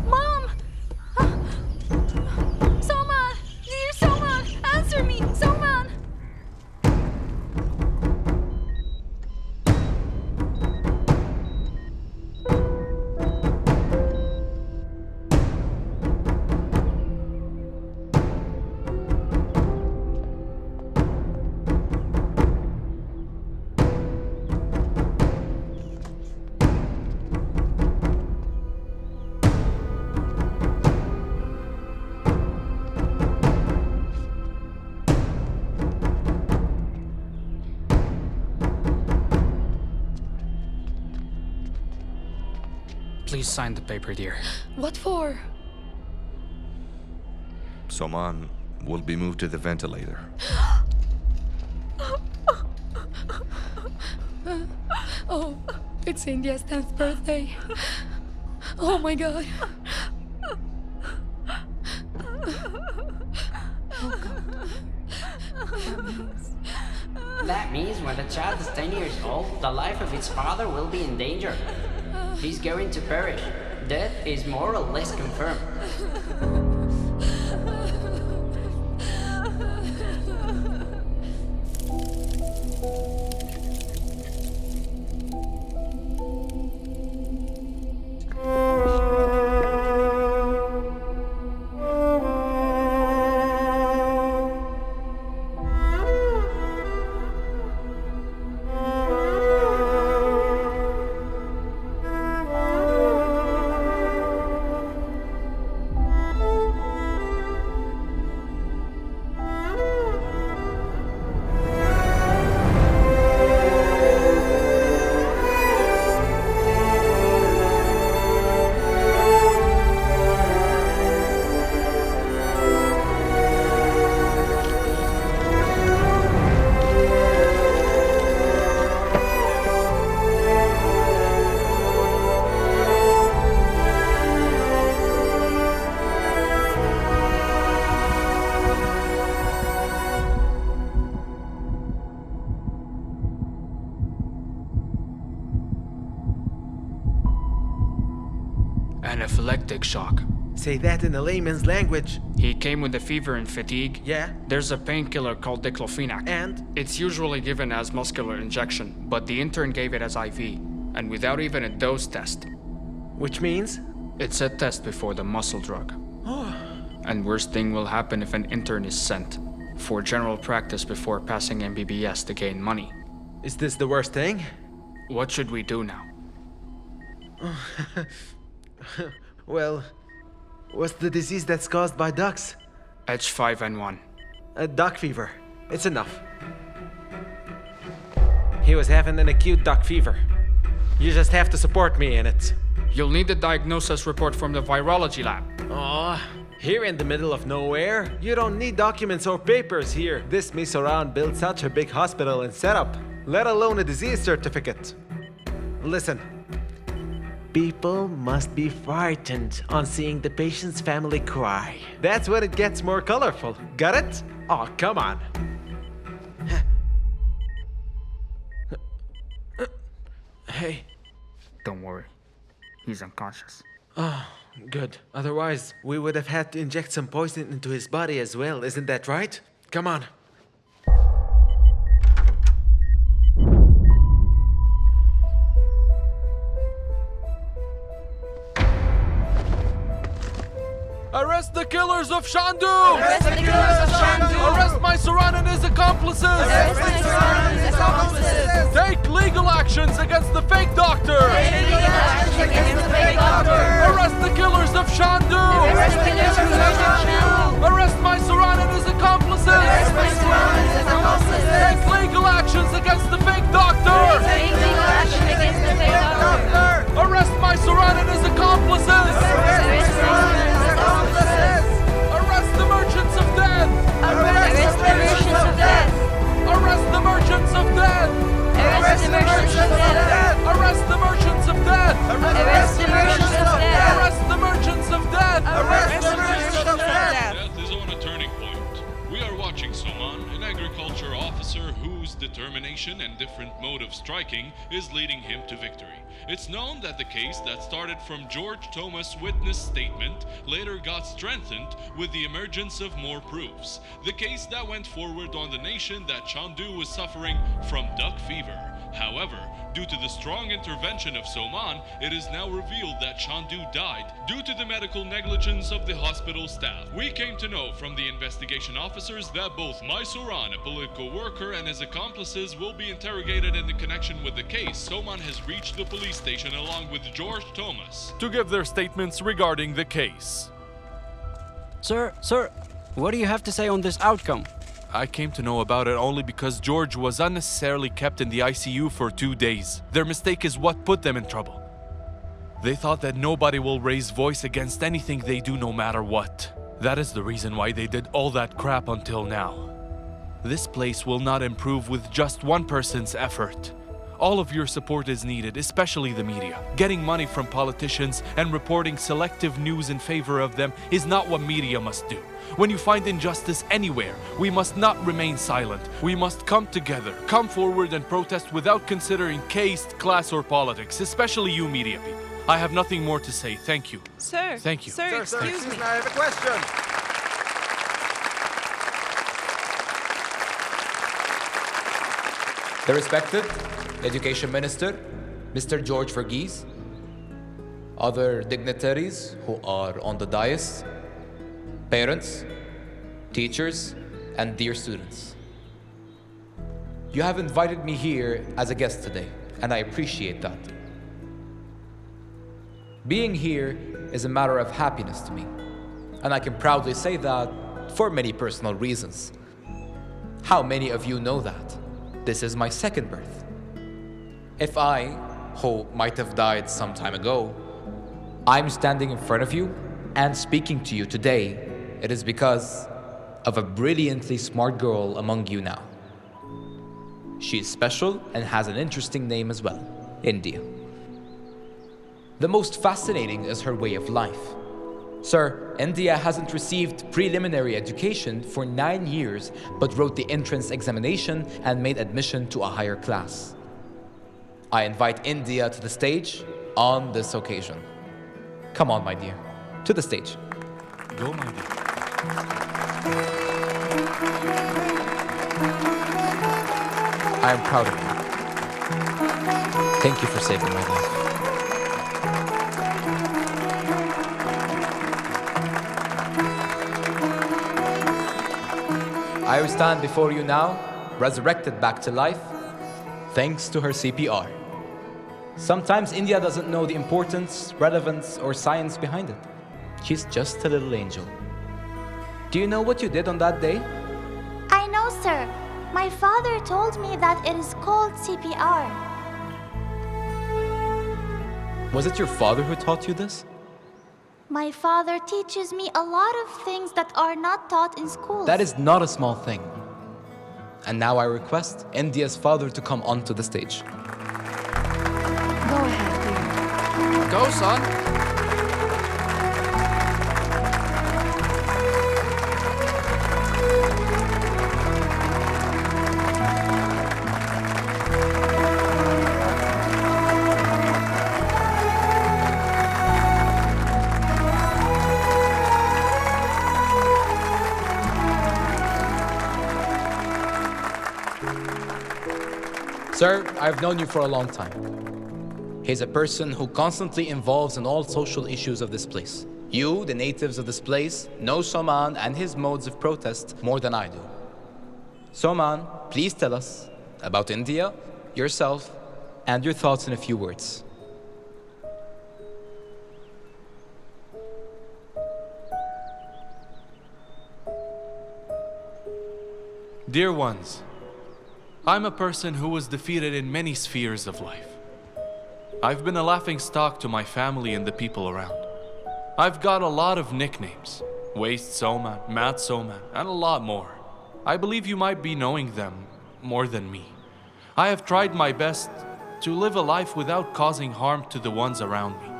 [SPEAKER 15] Mom! Soman! Dear Soman! Answer me! Soman!
[SPEAKER 10] Please sign the paper, dear.
[SPEAKER 5] What for?
[SPEAKER 1] Soman will be moved to the ventilator.
[SPEAKER 5] Oh, it's India's 10th birthday. Oh my god.
[SPEAKER 9] That means when the child is 10 years old, the life of its father will be in danger. He's going to perish. Death is more or less confirmed.
[SPEAKER 10] Anaphylactic shock.
[SPEAKER 21] Say that in a layman's language.
[SPEAKER 10] He came with a fever and fatigue.
[SPEAKER 21] Yeah?
[SPEAKER 10] There's a painkiller called diclofenac.
[SPEAKER 21] And?
[SPEAKER 10] It's usually given as muscular injection, but the intern gave it as IV, and without even a dose test.
[SPEAKER 21] Which means?
[SPEAKER 10] It's a test before the muscle drug. And worst thing will happen if an intern is sent for general practice before passing MBBS to gain money.
[SPEAKER 21] Is this the worst thing?
[SPEAKER 10] What should we do now?
[SPEAKER 21] Well, what's the disease that's caused by ducks?
[SPEAKER 10] H5N1.
[SPEAKER 21] Duck fever. It's enough. He was having an acute duck fever. You just have to support me in it.
[SPEAKER 10] You'll need the diagnosis report from the virology lab.
[SPEAKER 21] Oh, here in the middle of nowhere? You don't need documents or papers here. This Misoran built such a big hospital and setup, let alone a disease certificate. Listen. People must be frightened on seeing the patient's family cry. That's when it gets more colorful. Got it? Oh, come on. Hey.
[SPEAKER 10] Don't worry. He's unconscious.
[SPEAKER 21] Oh, good. Otherwise, we would have had to inject some poison into his body as well, isn't that right? Come on.
[SPEAKER 18] Arrest the killers of Shandu!
[SPEAKER 17] Arrest the killers of Shandu!
[SPEAKER 18] Arrest Mysoran and his accomplices!
[SPEAKER 17] Arrest Mysoran and his accomplices!
[SPEAKER 18] Take legal actions against the fake doctor!
[SPEAKER 17] Take legal actions against the fake doctor!
[SPEAKER 18] Arrest the killers of Shandu!
[SPEAKER 17] Arrest the killers of Shandu!
[SPEAKER 18] Arrest Mysoran and his accomplices!
[SPEAKER 17] Arrest Mysoran and his accomplices!
[SPEAKER 18] Take legal actions against the fake doctor!
[SPEAKER 17] Take legal action against the fake doctor!
[SPEAKER 18] Arrest Mysoran and his accomplices!
[SPEAKER 17] Arrest Mysoran and his accomplices!
[SPEAKER 18] Arrest the merchants of death!
[SPEAKER 17] Arrest the merchants of death!
[SPEAKER 18] Arrest the merchants of death!
[SPEAKER 17] Arrest the merchants of death!
[SPEAKER 18] Arrest the merchants of death!
[SPEAKER 17] Arrest the merchants of death!
[SPEAKER 18] Arrest the merchants of death!
[SPEAKER 17] Arrest the merchants of death!
[SPEAKER 19] Death is on a turning point. We are watching Soman, an agriculture officer whose determination and different mode of striking is leading him to victory. It's known that the case that started from George Thomas' witness statement later got strengthened with the emergence of more proofs. The case that went forward on the nation that Chandu was suffering from duck fever. However, due to the strong intervention of Soman, it is now revealed that Chandu died due to the medical negligence of the hospital staff. We came to know from the investigation officers that both Mysoran, a political worker, and his accomplices will be interrogated in the connection with the case. Soman has reached the police station along with George Thomas
[SPEAKER 18] to give their statements regarding the case.
[SPEAKER 23] Sir, what do you have to say on this outcome?
[SPEAKER 18] I came to know about it only because George was unnecessarily kept in the ICU for 2 days. Their mistake is what put them in trouble. They thought that nobody will raise voice against anything they do no matter what. That is the reason why they did all that crap until now. This place will not improve with just one person's effort. All of your support is needed, especially the media. Getting money from politicians and reporting selective news in favor of them is not what media must do. When you find injustice anywhere, we must not remain silent. We must come together, come forward and protest without considering caste, class, or politics, especially you media people. I have nothing more to say. Thank you.
[SPEAKER 17] Sir.
[SPEAKER 18] Thank you.
[SPEAKER 17] Sir, excuse me.
[SPEAKER 21] I have a question.
[SPEAKER 11] The respected Education Minister, Mr. George Verghese, other dignitaries who are on the dais, parents, teachers, and dear students. You have invited me here as a guest today, and I appreciate that. Being here is a matter of happiness to me, and I can proudly say that for many personal reasons. How many of you know that? This is my second birth. If I, who might have died some time ago, I'm standing in front of you and speaking to you today, it is because of a brilliantly smart girl among you now. She is special and has an interesting name as well, India. The most fascinating is her way of life. Sir, India hasn't received preliminary education for 9 years, but wrote the entrance examination and made admission to a higher class. I invite India to the stage on this occasion. Come on, my dear, to the stage.
[SPEAKER 18] Go, my dear.
[SPEAKER 11] I am proud of you. Thank you for saving my life. I stand before you now, resurrected back to life, thanks to her CPR. Sometimes India doesn't know the importance, relevance, or science behind it. She's just a little angel. Do you know what you did on that day?
[SPEAKER 22] I know, sir. My father told me that it is called CPR.
[SPEAKER 11] Was it your father who taught you this?
[SPEAKER 22] My father teaches me a lot of things that are not taught in school.
[SPEAKER 11] That is not a small thing. And now I request India's father to come onto the stage.
[SPEAKER 7] Go ahead, dear.
[SPEAKER 10] Go, son.
[SPEAKER 11] Sir, I've known you for a long time. He's a person who constantly involves in all social issues of this place. You, the natives of this place, know Soman and his modes of protest more than I do. Soman, please tell us about India, yourself, and your thoughts in a few words.
[SPEAKER 18] Dear ones, I'm a person who was defeated in many spheres of life. I've been a laughing stock to my family and the people around. I've got a lot of nicknames. Waste Soman, Mat Soman, and a lot more. I believe you might be knowing them more than me. I have tried my best to live a life without causing harm to the ones around me.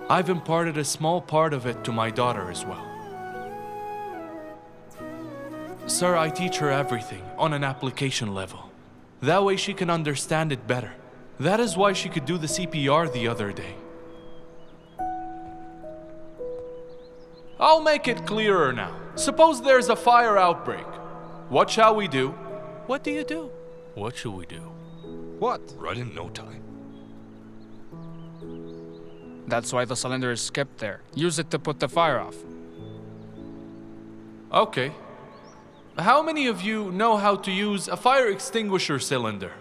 [SPEAKER 18] I've imparted a small part of it to my daughter as well. Sir, I teach her everything on an application level. That way she can understand it better. That is why she could do the CPR the other day. I'll make it clearer now. Suppose there's a fire outbreak. What shall we do? What do you do? What should we do?
[SPEAKER 10] What?
[SPEAKER 1] Run in no time.
[SPEAKER 10] That's why the cylinder is kept there. Use it to put the fire off.
[SPEAKER 18] Okay. How many of you know how to use a fire extinguisher cylinder?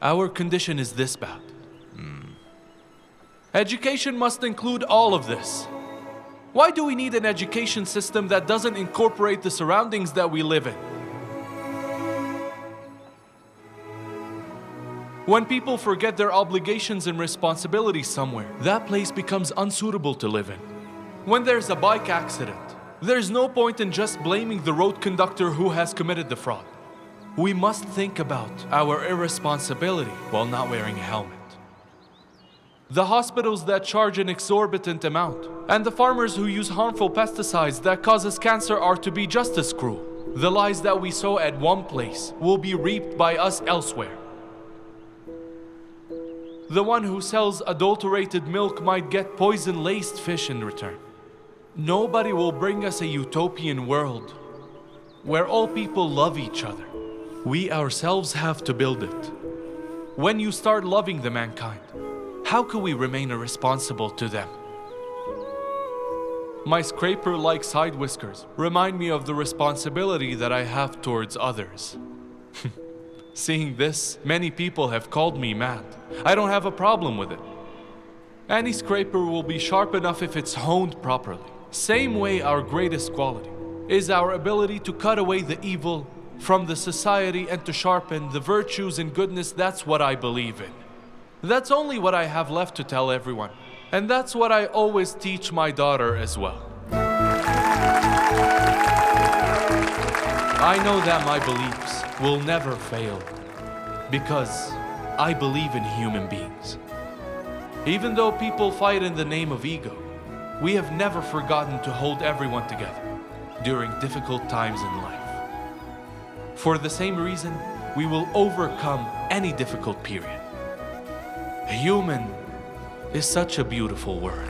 [SPEAKER 18] Our condition is this bad. Education must include all of this. Why do we need an education system that doesn't incorporate the surroundings that we live in? When people forget their obligations and responsibilities somewhere, that place becomes unsuitable to live in. When there's a bike accident, there's no point in just blaming the road conductor who has committed the fraud. We must think about our irresponsibility while not wearing a helmet. The hospitals that charge an exorbitant amount, and the farmers who use harmful pesticides that causes cancer are to be just as cruel. The lies that we sow at one place will be reaped by us elsewhere. The one who sells adulterated milk might get poison-laced fish in return. Nobody will bring us a utopian world where all people love each other. We ourselves have to build it. When you start loving the mankind, how can we remain irresponsible to them? My scraper-like side whiskers remind me of the responsibility that I have towards others. Seeing this, many people have called me mad. I don't have a problem with it. Any scraper will be sharp enough if it's honed properly. Same way our greatest quality is our ability to cut away the evil from the society and to sharpen the virtues and goodness. That's what I believe in. That's only what I have left to tell everyone. And that's what I always teach my daughter as well. I know that my beliefs will never fail because I believe in human beings. Even though people fight in the name of ego, we have never forgotten to hold everyone together during difficult times in life. For the same reason, we will overcome any difficult period. Human is such a beautiful word.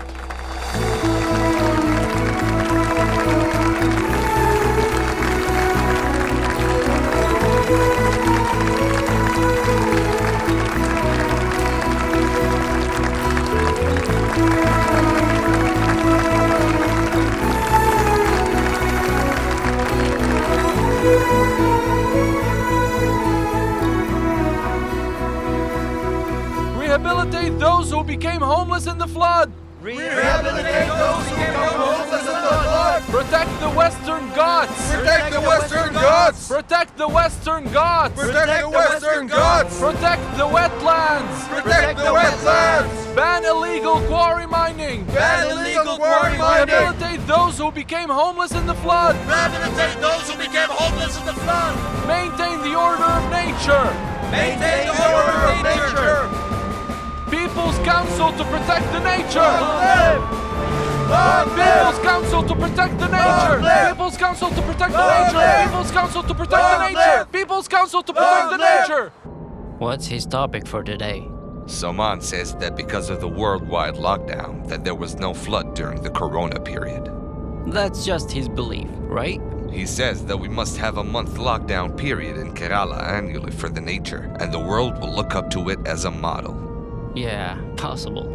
[SPEAKER 18] Rehabilitate those who became homeless in the flood.
[SPEAKER 6] Rehabilitate those who became homeless in the flood.
[SPEAKER 18] Protect the Western Ghats.
[SPEAKER 6] Protect the Western Ghats.
[SPEAKER 18] Protect the Western Ghats.
[SPEAKER 6] Protect the Western Ghats.
[SPEAKER 18] Protect the wetlands.
[SPEAKER 6] Protect the wetlands.
[SPEAKER 18] Ban illegal quarry mining.
[SPEAKER 6] Ban illegal quarry mining.
[SPEAKER 18] Rehabilitate those who became homeless in the flood.
[SPEAKER 6] Rehabilitate those who became homeless in the flood.
[SPEAKER 18] Maintain the order of nature.
[SPEAKER 6] Maintain the order of nature.
[SPEAKER 18] People's Council to protect the nature.
[SPEAKER 6] Long live.
[SPEAKER 18] People's Council to protect the nature. People's Council to protect the nature. People's Council to protect the nature. People's Council to protect the nature.
[SPEAKER 23] What's his topic for today?
[SPEAKER 1] Soman says that because of the worldwide lockdown, that there was no flood during the Corona period.
[SPEAKER 23] That's just his belief, right?
[SPEAKER 1] He says that we must have a month lockdown period in Kerala annually for the nature, and the world will look up to it as a model.
[SPEAKER 23] Yeah, possible.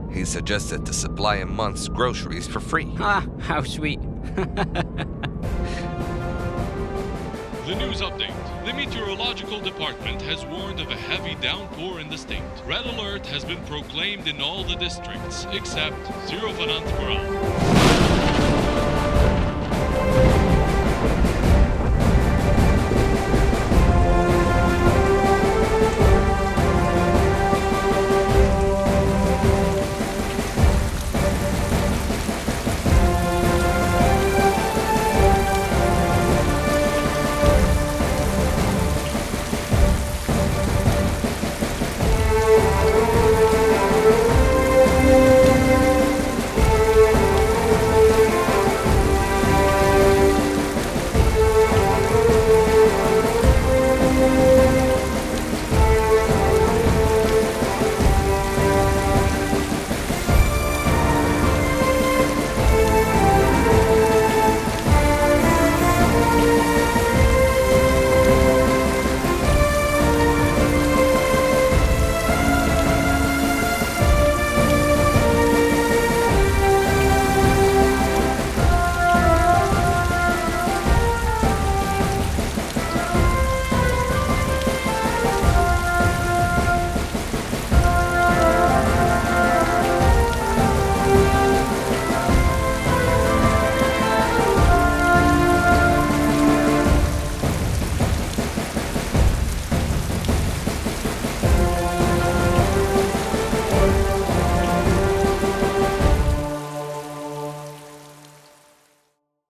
[SPEAKER 1] He suggested to supply a month's groceries for free.
[SPEAKER 23] Ah, how sweet.
[SPEAKER 19] The news update. The Meteorological Department has warned of a heavy downpour in the state. Red alert has been proclaimed in all the districts except Tiruvananthapuram.